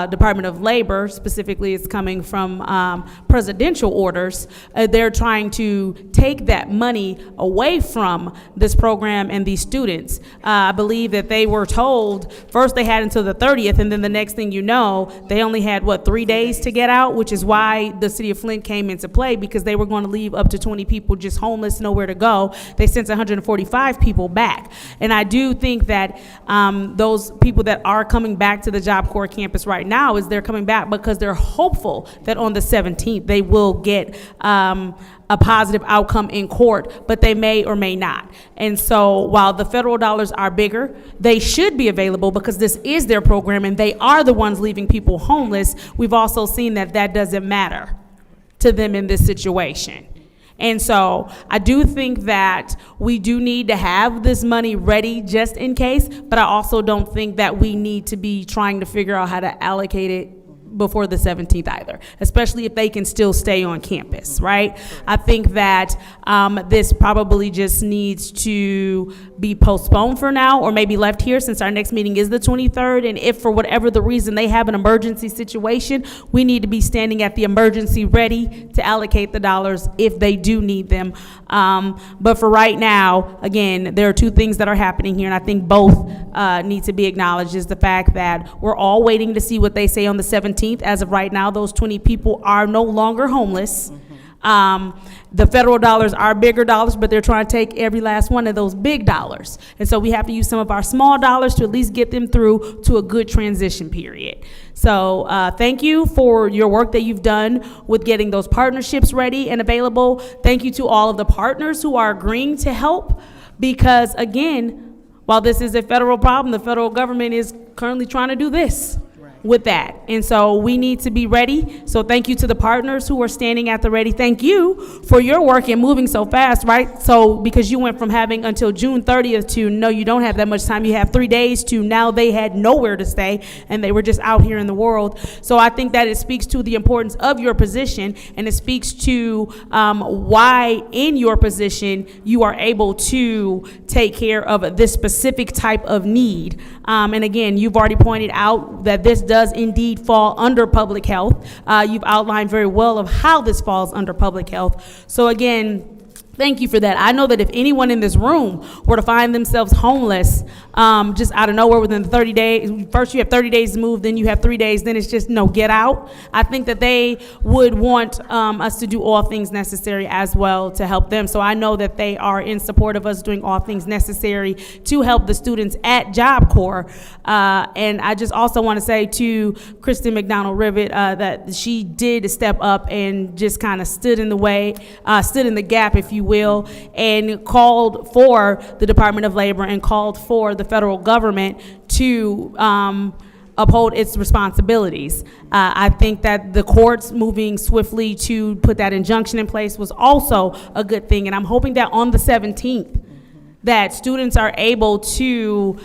Department of Labor, specifically, is coming from presidential orders. They're trying to take that money away from this program and these students. I believe that they were told first they had until the 30th, and then the next thing you know, they only had, 3 days to get out, which is why the city of Flint came into play, because they were going to leave up to 20 people just homeless, nowhere to go. They sent 145 people back. And I do think that those people that are coming back to the JobCore campus right now, is they're coming back because they're hopeful that on the 17th they will get a positive outcome in court, but they may or may not. And so while the federal dollars are bigger, they should be available because this is their program and they are the ones leaving people homeless. We've also seen that that doesn't matter to them in this situation. And so I do think that we do need to have this money ready just in case, but I also don't think that we need to be trying to figure out how to allocate it before the 17th either, especially if they can still stay on campus, right? I think that this probably just needs to be postponed for now, or maybe left here since our next meeting is the 23rd. And if for whatever the reason they have an emergency situation, we need to be standing at the emergency ready to allocate the dollars if they do need them. But for right now, again, there are two things that are happening here, and I think both need to be acknowledged, is the fact that we're all waiting to see what they say on the 17th. As of right now, those 20 people are no longer homeless. The federal dollars are bigger dollars, but they're trying to take every last one of those big dollars. And so we have to use some of our small dollars to at least get them through to a good transition period. So thank you for your work that you've done with getting those partnerships ready and available. Thank you to all of the partners who are agreeing to help, because again, while this is a federal problem, the federal government is currently trying to do this with that. And so we need to be ready. So thank you to the partners who are standing at the ready. Thank you for your work and moving so fast, right? So because you went from having until June 30th to no, you don't have that much time, you have 3 days, to now they had nowhere to stay and they were just out here in the world. So I think that it speaks to the importance of your position, and it speaks to why in your position you are able to take care of this specific type of need. And again, you've already pointed out that this does indeed fall under public health. You've outlined very well of how this falls under public health. So again, thank you for that. I know that if anyone in this room were to find themselves homeless just out of nowhere within the 30 days, first you have 30 days to move, then you have 3 days, then it's just no, get out. I think that they would want us to do all things necessary as well to help them. So I know that they are in support of us doing all things necessary to help the students at JobCore. And I just also want to say to Kristen McDonald-Rivet that she did step up and just kind of stood in the way, stood in the gap, if you will, and called for the Department of Labor and called for the federal government to uphold its responsibilities. I think that the courts moving swiftly to put that injunction in place was also a good thing, and I'm hoping that on the 17th that students are able to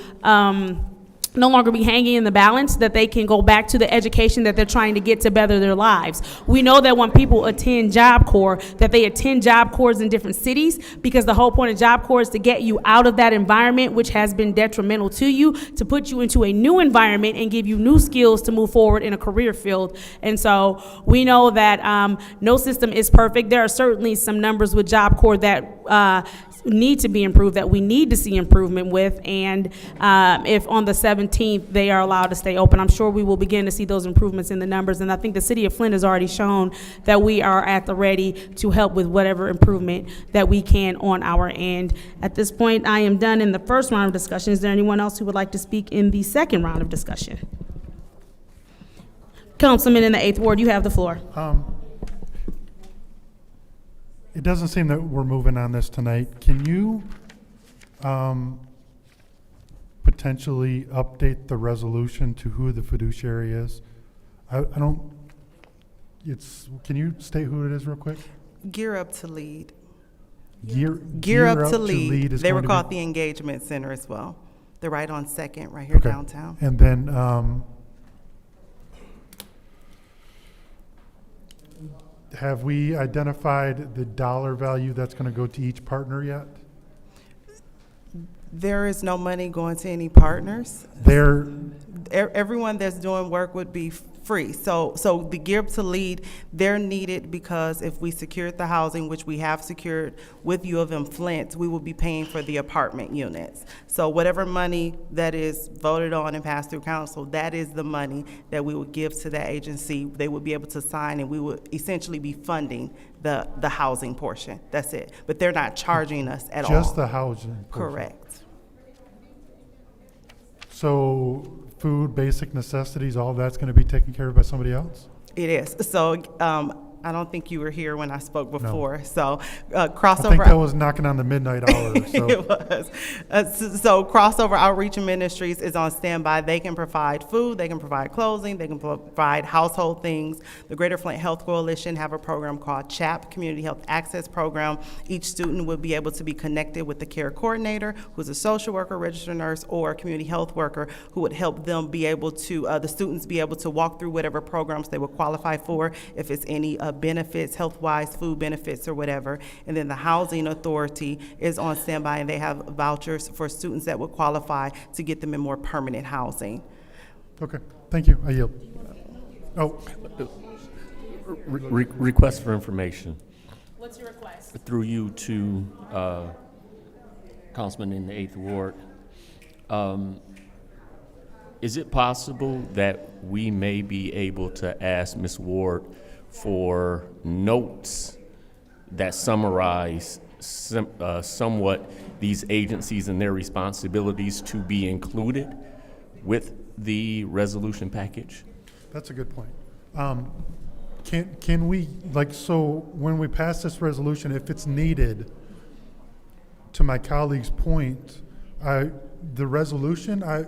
no longer be hanging in the balance, that they can go back to the education that they're trying to get to better their lives. We know that when people attend JobCore, that they attend JobCores in different cities, because the whole point of JobCore is to get you out of that environment which has been detrimental to you, to put you into a new environment and give you new skills to move forward in a career field. And so we know that no system is perfect. There are certainly some numbers with JobCore that need to be improved, that we need to see improvement with, and if on the 17th they are allowed to stay open, I'm sure we will begin to see those improvements in the numbers. And I think the city of Flint has already shown that we are at the ready to help with whatever improvement that we can on our end. At this point, I am done in the first round of discussion. Is there anyone else who would like to speak in the second round of discussion? Councilman in the 8th Ward, you have the floor. It doesn't seem that we're moving on this tonight. Can you potentially update the resolution to who the fiduciary is? I don't, can you state who it is real quick? Gear Up to Lead. Gear Up to Lead. They were called the the Engagement Center as well. They're right on Second, right here downtown. And then, have we identified the dollar value that's going to go to each partner yet? There is no money going to any partners. Everyone that's doing work would be free. So the Gear Up to Lead, they're needed because if we secured the housing, which we have secured with U of M Flint, we will be paying for the apartment units. So whatever money that is voted on and passed through council, that is the money that we would give to that agency. They would be able to sign, and we would essentially be funding the housing portion. That's it. But they're not charging us at all. Just the housing portion? Correct. So food, basic necessities, all of that's going to be taken care of by somebody else? It is. So I don't think you were here when I spoke before. No. So crossover. I think that was knocking on the midnight hour. So. It was. So Crossover Outreach and Ministries is on standby. They can provide food, they can provide clothing, they can provide household things. The Greater Flint Health Coalition have a program called CHAP, Community Health Access Program. Each student would be able to be connected with the care coordinator, who's a social worker, registered nurse, or a community health worker, who would help them be able to, the students be able to walk through whatever programs they would qualify for, if it's any benefits, health-wise, food benefits or whatever. And then the Housing Authority is on standby, and they have vouchers for students that would qualify to get them in more permanent housing. Okay, thank you. I yield. Oh. Request for information. What's your request? Through you to Councilman in the 8th Ward. Is it possible that we may be able to ask Ms. Ward for notes that summarize somewhat these agencies and their responsibilities to be included with the resolution package? That's a good point. Can we, so when we pass this resolution, if it's needed, to my colleague's point, the resolution, I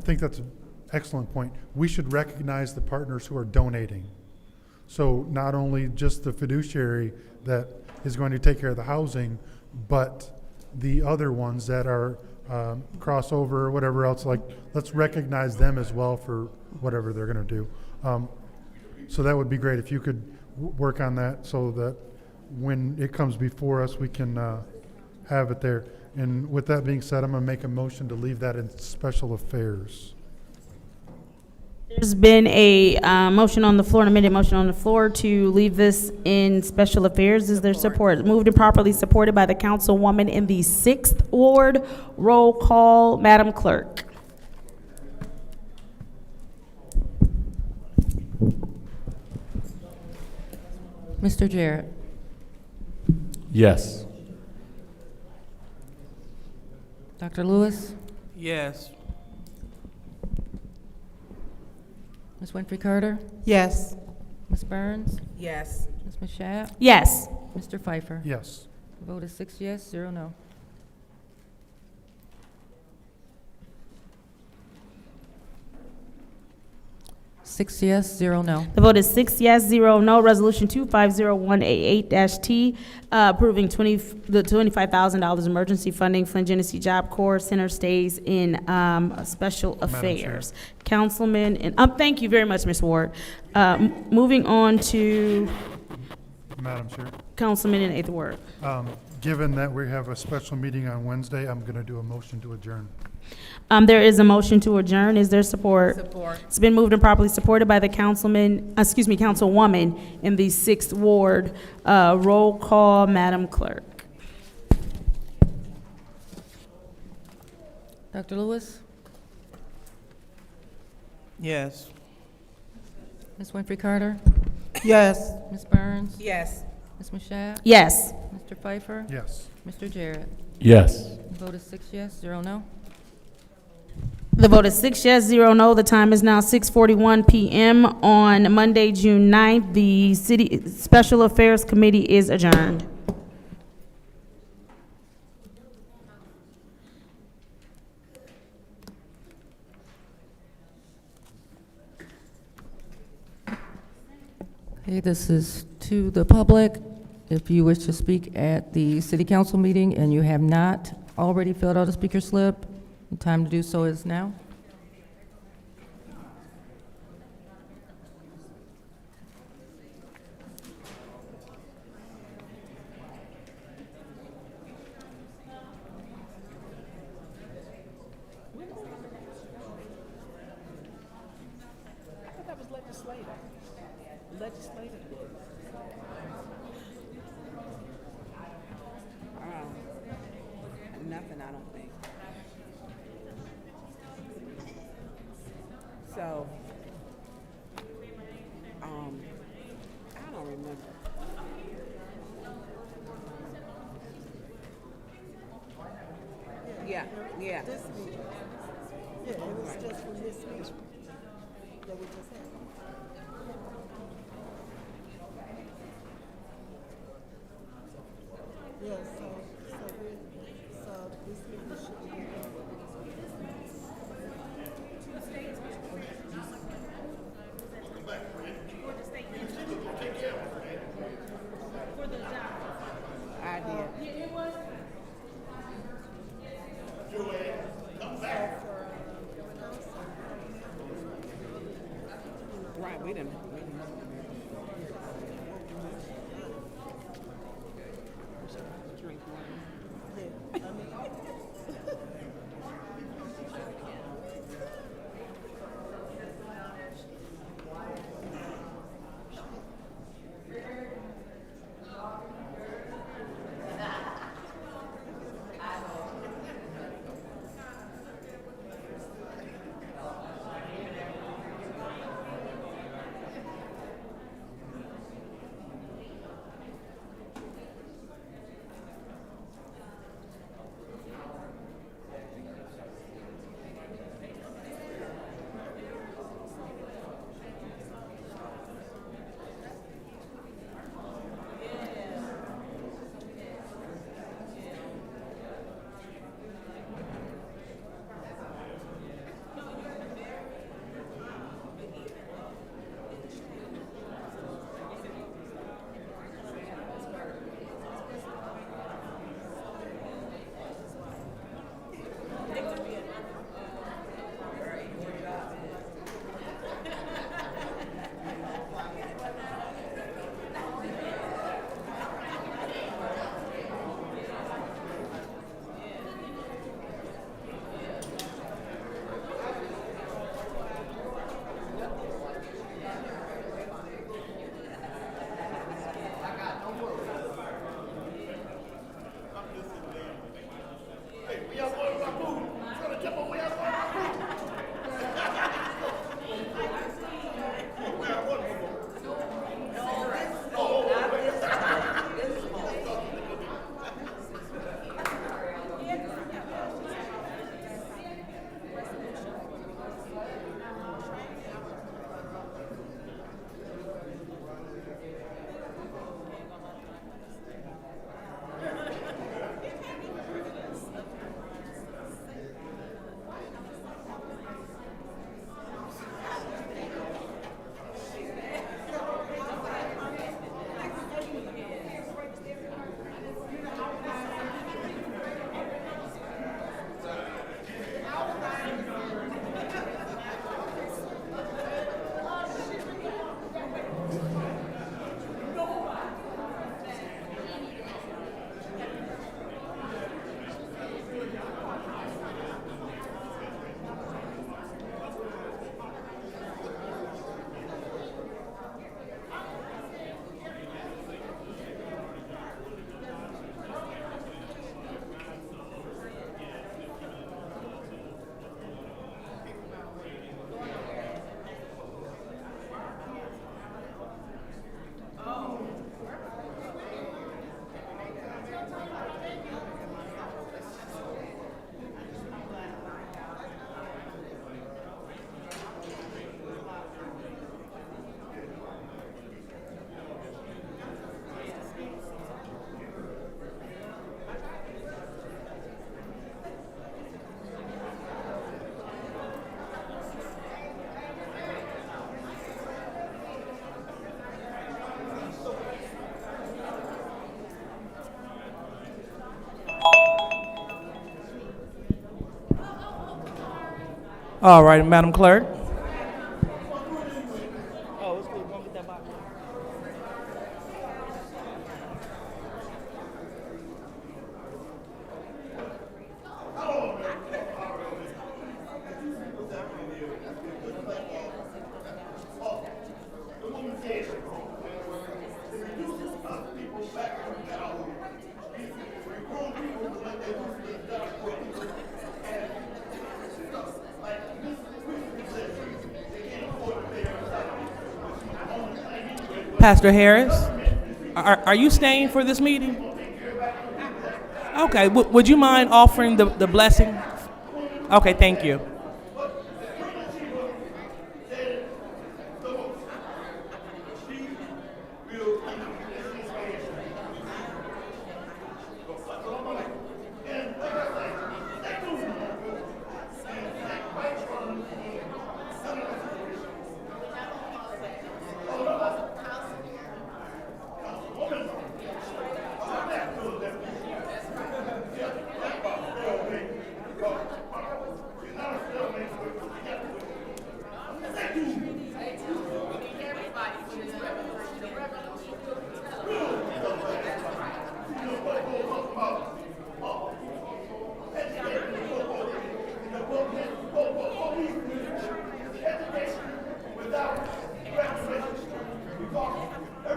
think that's an excellent point. We should recognize the partners who are donating. So not only just the fiduciary that is going to take care of the housing, but the other ones that are crossover or whatever else, let's recognize them as well for whatever they're going to do. So that would be great if you could work on that so that when it comes before us, we can have it there. And with that being said, I'm going to make a motion to leave that in special affairs. There's been a motion on the floor, an amended motion on the floor to leave this in special affairs. Is there support? Moved and properly supported by the councilwoman in the 6th Ward. Roll call, Madam Clerk. Mr. Jarrett. Yes. Dr. Lewis. Yes. Ms. Winfrey Carter. Yes. Ms. Burns. Yes. Ms. Mashat. Yes. Mr. Pfeiffer. Yes. The vote is 6 yes, 0 no. 6 yes, 0 no. The vote is 6 yes, 0 no. Resolution 250188-T, approving the $25,000 emergency funding Flint Genesee JobCore Center stays in special affairs. Councilman, and thank you very much, Ms. Ward. Moving on to Madam Chair, Councilman in eighth ward. given that we have a special meeting on Wednesday, I'm going to do a motion to adjourn. There is a motion to adjourn. Is there support? Support. It's been moved and properly supported by the councilwoman in the 6th Ward. Roll call, Madam Clerk. Dr. Lewis? Yes. Ms. Winfrey Carter? Yes. Ms. Burns? Yes. Ms. Mashat? Yes. Mr. Pfeiffer? Yes. Mr. Jarrett? Yes. The vote is 6 yes, 0 no. The vote is 6 yes, 0 no. The time is now 6:41 p.m. on Monday, June 9th. The City Special Affairs Committee is adjourned. Okay, this is to the public. If you wish to speak at the city council meeting and you have not already filled out a speaker slip, the time to do so is now. Nothing, I don't think. So, I don't remember. Yeah, yeah. This meeting. Yeah, it was just from this meeting that we just had. Yeah, so this meeting should be. I did. Right, we didn't. Drink one. All right, Madam Clerk. Pastor Harris, are you staying for this meeting? Okay, would you mind offering the blessing? Okay, thank you.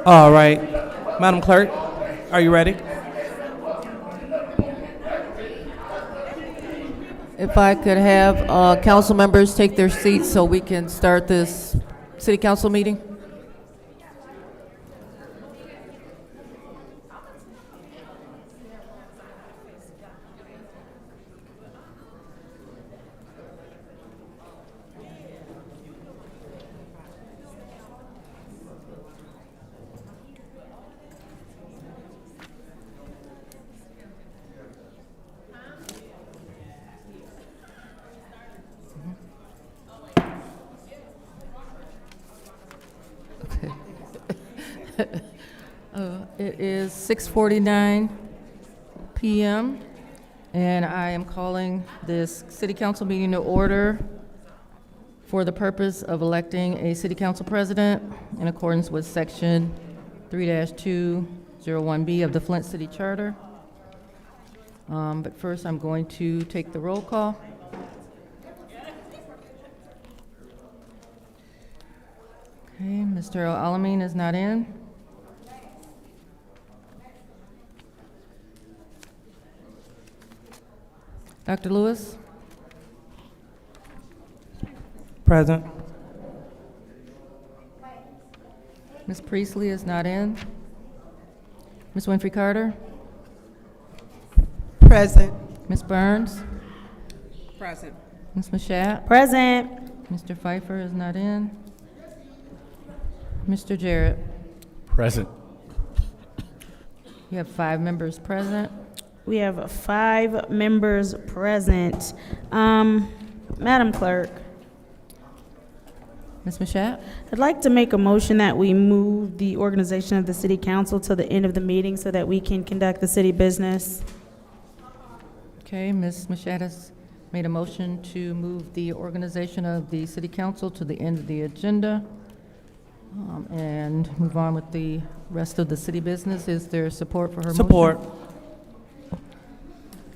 All right, Madam Clerk, are you ready? If I could have council members take their seats so we can start this city council meeting. It is 6:49 p.m. and I am calling this city council meeting to order for the purpose of electing a city council president in accordance with section 3-201B of the Flint City Charter. But first I'm going to take the roll call. Okay, Mr. Alamin is not in. Dr. Lewis? Present. Ms. Priestley is not in. Ms. Winfrey Carter? Present. Ms. Burns? Present. Ms. Mashat? Present. Mr. Pfeiffer is not in. Mr. Jarrett? Present. You have 5 members present. We have 5 members present. Madam Clerk, Ms. Mashat? I'd like to make a motion that we move the organization of the city council to the end of the meeting so that we can conduct the city business. Okay, Ms. Mashat has made a motion to move the organization of the city council to the end of the agenda and move on with the rest of the city business. Is there support for her motion? Support.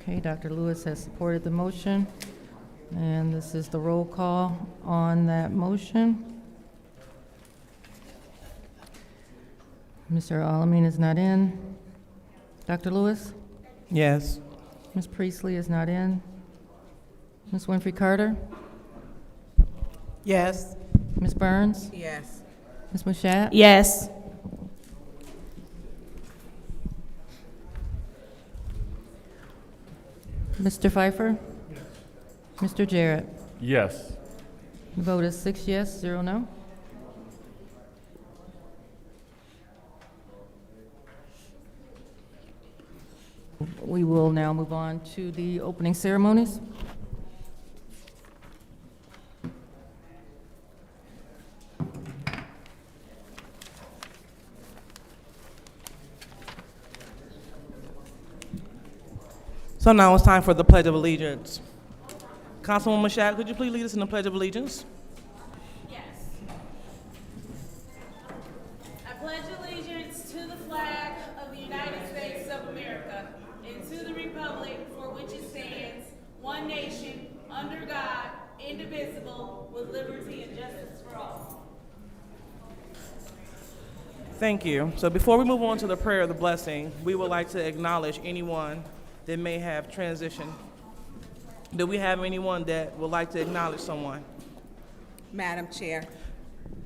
Okay, Dr. Lewis has supported the motion, and this is the roll call on that motion. Mr. Alamin is not in. Dr. Lewis? Yes. Ms. Priestley is not in. Ms. Winfrey Carter? Yes. Ms. Burns? Yes. Ms. Mashat? Yes. Mr. Pfeiffer? Mr. Jarrett? Yes. The vote is 6 yes, 0 no. We will now move on to the opening ceremonies. So now it's time for the Pledge of Allegiance. Councilwoman Shaq, could you please lead us in the Pledge of Allegiance? Yes. I pledge allegiance to the flag of the United States of America and to the republic for which it stands, one nation, under God, indivisible, with liberty and justice for all. Thank you. So before we move on to the prayer of the blessing, we would like to acknowledge anyone that may have transitioned. Do we have anyone that would like to acknowledge someone? Madam Chair,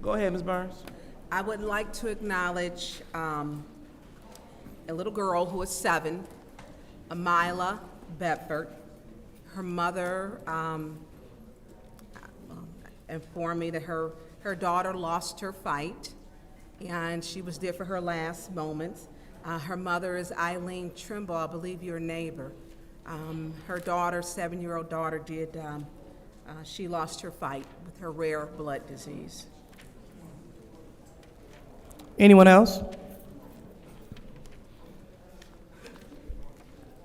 Go ahead, Ms. Burns. I would like to acknowledge a little girl who is 7, Amila Bedford. Her mother informed me that her daughter lost her fight, and she was there for her last moments. Her mother is Eileen Trimble, I believe your neighbor. Her daughter, 7-year-old daughter, she lost her fight with her rare blood disease. Anyone else?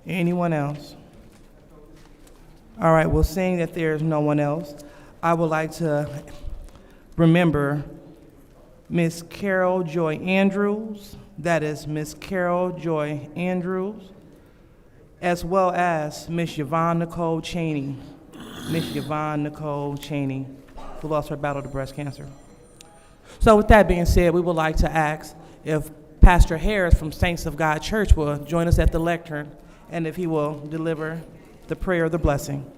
Anyone else? All right, well, seeing that there is no one else, I would like to remember Miss Carol Joy Andrews, that is Miss Carol Joy Andrews, as well as Miss Yvonne Nicole Cheney. Miss Yvonne Nicole Cheney, who lost her battle to breast cancer. So with that being said, we would like to ask if Pastor Harris from Saints of God Church will join us at the lectern, and if he will deliver the prayer of the blessing.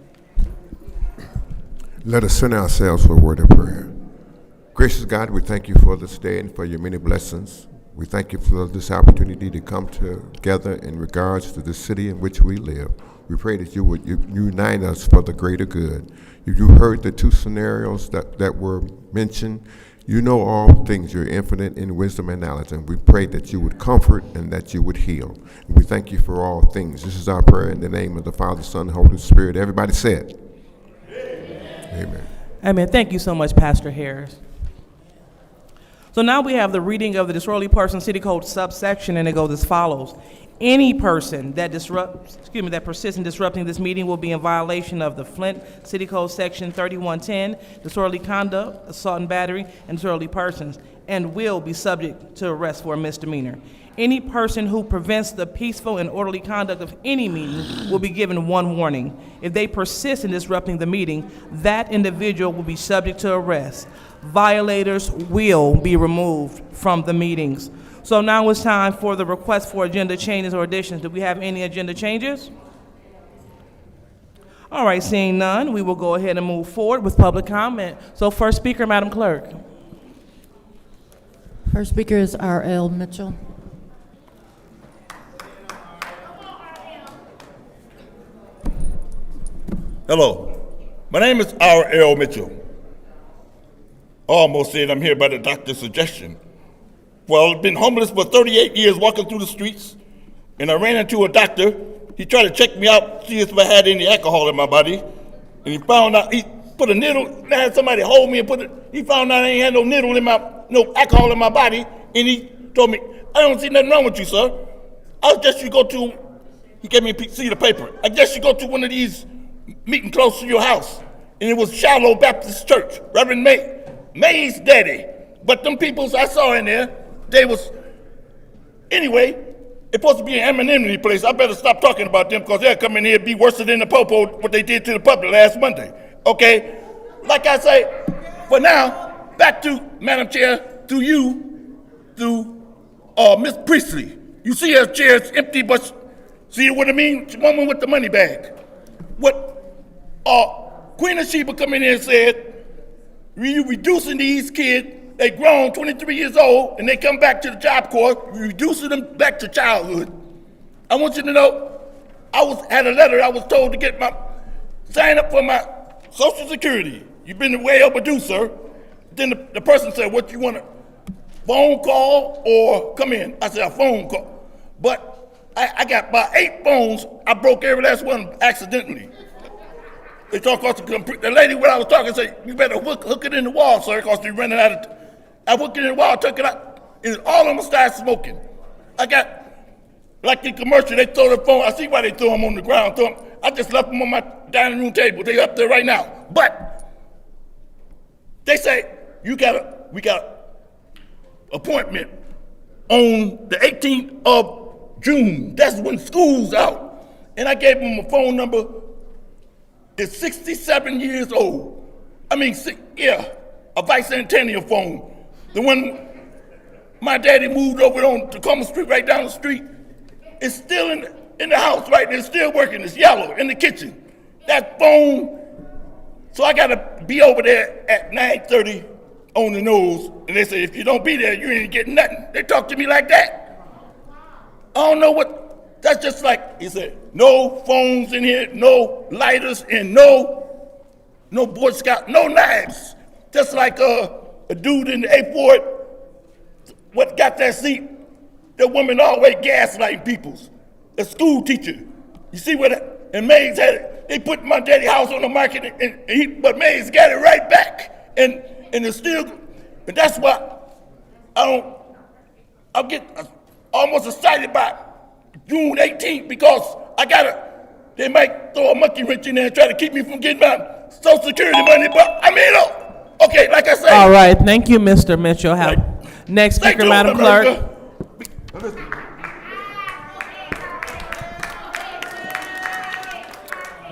Let us send ourselves for a word of prayer. Gracious God, we thank you for this day and for your many blessings. We thank you for this opportunity to come together in regards to the city in which we live. We pray that you would unite us for the greater good. You heard the 2 scenarios that were mentioned. You know all things. You're infinite in wisdom and knowledge. And we pray that you would comfort and that you would heal. And we thank you for all things. This is our prayer in the name of the Father, Son, and Holy Spirit. Everybody said, amen. Amen. Amen. Thank you so much, Pastor Harris. So now we have the reading of the disorderly person city code subsection, and it goes as follows. Any person that persists in disrupting this meeting will be in violation of the Flint City Code Section 3110, disorderly conduct, assault and battery, and disorderly persons, and will be subject to arrest for a misdemeanor. Any person who prevents the peaceful and orderly conduct of any meeting will be given 1 warning. If they persist in disrupting the meeting, that individual will be subject to arrest. Violators will be removed from the meetings. So now it's time for the request for agenda changes or additions. Do we have any agenda changes? All right, seeing none, we will go ahead and move forward with public comment. So first speaker, Madam Clerk. First speaker is R.L. Mitchell. Hello, my name is R.L. Mitchell. Almost said I'm here by the doctor's suggestion. Well, I've been homeless for 38 years, walking through the streets, and I ran into a doctor. He tried to check me out, see if I had any alcohol in my body, and he found out, he put a needle, I had somebody hold me and he found out I ain't had no alcohol in my body, and he told me, I don't see nothing wrong with you, sir. He gave me a sheet of paper. I guess you go to one of these meetings close to your house, and it was Shiloh Baptist Church, Reverend May's daddy. But them peoples I saw in there, anyway, it's supposed to be an anonymity place. I better stop talking about them because they'll come in here and be worse than the Popo, what they did to the public last Monday. Okay? Like I say, for now, back to Madam Chair, to you, to Miss Priestley. You see her chair's empty, but see what I mean? Woman with the money bag. Queen of Sheba come in here and said, you reducing these kids, they grown 23 years old, and they come back to the JobCore, reducing them back to childhood. I want you to know, had a letter I was told to sign up for my Social Security. You've been way overdue, sir. Then the person said, what you want, a phone call or come in? I said, a phone call. But I got about 8 phones. I broke every last one accidentally. They talk the lady when I was talking said, you better hook it in the wall, sir, because you're running out of I hooked it in the wall, took it out, and all of them started smoking. I got, like in commercial, they throw the phone, I see why they throw them on the ground. I just left them on my dining room table. They up there right now. But they say we got an appointment on the 18th of June. That's when school's out. And I gave them a phone number. It's 67 years old. I mean, a bicentennial phone. The one my daddy moved over on Tacoma Street, right down the street. It's still in the house right there, it's still working. It's yellow in the kitchen. That phone. So I gotta be over there at 9:30 on the nose, and they say, if you don't be there, you ain't getting nothing. They talk to me like that. I don't know what, that's just like, he said, no phones in here, no lighters, and no Boy Scout, no knives. Just like a dude in the A4, what got that seat, the woman always gaslighting peoples. A school teacher. You see what, and Mays had it. They put my daddy house on the market, but Mays got it right back. And it's still, and that's why I'll get almost excited by June 18th because they might throw a monkey wrench in there and try to keep me from getting my Social Security money, but I mean, okay, like I said. All right, thank you, Mr. Mitchell. Next speaker, Madam Clerk.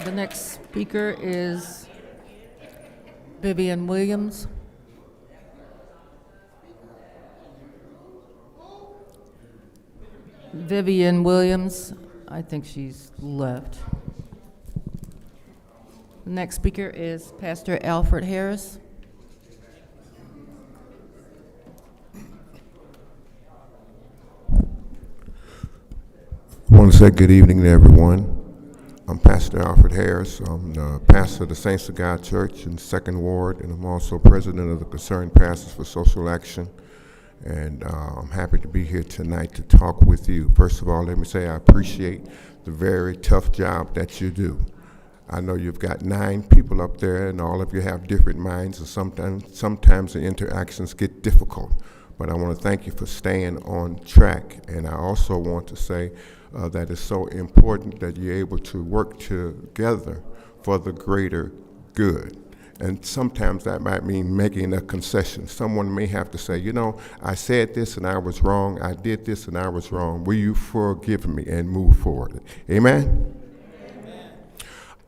The next speaker is Vivian Williams. Vivian Williams, I think she's left. The next speaker is Pastor Alfred Harris. I want to say good evening to everyone. I'm Pastor Alfred Harris. I'm the pastor of the Saints of God Church in 2nd Ward, and I'm also president of the Concerned Pastors for Social Action. And I'm happy to be here tonight to talk with you. First of all, let me say I appreciate the very tough job that you do. I know you've got 9 people up there, and all of you have different minds, and sometimes the interactions get difficult. But I want to thank you for staying on track. And I also want to say that it's so important that you're able to work together for the greater good. And sometimes that might mean making a concession. Someone may have to say, you know, I said this and I was wrong. I did this and I was wrong. Will you forgive me and move forward? Amen?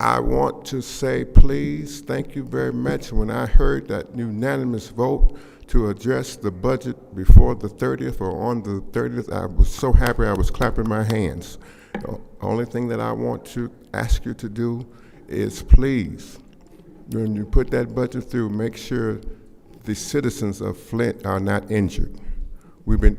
I want to say, please, thank you very much. When I heard that unanimous vote to address the budget before the 30th or on the 30th, I was so happy I was clapping my hands. The only thing that I want to ask you to do is please, when you put that budget through, make sure the citizens of Flint are not injured. We've been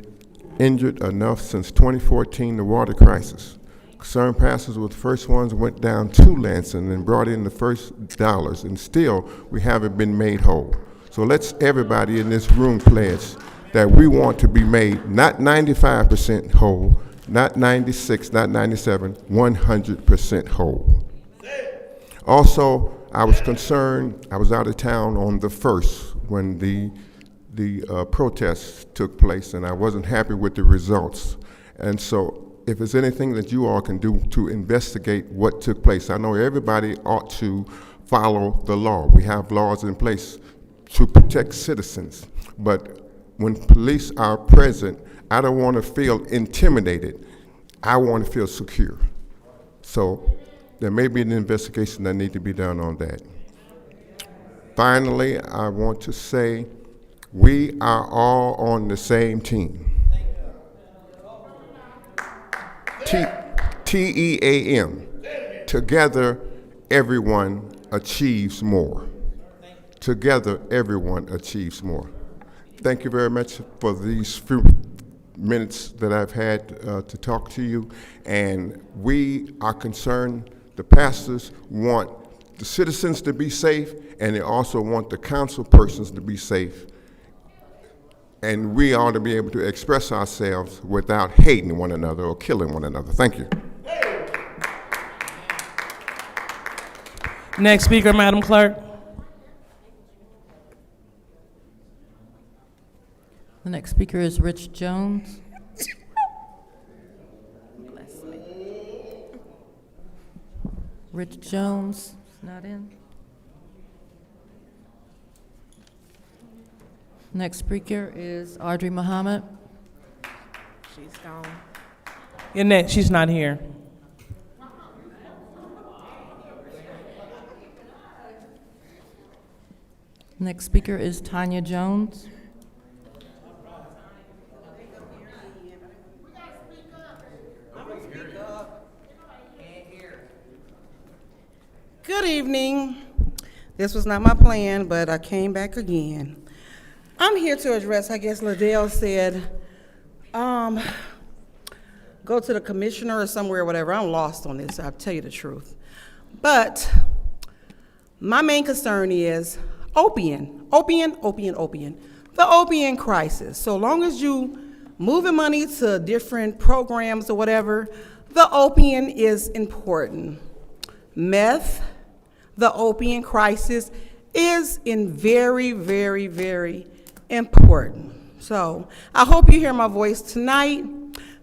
injured enough since 2014, the water crisis. Concerned pastors were the first ones went down to Lansing and brought in the first dollars, and still we haven't been made whole. So let's everybody in this room pledge that we want to be made not 95% whole, not 96, not 97, 100% whole. Also, I was concerned, I was out of town on the 1st when the protests took place, and I wasn't happy with the results. And so if there's anything that you all can do to investigate what took place, I know everybody ought to follow the law. We have laws in place to protect citizens, but when police are present, I don't want to feel intimidated. I want to feel secure. So there may be an investigation that needs to be done on that. Finally, I want to say we are all on the same team. TEAM. Together, everyone achieves more. Together, everyone achieves more. Thank you very much for these few minutes that I've had to talk to you. And we are concerned, the pastors want the citizens to be safe, and they also want the council persons to be safe. And we ought to be able to express ourselves without hating one another or killing one another. Thank you. Next speaker, Madam Clerk. The next speaker is Rich Jones. Rich Jones. is not in. Next speaker is Audrey Muhammad. She's gone. Annette, she's not here. Next speaker is Tanya Jones. Good evening. This was not my plan, but I came back again. I'm here to address, I guess Liddell said, go to the commissioner or somewhere, whatever. I'm lost on this, I'll tell you the truth. But my main concern is opium. The opium crisis. So long as you moving money to different programs or whatever, the opium is important. Meth, the opium crisis is very, very, very important. So I hope you hear my voice tonight,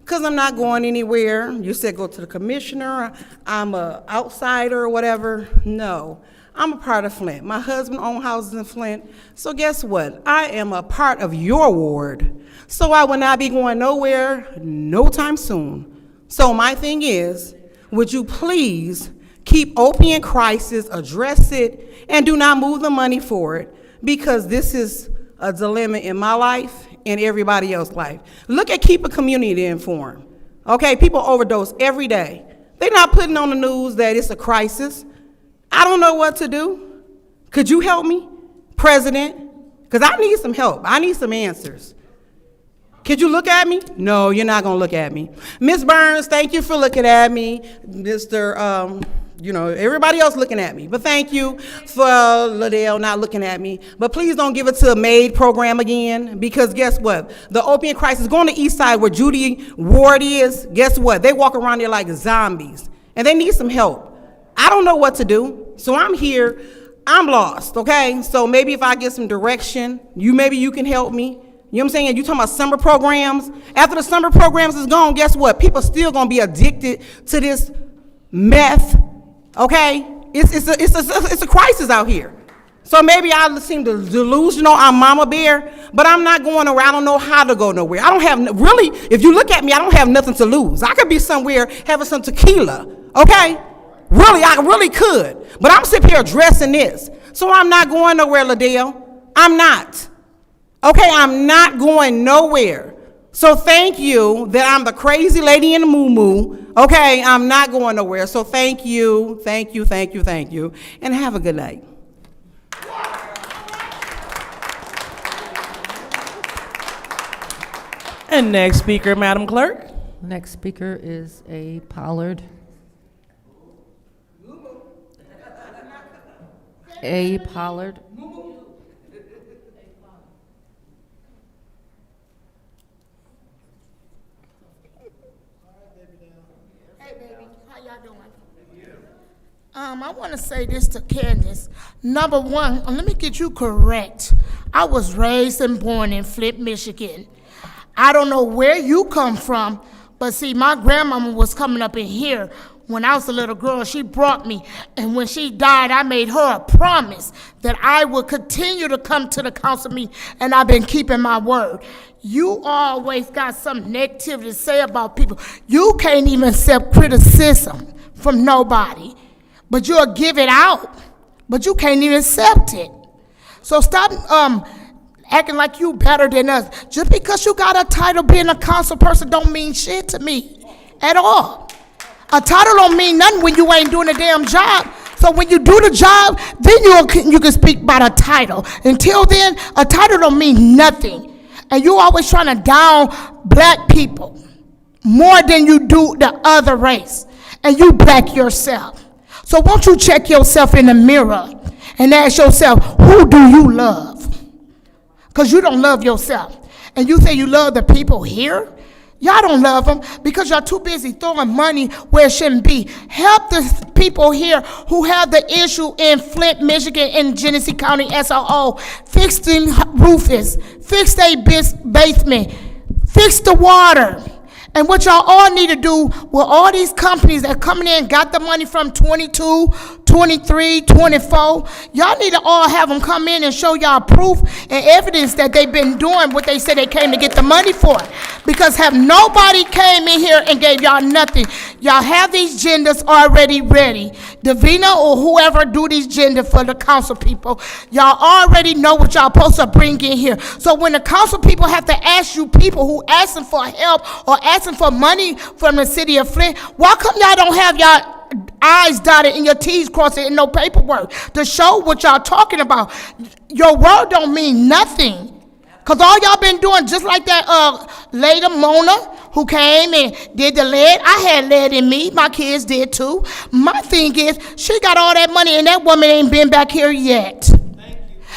because I'm not going anywhere. You said go to the commissioner, I'm an outsider or whatever. No, I'm a part of Flint. My husband owns houses in Flint, so guess what? I am a part of your ward, so I will not be going nowhere no time soon. So my thing is, would you please keep opium crisis, address it, and do not move the money for it, because this is a dilemma in my life and everybody else's life. Look at keep a community informed. Okay, people overdose every day. They're not putting on the news that it's a crisis. I don't know what to do. Could you help me, President? Because I need some help. I need some answers. Could you look at me? No, you're not gonna look at me. Ms. Burns, thank you for looking at me. Mr. Everybody else looking at me. But thank you for Liddell not looking at me. But please don't give it to a MAID program again, because guess what? The opium crisis, going to the east side where Judy Ward is, guess what? They walk around there like zombies, and they need some help. I don't know what to do, so I'm here. I'm lost, okay? So maybe if I get some direction, maybe you can help me. You know what I'm saying? You talking about summer programs? After the summer programs is gone, guess what? People still gonna be addicted to this meth. Okay, it's a crisis out here. So maybe I seem delusional. I'm Mama Bear, but I'm not going nowhere. I don't know how to go nowhere. I don't have really. If you look at me, I don't have nothing to lose. I could be somewhere having some tequila. Okay, really, I really could. But I'm sitting here addressing this, so I'm not going nowhere, Liddell. I'm not. Okay, I'm not going nowhere. So thank you that I'm the crazy lady in the moo-moo. Okay, I'm not going nowhere. So thank you, and have a good night. And next speaker, Madam Clerk. Next speaker is A. Pollard. A. Pollard. I want to say this to Candace. Number one, let me get you correct. I was raised and born in Flint, Michigan. I don't know where you come from, but see, my grandmama was coming up in here when I was a little girl. She brought me, and when she died, I made her a promise that I would continue to come to the council meeting, and I've been keeping my word. You always got some negativity to say about people. You can't even accept criticism from nobody. But you'll give it out, but you can't even accept it. So stop acting like you better than us. Just because you got a title being a council person don't mean shit to me at all. A title don't mean nothing when you ain't doing a damn job. So when you do the job, then you can speak about a title. Until then, a title don't mean nothing. And you always trying to down black people more than you do the other race. And you black yourself. So won't you check yourself in the mirror and ask yourself, who do you love? Because you don't love yourself. And you say you love the people here? Y'all don't love them because y'all too busy throwing money where it shouldn't be. Help the people here who have the issue in Flint, Michigan, and Genesee County as a whole. Fix them roofs, fix their basement, fix the water. And what y'all all need to do with all these companies that coming in, got the money from 22, 23, 24, y'all need to all have them come in and show y'all proof and evidence that they've been doing what they said they came to get the money for. Because have nobody came in here and gave y'all nothing. Y'all have these genders already ready. Davina or whoever do these gender for the council people, y'all already know what y'all supposed to bring in here. So when the council people have to ask you people who asking for help or asking for money from the city of Flint, why come y'all don't have y'all I's dotted and your T's crossed and no paperwork to show what y'all talking about? Your word don't mean nothing. Because all y'all been doing, just like that lady Mona who came and did the lead. I had lead in me. My kids did too. My thing is, she got all that money and that woman ain't been back here yet.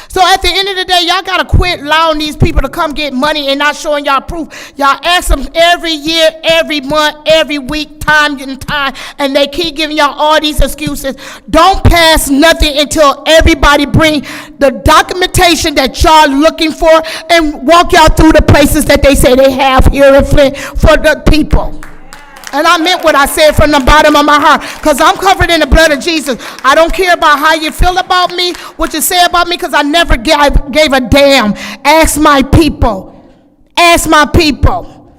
So at the end of the day, y'all got to quit allowing these people to come get money and not showing y'all proof. Y'all ask them every year, every month, every week, time and time, and they keep giving y'all all these excuses. Don't pass nothing until everybody bring the documentation that y'all looking for and walk y'all through the places that they say they have here in Flint for the people. And I meant what I said from the bottom of my heart, because I'm covered in the blood of Jesus. I don't care about how you feel about me, what you say about me, because I never gave a damn. Ask my people. Ask my people.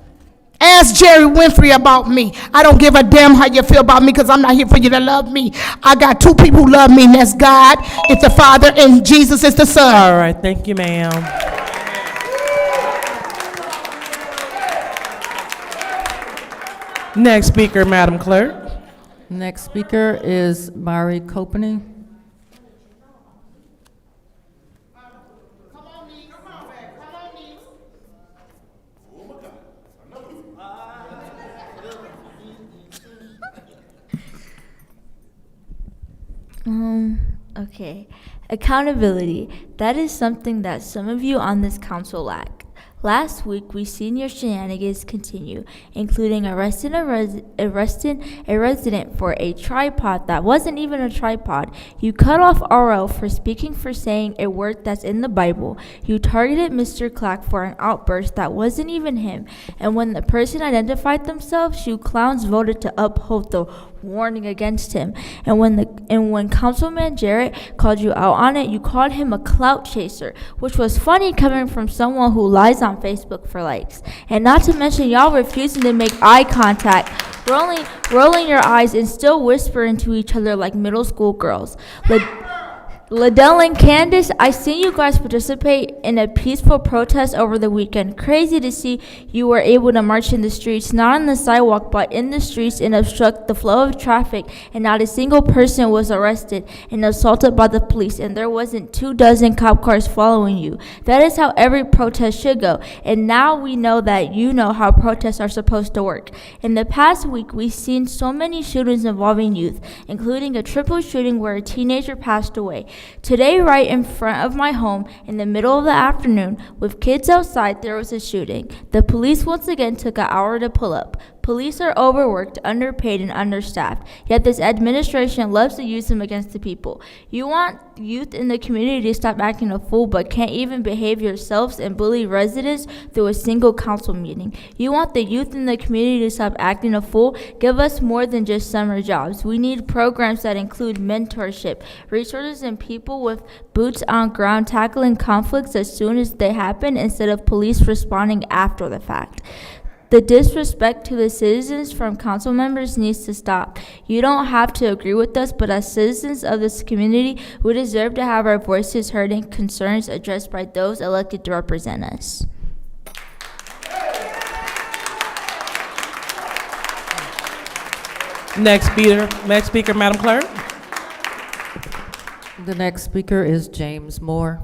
Ask Jerry Winfrey about me. I don't give a damn how you feel about me, because I'm not here for you to love me. I got two people who love me, and that's God, it's the Father, and Jesus is the Son. All right, thank you, ma'am. Next speaker, Madam Clerk. Next speaker is Mari Copany. Okay. Accountability. That is something that some of you on this council lack. Last week, we seen your shenanigans continue, including arresting a resident for a tripod that wasn't even a tripod. You cut off RL for speaking for saying a word that's in the Bible. You targeted Mr. Clack for an outburst that wasn't even him. And when the person identified themselves, you clowns voted to uphold the warning against him. And when Councilman Jarrett called you out on it, you called him a clout chaser, which was funny coming from someone who lies on Facebook for likes. And not to mention y'all refusing to make eye contact, rolling your eyes and still whispering to each other like middle school girls. Liddell and Candace, I seen you guys participate in a peaceful protest over the weekend. Crazy to see you were able to march in the streets, not on the sidewalk, but in the streets and obstruct the flow of traffic, and not a single person was arrested and assaulted by the police, and there wasn't 24 cop cars following you. That is how every protest should go, and now we know that you know how protests are supposed to work. In the past week, we've seen so many shootings involving youth, including a triple shooting where a teenager passed away. Today, right in front of my home, in the middle of the afternoon, with kids outside, there was a shooting. The police once again took an hour to pull up. Police are overworked, underpaid, and understaffed, yet this administration loves to use them against the people. You want youth in the community to stop acting a fool, but can't even behave yourselves and bully residents through a single council meeting. You want the youth in the community to stop acting a fool? Give us more than just summer jobs. We need programs that include mentorship, resources, and people with boots on ground tackling conflicts as soon as they happen instead of police responding after the fact. The disrespect to the citizens from council members needs to stop. You don't have to agree with us, but as citizens of this community, we deserve to have our voices heard and concerns addressed by those elected to represent us. Next speaker, Madam Clerk. The next speaker is James Moore.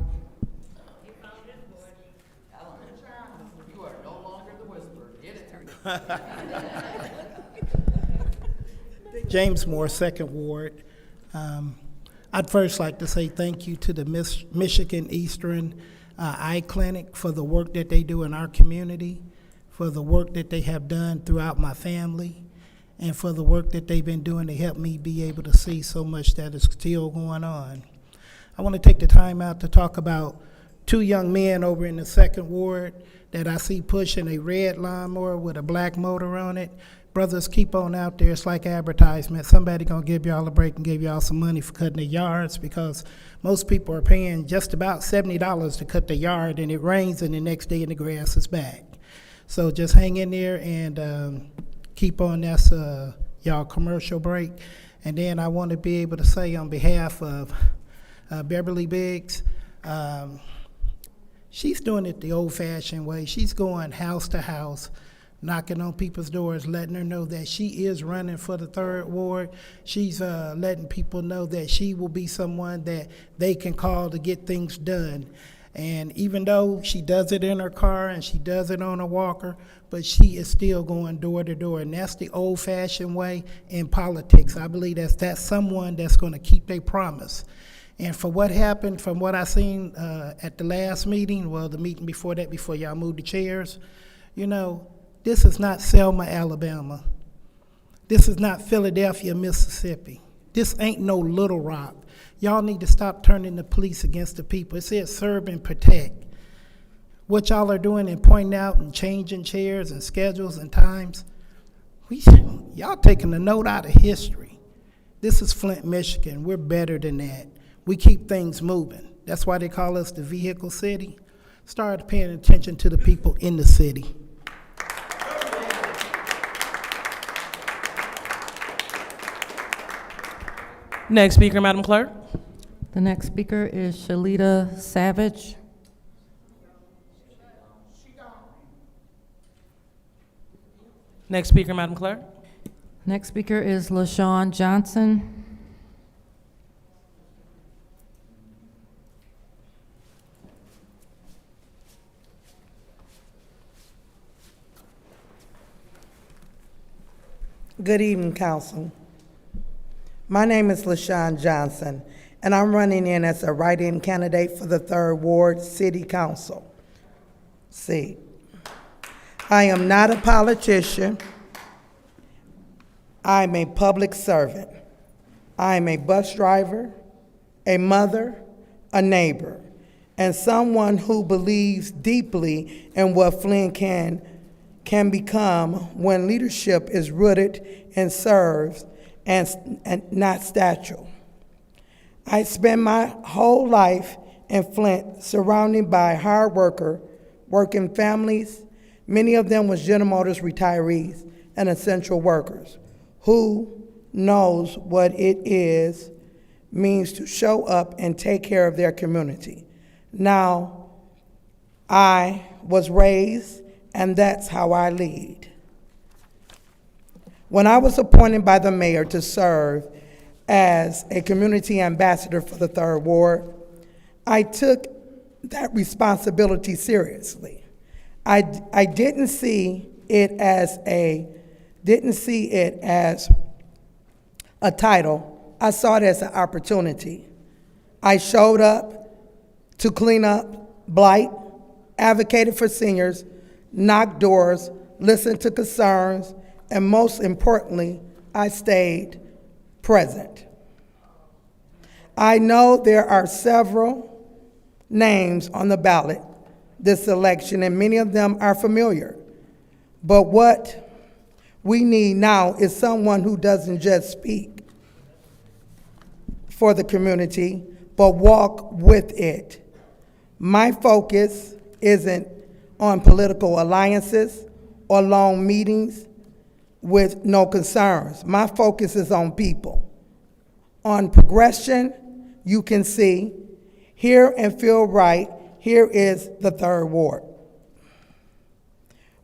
James Moore, Second Ward. I'd first like to say thank you to the Michigan Eastern Eye Clinic for the work that they do in our community, for the work that they have done throughout my family, and for the work that they've been doing to help me be able to see so much that is still going on. I want to take the time out to talk about two young men over in the 2nd Ward that I see pushing a red lawnmower with a black motor on it. Brothers, keep on out there. It's like advertisement. Somebody gonna give y'all a break and give y'all some money for cutting the yards, because most people are paying just about $70 to cut the yard, and it rains and the next day and the grass is back. So just hang in there and keep on. That's y'all commercial break. And then I want to be able to say on behalf of Beverly Biggs, she's doing it the old-fashioned way. She's going house to house, knocking on people's doors, letting her know that she is running for the 3rd Ward. She's letting people know that she will be someone that they can call to get things done. And even though she does it in her car and she does it on a walker, but she is still going door to door. And that's the old-fashioned way in politics. I believe that's someone that's going to keep their promise. And for what happened, from what I seen at the last meeting, well, the meeting before that, before y'all moved the chairs, you know, this is not Selma, Alabama. This is not Philadelphia, Mississippi. This ain't no Little Rock. Y'all need to stop turning the police against the people. It says serve and protect. What y'all are doing and pointing out and changing chairs and schedules and times, y'all taking a note out of history. This is Flint, Michigan. We're better than that. We keep things moving. That's why they call us the vehicle city. Start paying attention to the people in the city. Next speaker, Madam Clerk. The next speaker is Shalita Savage. Next speaker, Madam Clerk. Next speaker is LaShawn Johnson. Good evening, Council. My name is LaShawn Johnson, and I'm running in as a write-in candidate for the 3rd Ward City Council seat. I am not a politician. I'm a public servant. I'm a bus driver, a mother, a neighbor, and someone who believes deeply in what Flint can become when leadership is rooted and serves and not statue. I spent my whole life in Flint surrounded by hard working families. Many of them was General Motors retirees and essential workers who knows what it means to show up and take care of their community. Now, I was raised, and that's how I lead. When I was appointed by the mayor to serve as a community ambassador for the 3rd Ward, I took that responsibility seriously. I didn't see it as a title. I saw it as an opportunity. I showed up to clean up blight, advocated for seniors, knocked doors, listened to concerns, and most importantly, I stayed present. I know there are several names on the ballot this election, and many of them are familiar. But what we need now is someone who doesn't just speak for the community, but walk with it. My focus isn't on political alliances or long meetings with no concerns. My focus is on people. On progression, you can see, hear and feel right, here is the 3rd Ward.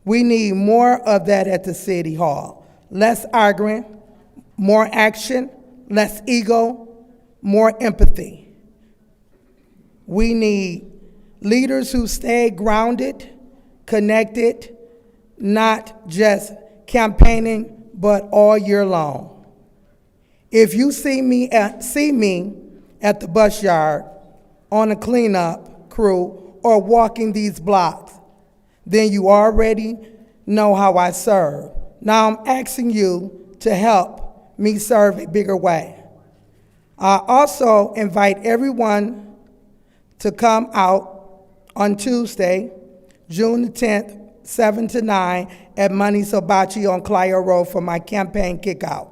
We need more of that at the City Hall. Less arguing, more action, less ego, more empathy. We need leaders who stay grounded, connected, not just campaigning, but all year long. If you see me at the bus yard, on a cleanup crew, or walking these blocks, then you already know how I serve. Now I'm asking you to help me serve a bigger way. I also invite everyone to come out on Tuesday, June the 10th, 7 to 9, at Money's Hibachi on Clio Road for my campaign kickoff.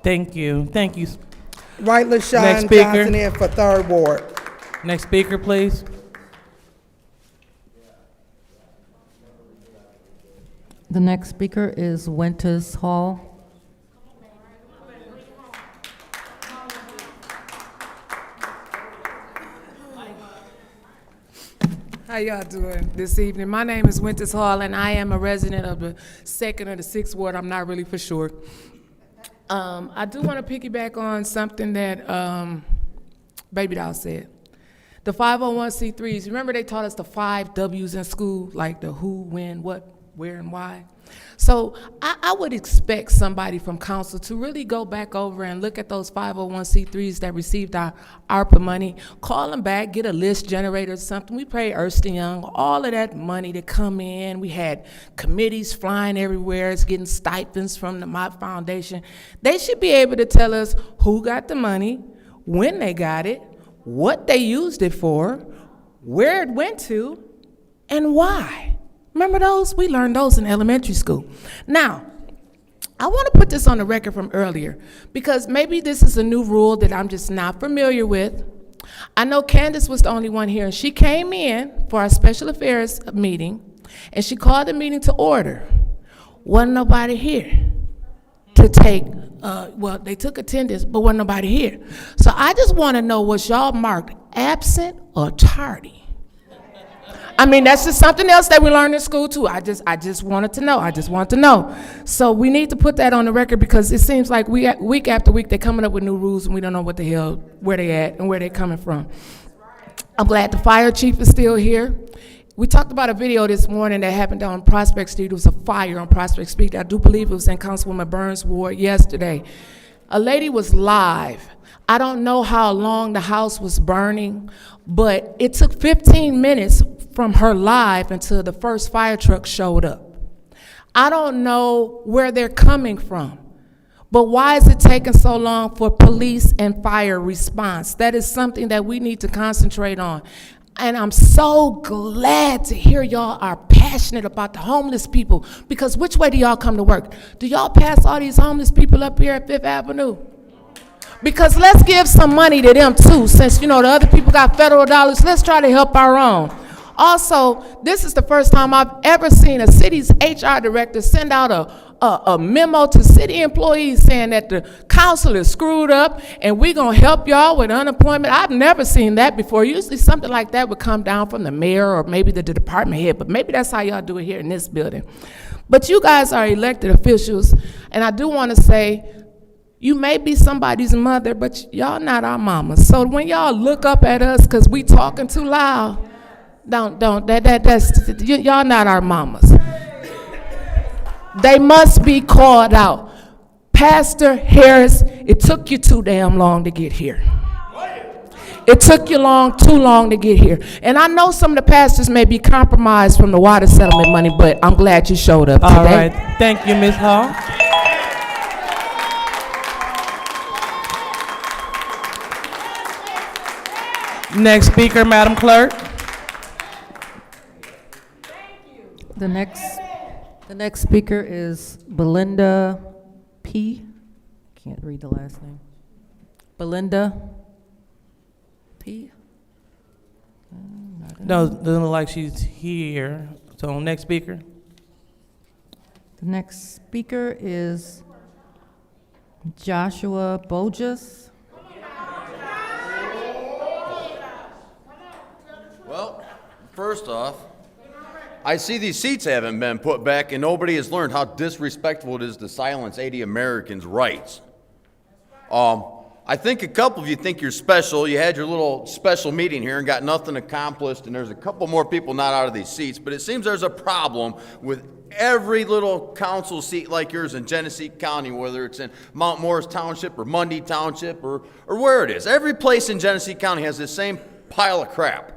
Thank you. Thank you. Write Next LaShawn speaker. Johnson in for 3rd Ward. Next speaker, please. The next speaker is Winters Hall. How y'all doing this evening? My name is Winters Hall, and I am a resident of the 2nd or the 6th Ward. I'm not really for sure. I do want to piggyback on something that Baby Doll said. The 501c3s, remember they taught us the 5 W's in school, like the who, when, what, where, and why? So I would expect somebody from council to really go back over and look at those 501c3s that received our ARPA money, call them back, get a list generator or something. We pay Ernst & Young, all of that money to come in. We had committees flying everywhere, it's getting stipends from the Mott Foundation. They should be able to tell us who got the money, when they got it, what they used it for, where it went to, and why. Remember those? We learned those in elementary school. Now, I want to put this on the record from earlier because maybe this is a new rule that I'm just not familiar with. I know Candace was the only one here, and she came in for our special affairs meeting, and she called the meeting to order. Wasn't nobody here to take, well, they took attendance, but wasn't nobody here. So I just want to know, was y'all marked absent or tardy? I mean, that's just something else that we learned in school too. I just wanted to know. I just want to know. So we need to put that on the record because it seems like week after week they're coming up with new rules and we don't know what the hell, where they at and where they're coming from. I'm glad the fire chief is still here. We talked about a video this morning that happened on Prospect Street. It was a fire on Prospect Street. I do believe it was in Councilwoman Burns' ward yesterday. A lady was live. I don't know how long the house was burning, but it took 15 minutes from her live until the first fire truck showed up. I don't know where they're coming from, but why is it taking so long for police and fire response? That is something that we need to concentrate on. And I'm so glad to hear y'all are passionate about the homeless people, because which way do y'all come to work? Do y'all pass all these homeless people up here at 5th Avenue? Because let's give some money to them too, since the other people got federal dollars, let's try to help our own. Also, this is the first time I've ever seen a city's HR director send out a memo to city employees saying that the council is screwed up and we're gonna help y'all with unemployment. I've never seen that before. Usually something like that would come down from the mayor or maybe the department head, but maybe that's how y'all do it here in this building. But you guys are elected officials, and I do wanna say, you may be somebody's mother, but y'all not our mamas. So when y'all look up at us because we talking too loud, y'all not our mamas. They must be called out. Pastor Harris, it took you too damn long to get here. It took you too long to get here. And I know some of the pastors may be compromised from the water settlement money, but I'm glad you showed up today. All right, thank you, Ms. Hall. Next speaker, Madam Clerk. The next speaker is Belinda P. Can't read the last name. Belinda P. No, doesn't look like she's here. So next speaker. The next speaker is Joshua Bogus. Well, first off, I see these seats haven't been put back and nobody has learned how disrespectful it is to silence 80 Americans' rights. I think a couple of you think you're special. You had your little special meeting here and got nothing accomplished, and there's a couple more people not out of these seats, but it seems there's a problem with every little council seat like yours in Genesee County, whether it's in Mount Morris Township or Mundy Township or where it is. Every place in Genesee County has the same pile of crap.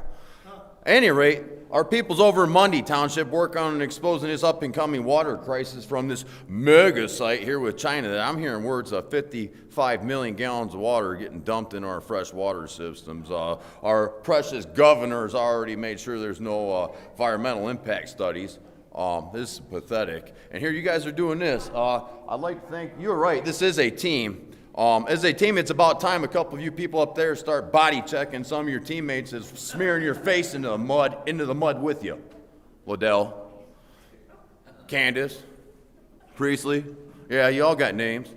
At any rate, Our peoples over in Mundy Township work on exposing this up-and-coming water crisis from this mega site here with China that I'm hearing words of 55 million gallons of water getting dumped into our fresh water systems. Our precious governor's already made sure there's no environmental impact studies. This is pathetic. And here you guys are doing this. I'd like to think, you're right, this is a team. As a team, it's about time a couple of you people up there start body checking some of your teammates as smearing your face into the mud with you. Liddell, Candace, Priestley, yeah, you all got names.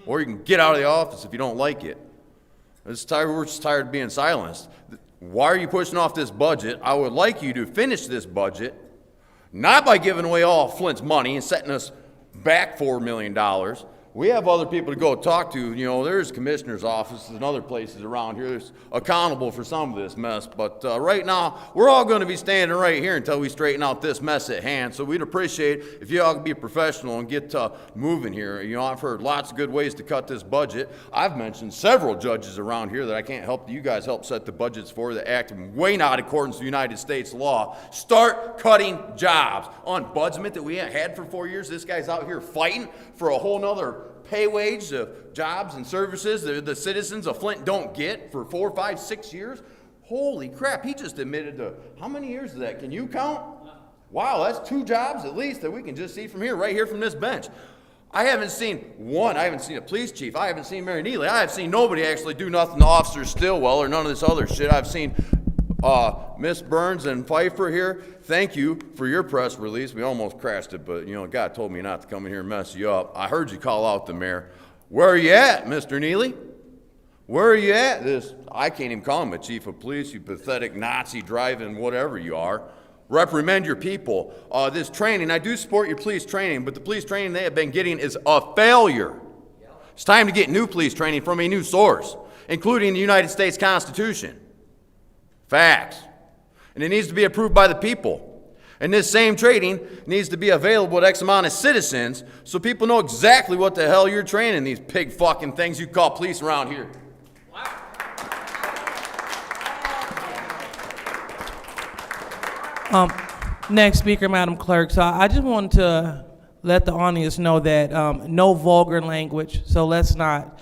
Or you can get out of the office if you don't like it. We're just tired of being silenced. Why are you pushing off this budget? I would like you to finish this budget, not by giving away all Flint's money and setting us back $4 million. We have other people to go talk to. You know, there's commissioner's offices and other places around here that's accountable for some of this mess. But right now, we're all going to be standing right here until we straighten out this mess at hand. So we'd appreciate if you all could be professional and get moving here. You know, I've heard lots of good ways to cut this budget. I've mentioned several judges around here that I can't help you guys help set the budgets for that act way not in accordance with United States law. Start cutting jobs. Ombudsman that we ain't had for 4 years, this guy's out here fighting for a whole nother pay wage of jobs and services that the citizens of Flint don't get for 4, 5, 6 years. Holy crap, he just admitted to, how many years is that? Can you count? Wow, that's 2 jobs at least that we can just see from here, right here from this bench. I haven't seen one. I haven't seen a police chief. I haven't seen Mary Neely. I have seen nobody actually do nothing to Officer Stillwell or none of this other shit. I've seen Miss Burns and Pfeiffer here. Thank you for your press release. We almost crashed it, but, you know, God told me not to come in here and mess you up. I heard you call out the mayor. Where are you at, Mr. Neely? Where are you at? I can't even call him a chief of police, you pathetic Nazi driving whatever you are. Reprimand your people. This training, I do support your police training, but the police training they have been getting is a failure. It's time to get new police training from a new source, including the United States Constitution. Facts. And it needs to be approved by the people. And this same training needs to be available to X amount of citizens so people know exactly what the hell you're training these pig fucking things you call police around here. Next speaker, Madam Clerk. So I just wanted to let the audience know that no vulgar language, so let's not.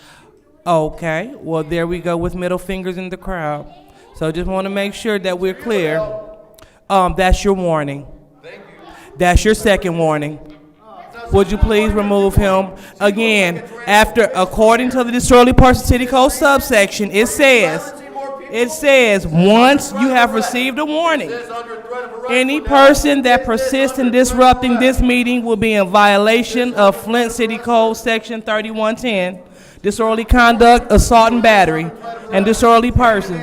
Okay, well, there we go with middle fingers in the crowd. So just want to make sure that we're clear. That's your warning. That's your second warning. Would you please remove him? Again, according to the Disorderly Person City Code subsection, it says once you have received a warning, any person that persists in disrupting this meeting will be in violation of Flint City Code Section 3110, disorderly conduct, assault and battery, and disorderly persons,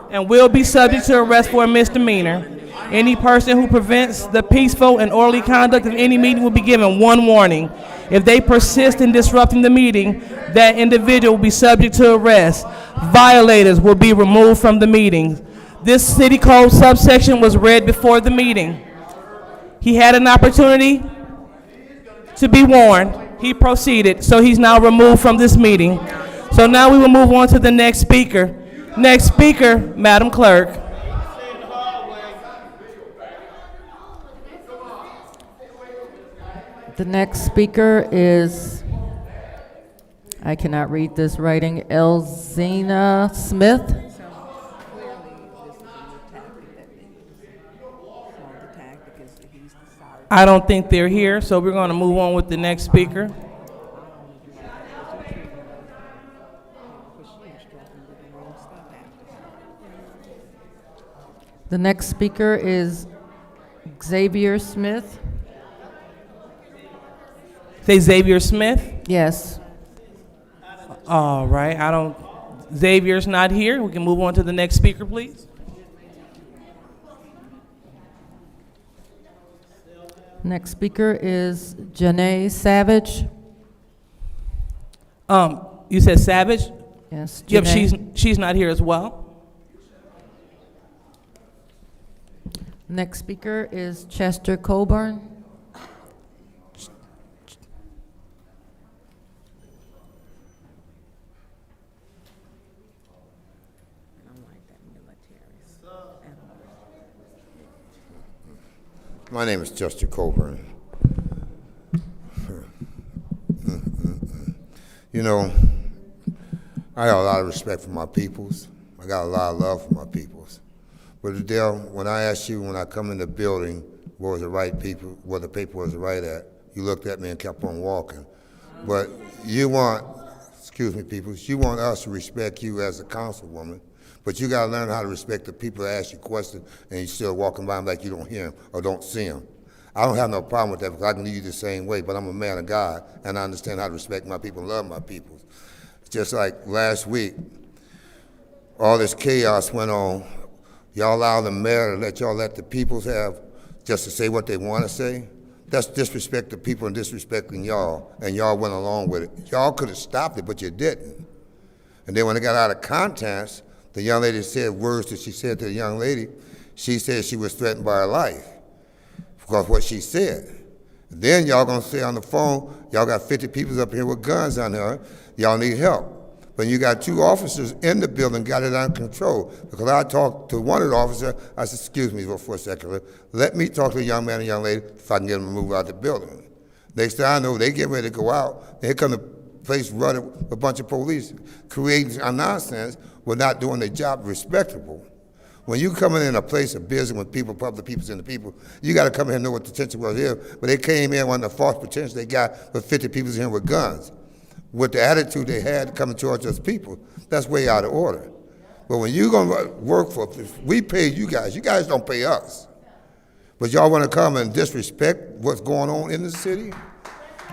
and will be subject to arrest for a misdemeanor. Any person who prevents the peaceful and orderly conduct of any meeting will be given one warning. If they persist in disrupting the meeting, that individual will be subject to arrest. Violators will be removed from the meeting. This city code subsection was read before the meeting. He had an opportunity to be warned. He proceeded, so he's now removed from this meeting. So now we will move on to the next speaker. Next speaker, Madam Clerk. The next speaker is, I cannot read this writing, Elzina Smith. I don't think they're here, so we're going to move on with the next speaker. The next speaker is Xavier Smith. Say Xavier Smith? Yes. All right, Xavier's not here. We can move on to the next speaker, please. Next speaker is Janae Savage. You said Savage? Yes. Yep, Janae. she's not here as well. Next speaker is Chester Coburn. My name is Chester Coburn. You know, I got a lot of respect for my peoples. I got a lot of love for my peoples. But Adele, when I asked you when I come in the building, where was the right people, where the paper was right at, you looked at me and kept on walking. But you want, excuse me, peoples, you want us to respect you as a councilwoman, but you gotta learn how to respect the people that ask you questions and you're still walking by them like you don't hear them or don't see them. I don't have no problem with that because I can lead you the same way, but I'm a man of God and I understand how to respect my people and love my people. Just like last week, all this chaos went on. Y'all allow the mayor to let the peoples have just to say what they want to say. That's disrespect to people and disrespecting y'all, and y'all went along with it. Y'all could have stopped it, but you didn't. And then when it got out of context, the young lady said words that she said to the young lady. She said she was threatened by her life because what she said. Then y'all gonna say on the phone, y'all got 50 people up here with guns on her, y'all need help. But you got 2 officers in the building, got it under control. Because I talked to one of the officers, I said, excuse me for a second, let me talk to the young man and young lady if I can get them to move out the building. Next thing I know, they get ready to go out, and here come the place running with a bunch of police, creating nonsense, but not doing their job respectable. When you coming in a place of business with people, public peoples and the people, you got to come in and know what the tension was here. But they came in on the false pretense they got with 50 people in here with guns. With the attitude they had coming towards us people, that's way out of order. But when you gonna work for, we pay you guys don't pay us. But y'all wanna come and disrespect what's going on in the city?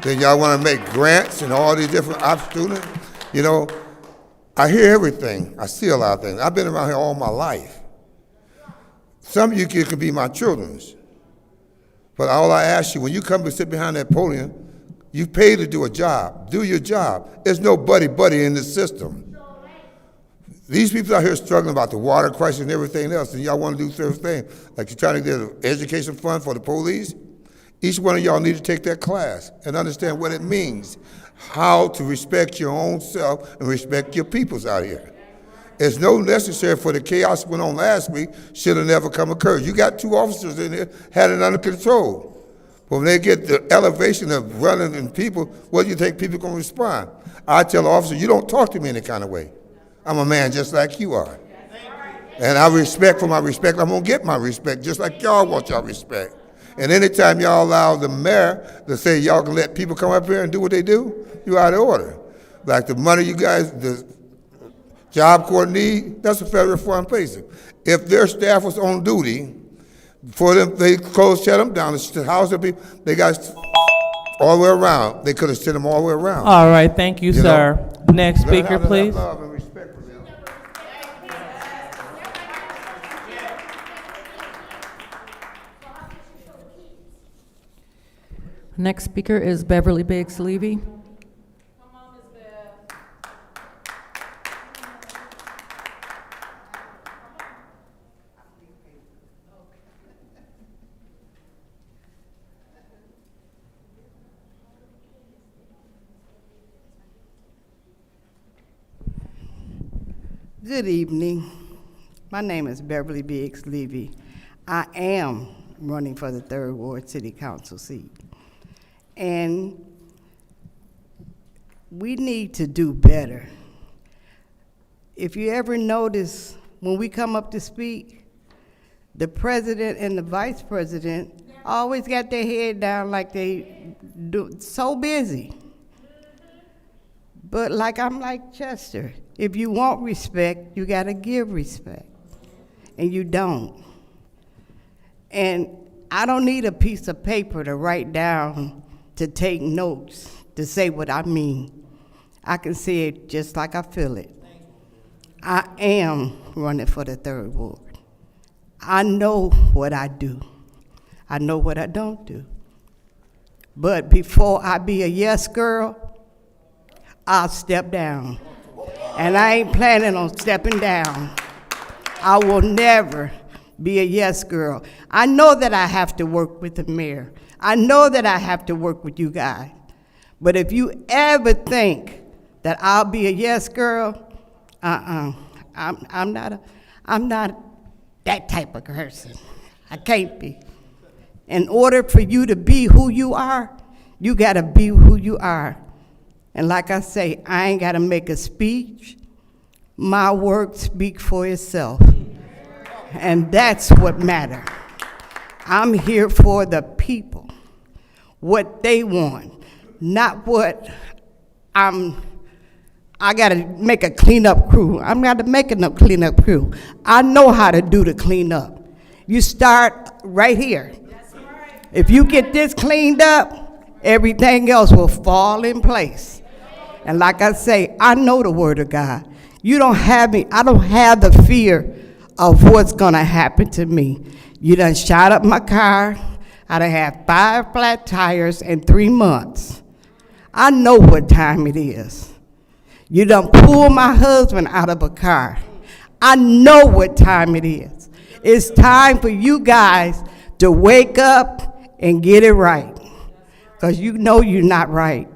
Then y'all wanna make grants and all these different students? You know, I hear everything, I see a lot of things. I've been around here all my life. Some of you kids could be my children's. But all I ask you, when you come and sit behind that podium, you pay to do a job. Do your job. There's no buddy in the system. These people out here struggling about the water crisis and everything else, and y'all want to do certain things. Like you're trying to get an education fund for the police. Each one of y'all need to take that class and understand what it means, how to respect your own self and respect your peoples out here. It's no necessary for the chaos that went on last week, should have never come occurred. You got 2 officers in there, had it under control. But when they get the elevation of running and people, what do you think people gonna respond? I tell the officer, you don't talk to me any kind of way. I'm a man just like you are. And I respect for my respect, I'm gonna get my respect just like y'all want y'all respect. And anytime y'all allow the mayor to say y'all can let people come up here and do what they do, you're out of order. Like the money you guys, the JobCore need, that's a federal fund placement. If their staff was on duty, for them, they shut them down. The house of people, they got all the way around. They could have sent them all the way around. All right, thank you, sir. Know? Next speaker, please. Love and respect for them. Next speaker is Beverly Biggs Levy. Good evening. My name is Beverly Biggs Levy. I am running for the 3rd Ward City Council seat. And we need to do better. If you ever notice, when we come up to speak, the president and the vice president always got their head down like they do, so busy. But I'm like Chester, if you want respect, you gotta give respect, and you don't. And I don't need a piece of paper to write down, to take notes, to say what I mean. I can say it just like I feel it. I am running for the 3rd Ward. I know what I do. I know what I don't do. But before I be a yes girl, I'll step down. And I ain't planning on stepping down. I will never be a yes girl. I know that I have to work with the mayor. I know that I have to work with you guys. But if you ever think that I'll be a yes girl, I'm not that type of person. I can't be. In order for you to be who you are, you gotta be who you are. And like I say, I ain't gotta make a speech. My work speaks for itself. And that's what matters. I'm here for the people, what they want, not what I gotta make a cleanup crew. I'm not making a cleanup crew. I know how to do the cleanup. You start right here. If you get this cleaned up, everything else will fall in place. And like I say, I know the word of God. You don't have me, I don't have the fear of what's gonna happen to me. You done shot up my car. I done had 5 flat tires in 3 months. I know what time it is. You done pulled my husband out of a car. I know what time it is. It's time for you guys to wake up and get it right. Because you know you're not right.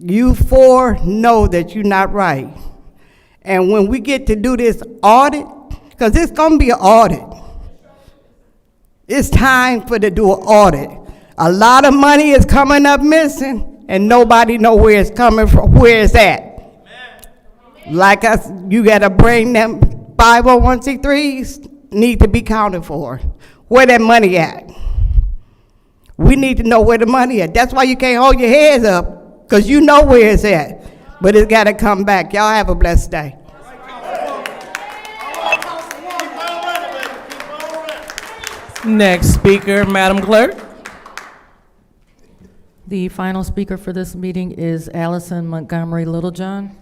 You 4 know that you're not right. And when we get to do this audit, because it's going to be an audit. It's time for to do an audit. A lot of money is coming up missing, and nobody know where it's coming from, where it's at. Like us, you got to bring them 501c3s need to be counted for. Where that money at? We need to know where the money at. That's why you can't hold your heads up, because you know where it's at. But it's got to come back. Y'all have a blessed day. Next speaker, Madam Clerk. The final speaker for this meeting is Allison Montgomery Littlejohn.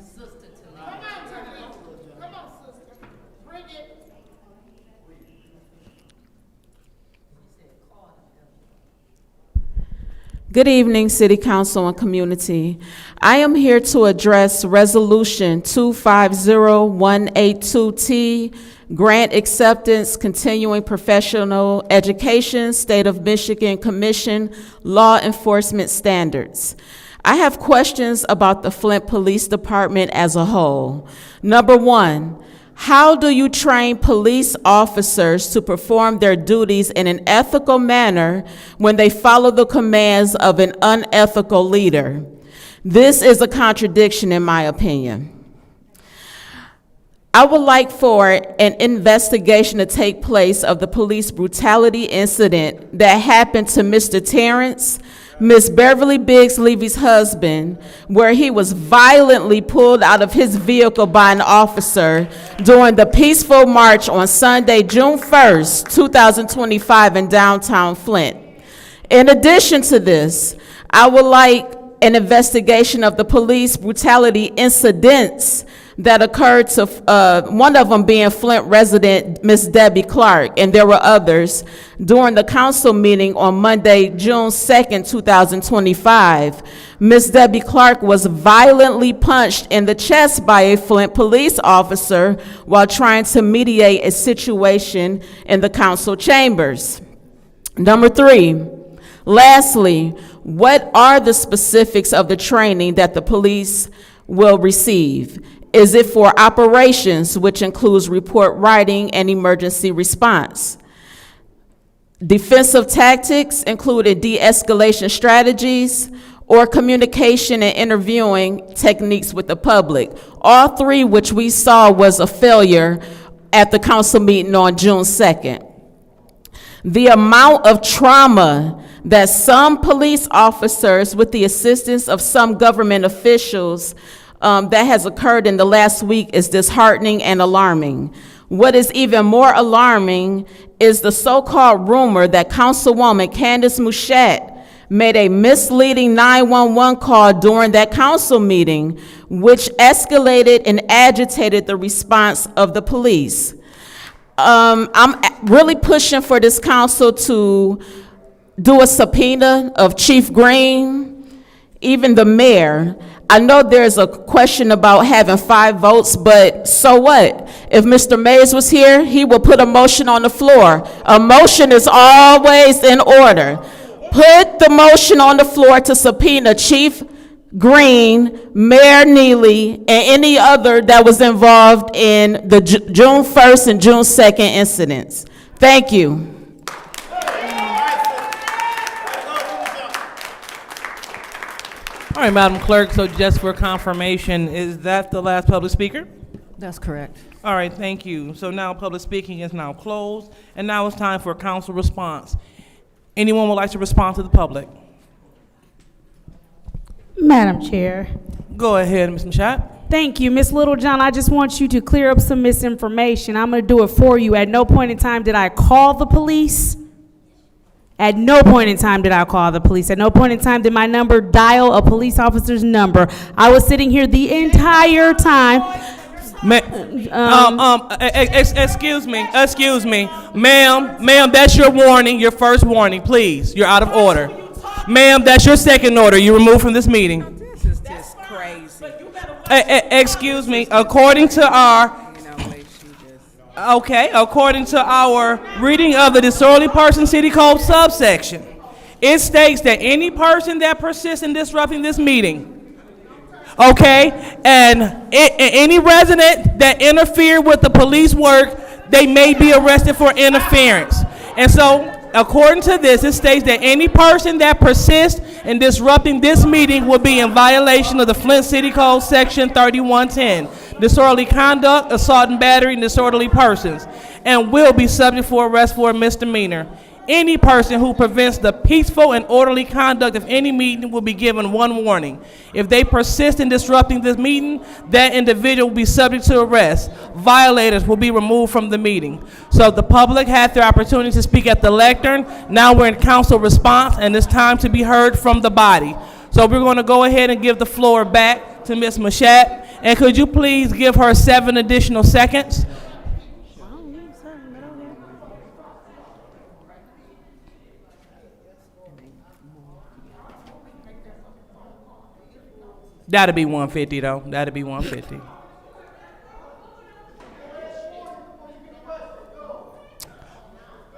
Good evening, City Council and community. I am here to address Resolution 250182T, Grant Acceptance, Continuing Professional Education, State of Michigan Commission, Law Enforcement Standards. I have questions about the Flint Police Department as a whole. Number one, how do you train police officers to perform their duties in an ethical manner when they follow the commands of an unethical leader? This is a contradiction in my opinion. I would like for an investigation to take place of the police brutality incident that happened to Mr. Terrence, Miss Beverly Biggs Levy's husband, where he was violently pulled out of his vehicle by an officer during the peaceful march on Sunday, June 1st, 2025 in downtown Flint. In addition to this, I would like an investigation of the police brutality incidents that occurred to, one of them being Flint resident, Miss Debbie Clark, and there were others, during the council meeting on Monday, June 2nd, 2025. Miss Debbie Clark was violently punched in the chest by a Flint police officer while trying to mediate a situation in the council chambers. Number three, lastly, what are the specifics of the training that the police will receive? Is it for operations, which includes report writing and emergency response? Defensive tactics, including de-escalation strategies, or communication and interviewing techniques with the public? All three, which we saw was a failure at the council meeting on June 2nd. The amount of trauma that some police officers, with the assistance of some government officials, that has occurred in the last week is disheartening and alarming. What is even more alarming is the so-called rumor that Councilwoman Candace Mouchette made a misleading 911 call during that council meeting, which escalated and agitated the response of the police. I'm really pushing for this council to do a subpoena of Chief Green, even the mayor. I know there's a question about having 5 votes, but so what? If Mr. Mays was here, he will put a motion on the floor. A motion is always in order. Put the motion on the floor to subpoena Chief Green, Mayor Neely, and any other that was involved in the June 1st and June 2nd incidents. Thank you. All right, Madam Clerk, so just for confirmation, is that the last public speaker? That's correct. All right, thank you. So now public speaking is now closed, and now it's time for council response. Anyone would like to respond to the public? Madam Chair. Go ahead, Ms. Mashat. Thank you. Ms. Littlejohn, I just want you to clear up some misinformation. I'm going to do it for you. At no point in time did I call the police. At no point in time did I call the police. At no point in time did my number dial a police officer's number. I was sitting here the entire time. Excuse me, ma'am, that's your warning, your first warning, please. You're out of order. Ma'am, that's your second order. You're removed from this meeting. This is just crazy. Excuse me, according to our reading of the disorderly person city code subsection, it states that any person that persists in disrupting this meeting, and any resident that interfered with the police work, they may be arrested for interference. And so, according to this, it states that any person that persists in disrupting this meeting will be in violation of the Flint City Code Section 3110, disorderly conduct, assault and battery, and disorderly persons, and will be subject for arrest for a misdemeanor. Any person who prevents the peaceful and orderly conduct of any meeting will be given one warning. If they persist in disrupting this meeting, that individual will be subject to arrest. Violators will be removed from the meeting. So the public had their opportunity to speak at the lectern. Now we're in council response, and it's time to be heard from the body. So we're going to go ahead and give the floor back to Ms. Mashat. And could you please give her 7 additional seconds? That'll be 150 though. That'll be 150.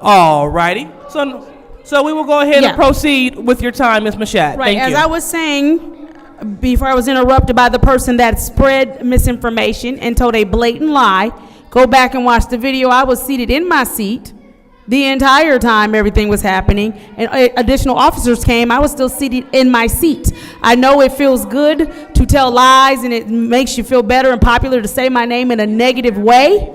All righty. So we will go ahead and proceed with your time, Ms. Mashat. Right, Thank as you. I was saying before I was interrupted by the person that spread misinformation and told a blatant lie, go back and watch the video. I was seated in my seat the entire time everything was happening, and additional officers came. I was still seated in my seat. I know it feels good to tell lies, and it makes you feel better and popular to say my name in a negative way,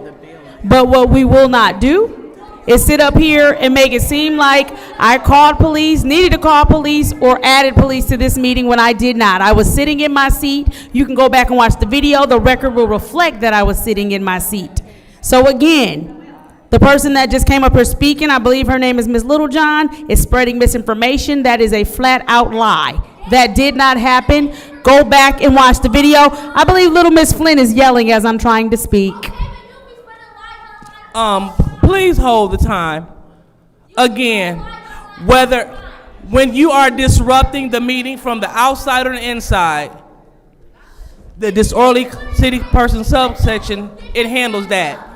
but what we will not do is sit up here and make it seem like I called police, needed to call police, or added police to this meeting when I did not. I was sitting in my seat. You can go back and watch the video. The record will reflect that I was sitting in my seat. So again, the person that just came up here speaking, I believe her name is Ms. Littlejohn, is spreading misinformation. That is a flat out lie. That did not happen. Go back and watch the video. I believe little Miss Flint is yelling as I'm trying to speak. Please hold the time. Again, when you are disrupting the meeting from the outside or the inside, the disorderly city person subsection, it handles that.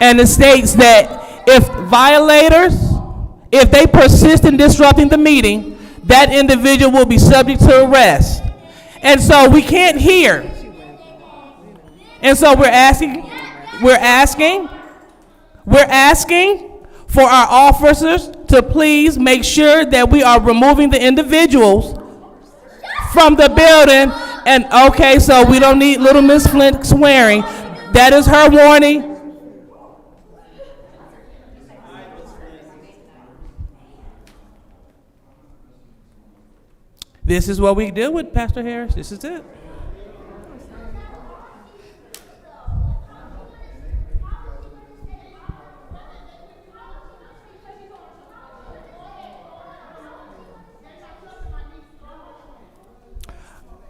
And it states that if violators, if they persist in disrupting the meeting, that individual will be subject to arrest. And so we can't hear. And so we're asking for our officers to please make sure that we are removing the individuals from the building. And okay, so we don't need little Miss Flint swearing. That is her warning. This is what we deal with, Pastor Harris. This is it.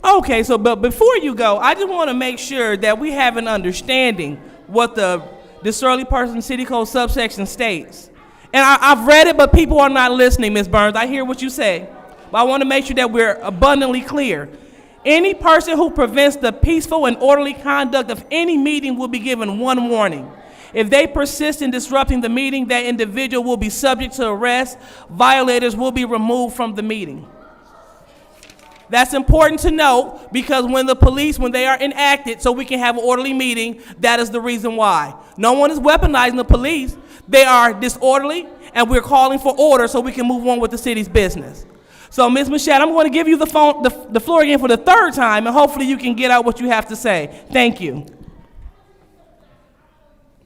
Okay, so but before you go, I just want to make sure that we have an understanding what the disorderly person city code subsection states. And I've read it, but people are not listening, Ms. Burns. I hear what you say. But I want to make sure that we're abundantly clear. Any person who prevents the peaceful and orderly conduct of any meeting will be given one warning. If they persist in disrupting the meeting, that individual will be subject to arrest. Violators will be removed from the meeting. That's important to note because when the police, when they are enacted so we can have an orderly meeting, that is the reason why. No one is weaponizing the police. They are disorderly, and we're calling for order so we can move on with the city's business. So, Ms. Machette, I'm going to give you the floor again for the third time, and hopefully you can get out what you have to say. Thank you.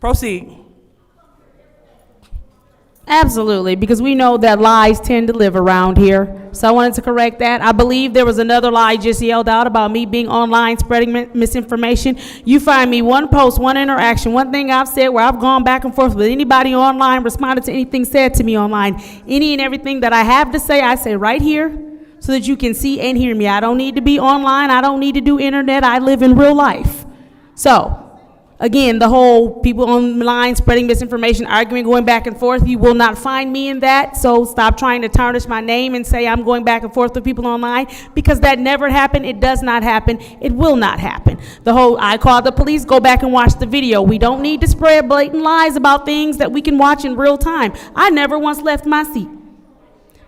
Proceed. Absolutely, because we know that lies tend to live around here. So I wanted to correct that. I believe there was another lie just yelled out about me being online spreading misinformation. You find me one post, one interaction, one thing I've said where I've gone back and forth with anybody online, responded to anything said to me online. Any and everything that I have to say, I say right here so that you can see and hear me. I don't need to be online. I don't need to do internet. I live in real life. So, again, the whole people online spreading misinformation, arguing, going back and forth, you will not find me in that. So stop trying to tarnish my name and say I'm going back and forth with people online, because that never happened. It does not happen. It will not happen. The whole I called the police, go back and watch the video. We don't need to spread blatant lies about things that we can watch in real time. I never once left my seat.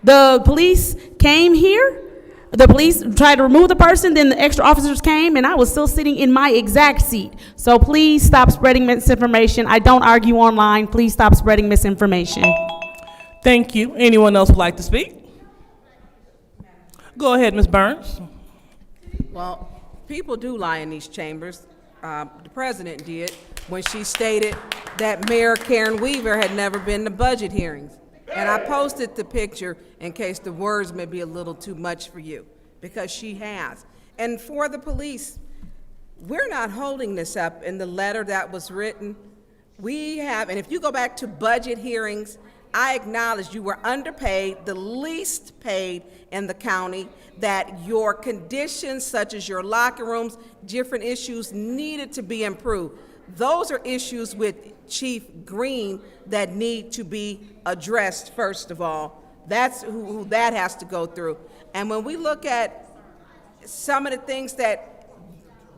The police came here. The police tried to remove the person, then the extra officers came, and I was still sitting in my exact seat. So please stop spreading misinformation. I don't argue online. Please stop spreading misinformation. Thank you. Anyone else would like to speak? Go ahead, Ms. Burns. Well, people do lie in these chambers. The president did when she stated that Mayor Karen Weaver had never been to budget hearings. And I posted the picture in case the words may be a little too much for you, because she has. And for the police, we're not holding this up in the letter that was written. We have, and if you go back to budget hearings, I acknowledge you were underpaid, the least paid in the county, that your conditions such as your locker rooms, different issues needed to be improved. Those are issues with Chief Green that need to be addressed first of all. That's who that has to go through. And when we look at some of the things that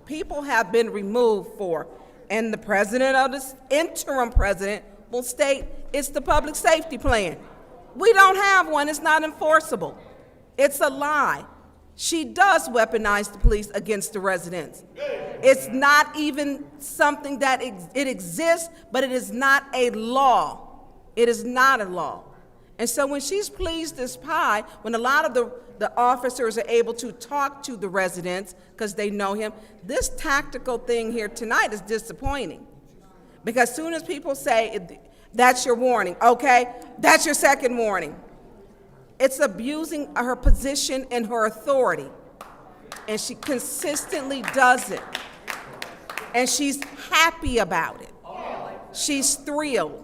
people have been removed for, and the president of this interim president will state it's the public safety plan. We don't have one. It's not enforceable. It's a lie. She does weaponize the police against the residents. It's not even something that it exists, but it is not a law. It is not a law. And so when she's pleased as pie, when a lot of the officers are able to talk to the residents because they know him, this tactical thing here tonight is disappointing. Because as soon as people say, that's your warning, okay, that's your second warning, it's abusing her position and her authority. And she consistently does it. And she's happy about it. She's thrilled.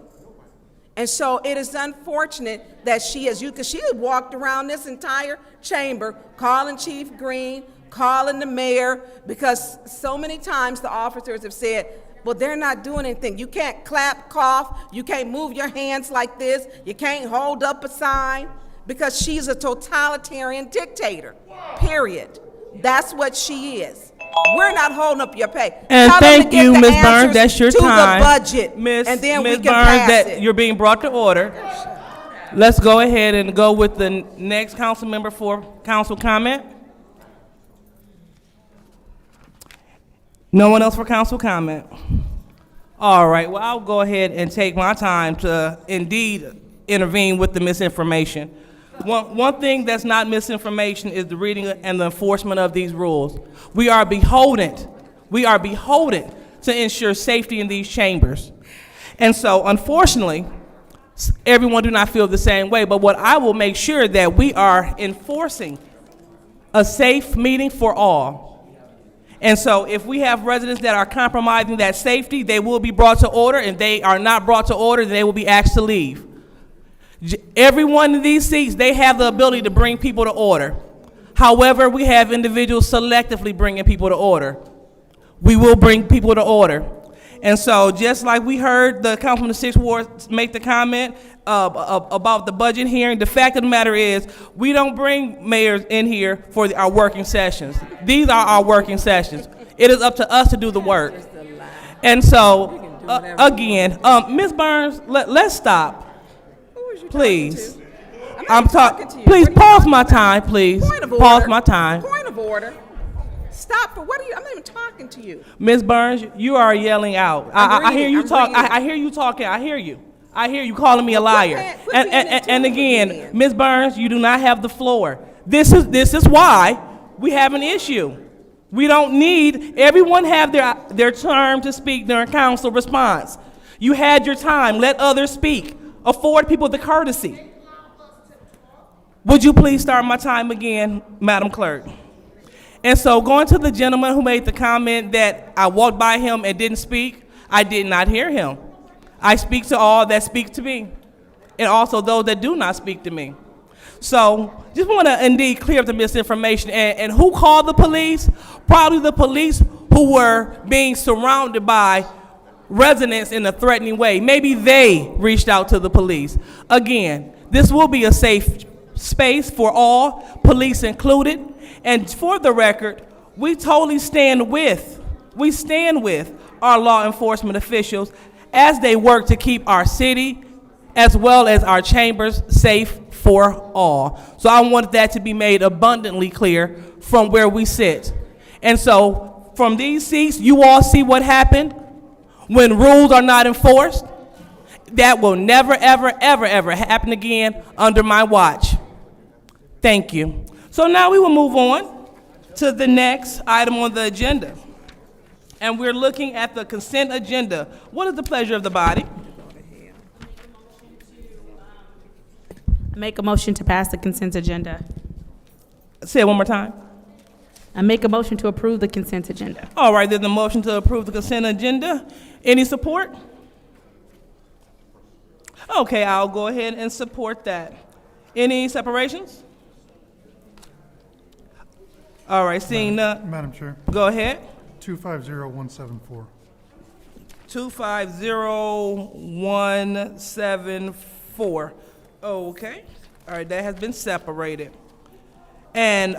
And so it is unfortunate that she has because she had walked around this entire chamber calling Chief Green, calling the mayor, because so many times the officers have said, well, they're not doing anything. You can't clap, cough, you can't move your hands like this, you can't hold up a sign, because she's a totalitarian dictator, period. That's what she is. We're not holding up your pay. And Tell thank you, Ms. Burns. answers That's your to time. the budget, Ms. and then Ms. we can Burns, pass that it. you're being brought to order. Let's go ahead and go with the next council member for council comment. No one else for council comment? All right, well, I'll go ahead and take my time to indeed intervene with the misinformation. One thing that's not misinformation is the reading and the enforcement of these rules. We are beholden to ensure safety in these chambers. And so, unfortunately, everyone do not feel the same way, but what I will make sure that we are enforcing a safe meeting for all. And so if we have residents that are compromising that safety, they will be brought to order, and they are not brought to order, they will be asked to leave. Every one of these seats, they have the ability to bring people to order. However, we have individuals selectively bringing people to order. We will bring people to order. And so just like we heard the councilman of the 6th Ward make the comment about the budget hearing, the fact of the matter is we don't bring mayors in here for our working sessions. These are our working sessions. It is up to us to do the work. And so, again, Ms. Burns, let's stop. Please. I'm talking to you. Please pause my time, please. Pause my time. Point of order. Stop. For what are you? I'm not even talking to you. Ms. Burns, you are yelling out. I hear you talk. I hear you talking. I hear you. I hear you calling me a liar. And again, Ms. Burns, you do not have the floor. This is why we have an issue. We don't need, everyone have their term to speak during council response. You had your time, let others speak. Afford people the courtesy. Would you please start my time again, Madam Clerk? And so going to the gentleman who made the comment that I walked by him and didn't speak, I did not hear him. I speak to all that speak to me, and also those that do not speak to me. So just want to indeed clear up the misinformation. And who called the police? Probably the police who were being surrounded by residents in a threatening way. Maybe they reached out to the police. Again, this will be a safe space for all, police included. And for the record, we totally stand with our law enforcement officials as they work to keep our city as well as our chambers safe for all. So I wanted that to be made abundantly clear from where we sit. And so from these seats, you all see what happened when rules are not enforced. That will never, ever, ever, ever happen again under my watch. Thank you. So now we will move on to the next item on the agenda. And we're looking at the consent agenda. What is the pleasure of the body? Make a motion to pass the consent agenda. Say it one more time. I make a motion to approve the consent agenda. All right, there's a motion to approve the consent agenda. Any support? Okay, I'll go ahead and support that. Any separations? All right, seeing none. Madam Chair, Go ahead. 250174. 250174. Okay. All right, that has been separated. And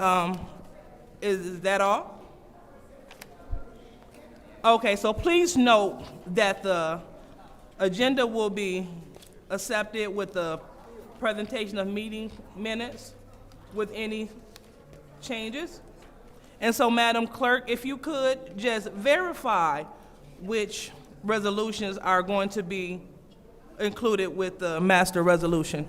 is that all? Okay, so please note that the agenda will be accepted with the presentation of meeting minutes with any changes. And so, Madam Clerk, if you could just verify which resolutions are going to be included with the master resolution.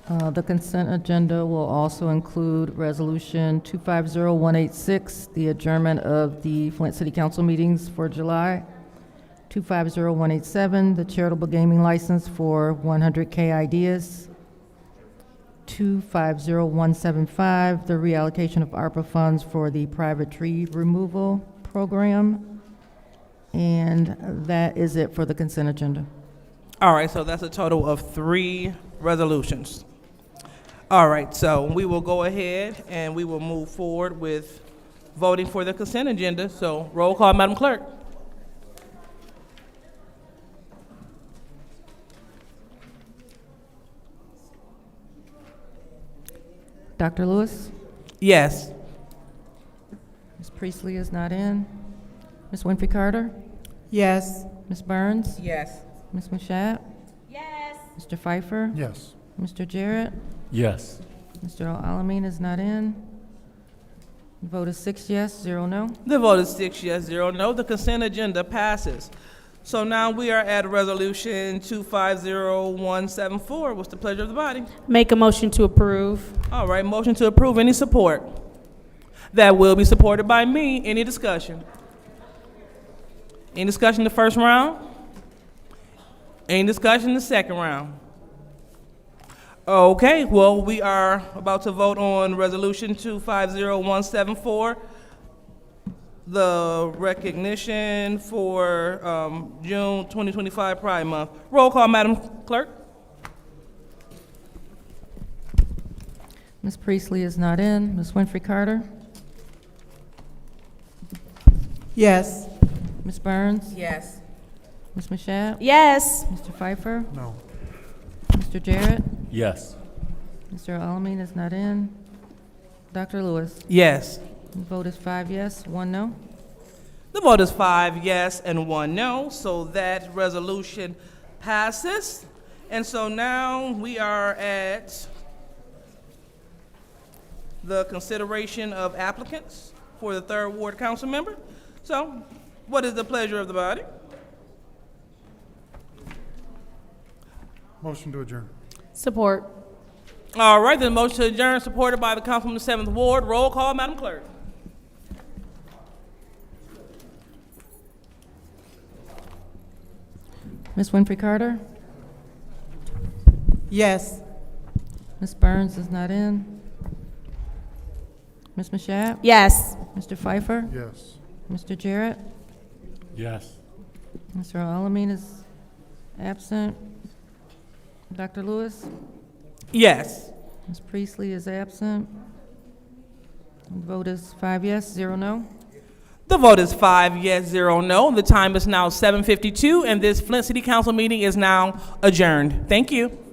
The consent agenda will also include Resolution 250186, the adjournment of the Flint City Council meetings for July. 250187, the charitable gaming license for 100K Ideas. 250175, the reallocation of ARPA funds for the private tree removal program. And that is it for the consent agenda. All right, so that's a total of 3 resolutions. All right, so we will go ahead and we will move forward with voting for the consent agenda. So roll call, Madam Clerk. Dr. Lewis? Yes. Ms. Priestley is not in. Ms. Winfrey Carter? Yes. Ms. Burns? Yes. Ms. Mashat? Yes. Mr. Pfeiffer? Yes. Mr. Jarrett? Yes. Mr. Alamin is not in. The vote is 6 yes, 0 no. The vote is 6 yes, 0 no. The consent agenda passes. So now we are at resolution 250174. What's the pleasure of the body? Make a motion to approve. All right, motion to approve. Any support? That will be supported by me. Any discussion? Any discussion in the first round? Any discussion in the second round? Okay, well, we are about to vote on resolution 250174, the recognition for June 2025 Pride Month. Roll call, Madam Clerk. Ms. Priestley is not in. Ms. Winfrey Carter? Yes. Ms. Burns? Yes. Ms. Mashat? Yes. Mr. Pfeiffer? No. Mr. Jarrett? Yes. Mr. Alamin is not in. Dr. Lewis? Yes. The vote is 5 yes, 1 no. The vote is 5 yes and 1 no, so that resolution passes. And so now we are at the consideration of applicants for the 3rd Ward Council member. So, what is the pleasure of the body? Motion to adjourn. Support. All right, the motion to adjourn supported by the Councilman of the 7th Ward. Roll call, Madam Clerk. Ms. Winfrey Carter? Yes. Ms. Burns is not in. Ms. Mashat? Yes. Mr. Pfeiffer? Yes. Mr. Jarrett? Yes. Mr. Alamin is absent. Dr. Lewis? Yes. Ms. Priestley is absent. The vote is 5 yes, 0 no. The vote is 5 yes, 0 no. The time is now 7:52, and this Flint City Council meeting is now adjourned. Thank you.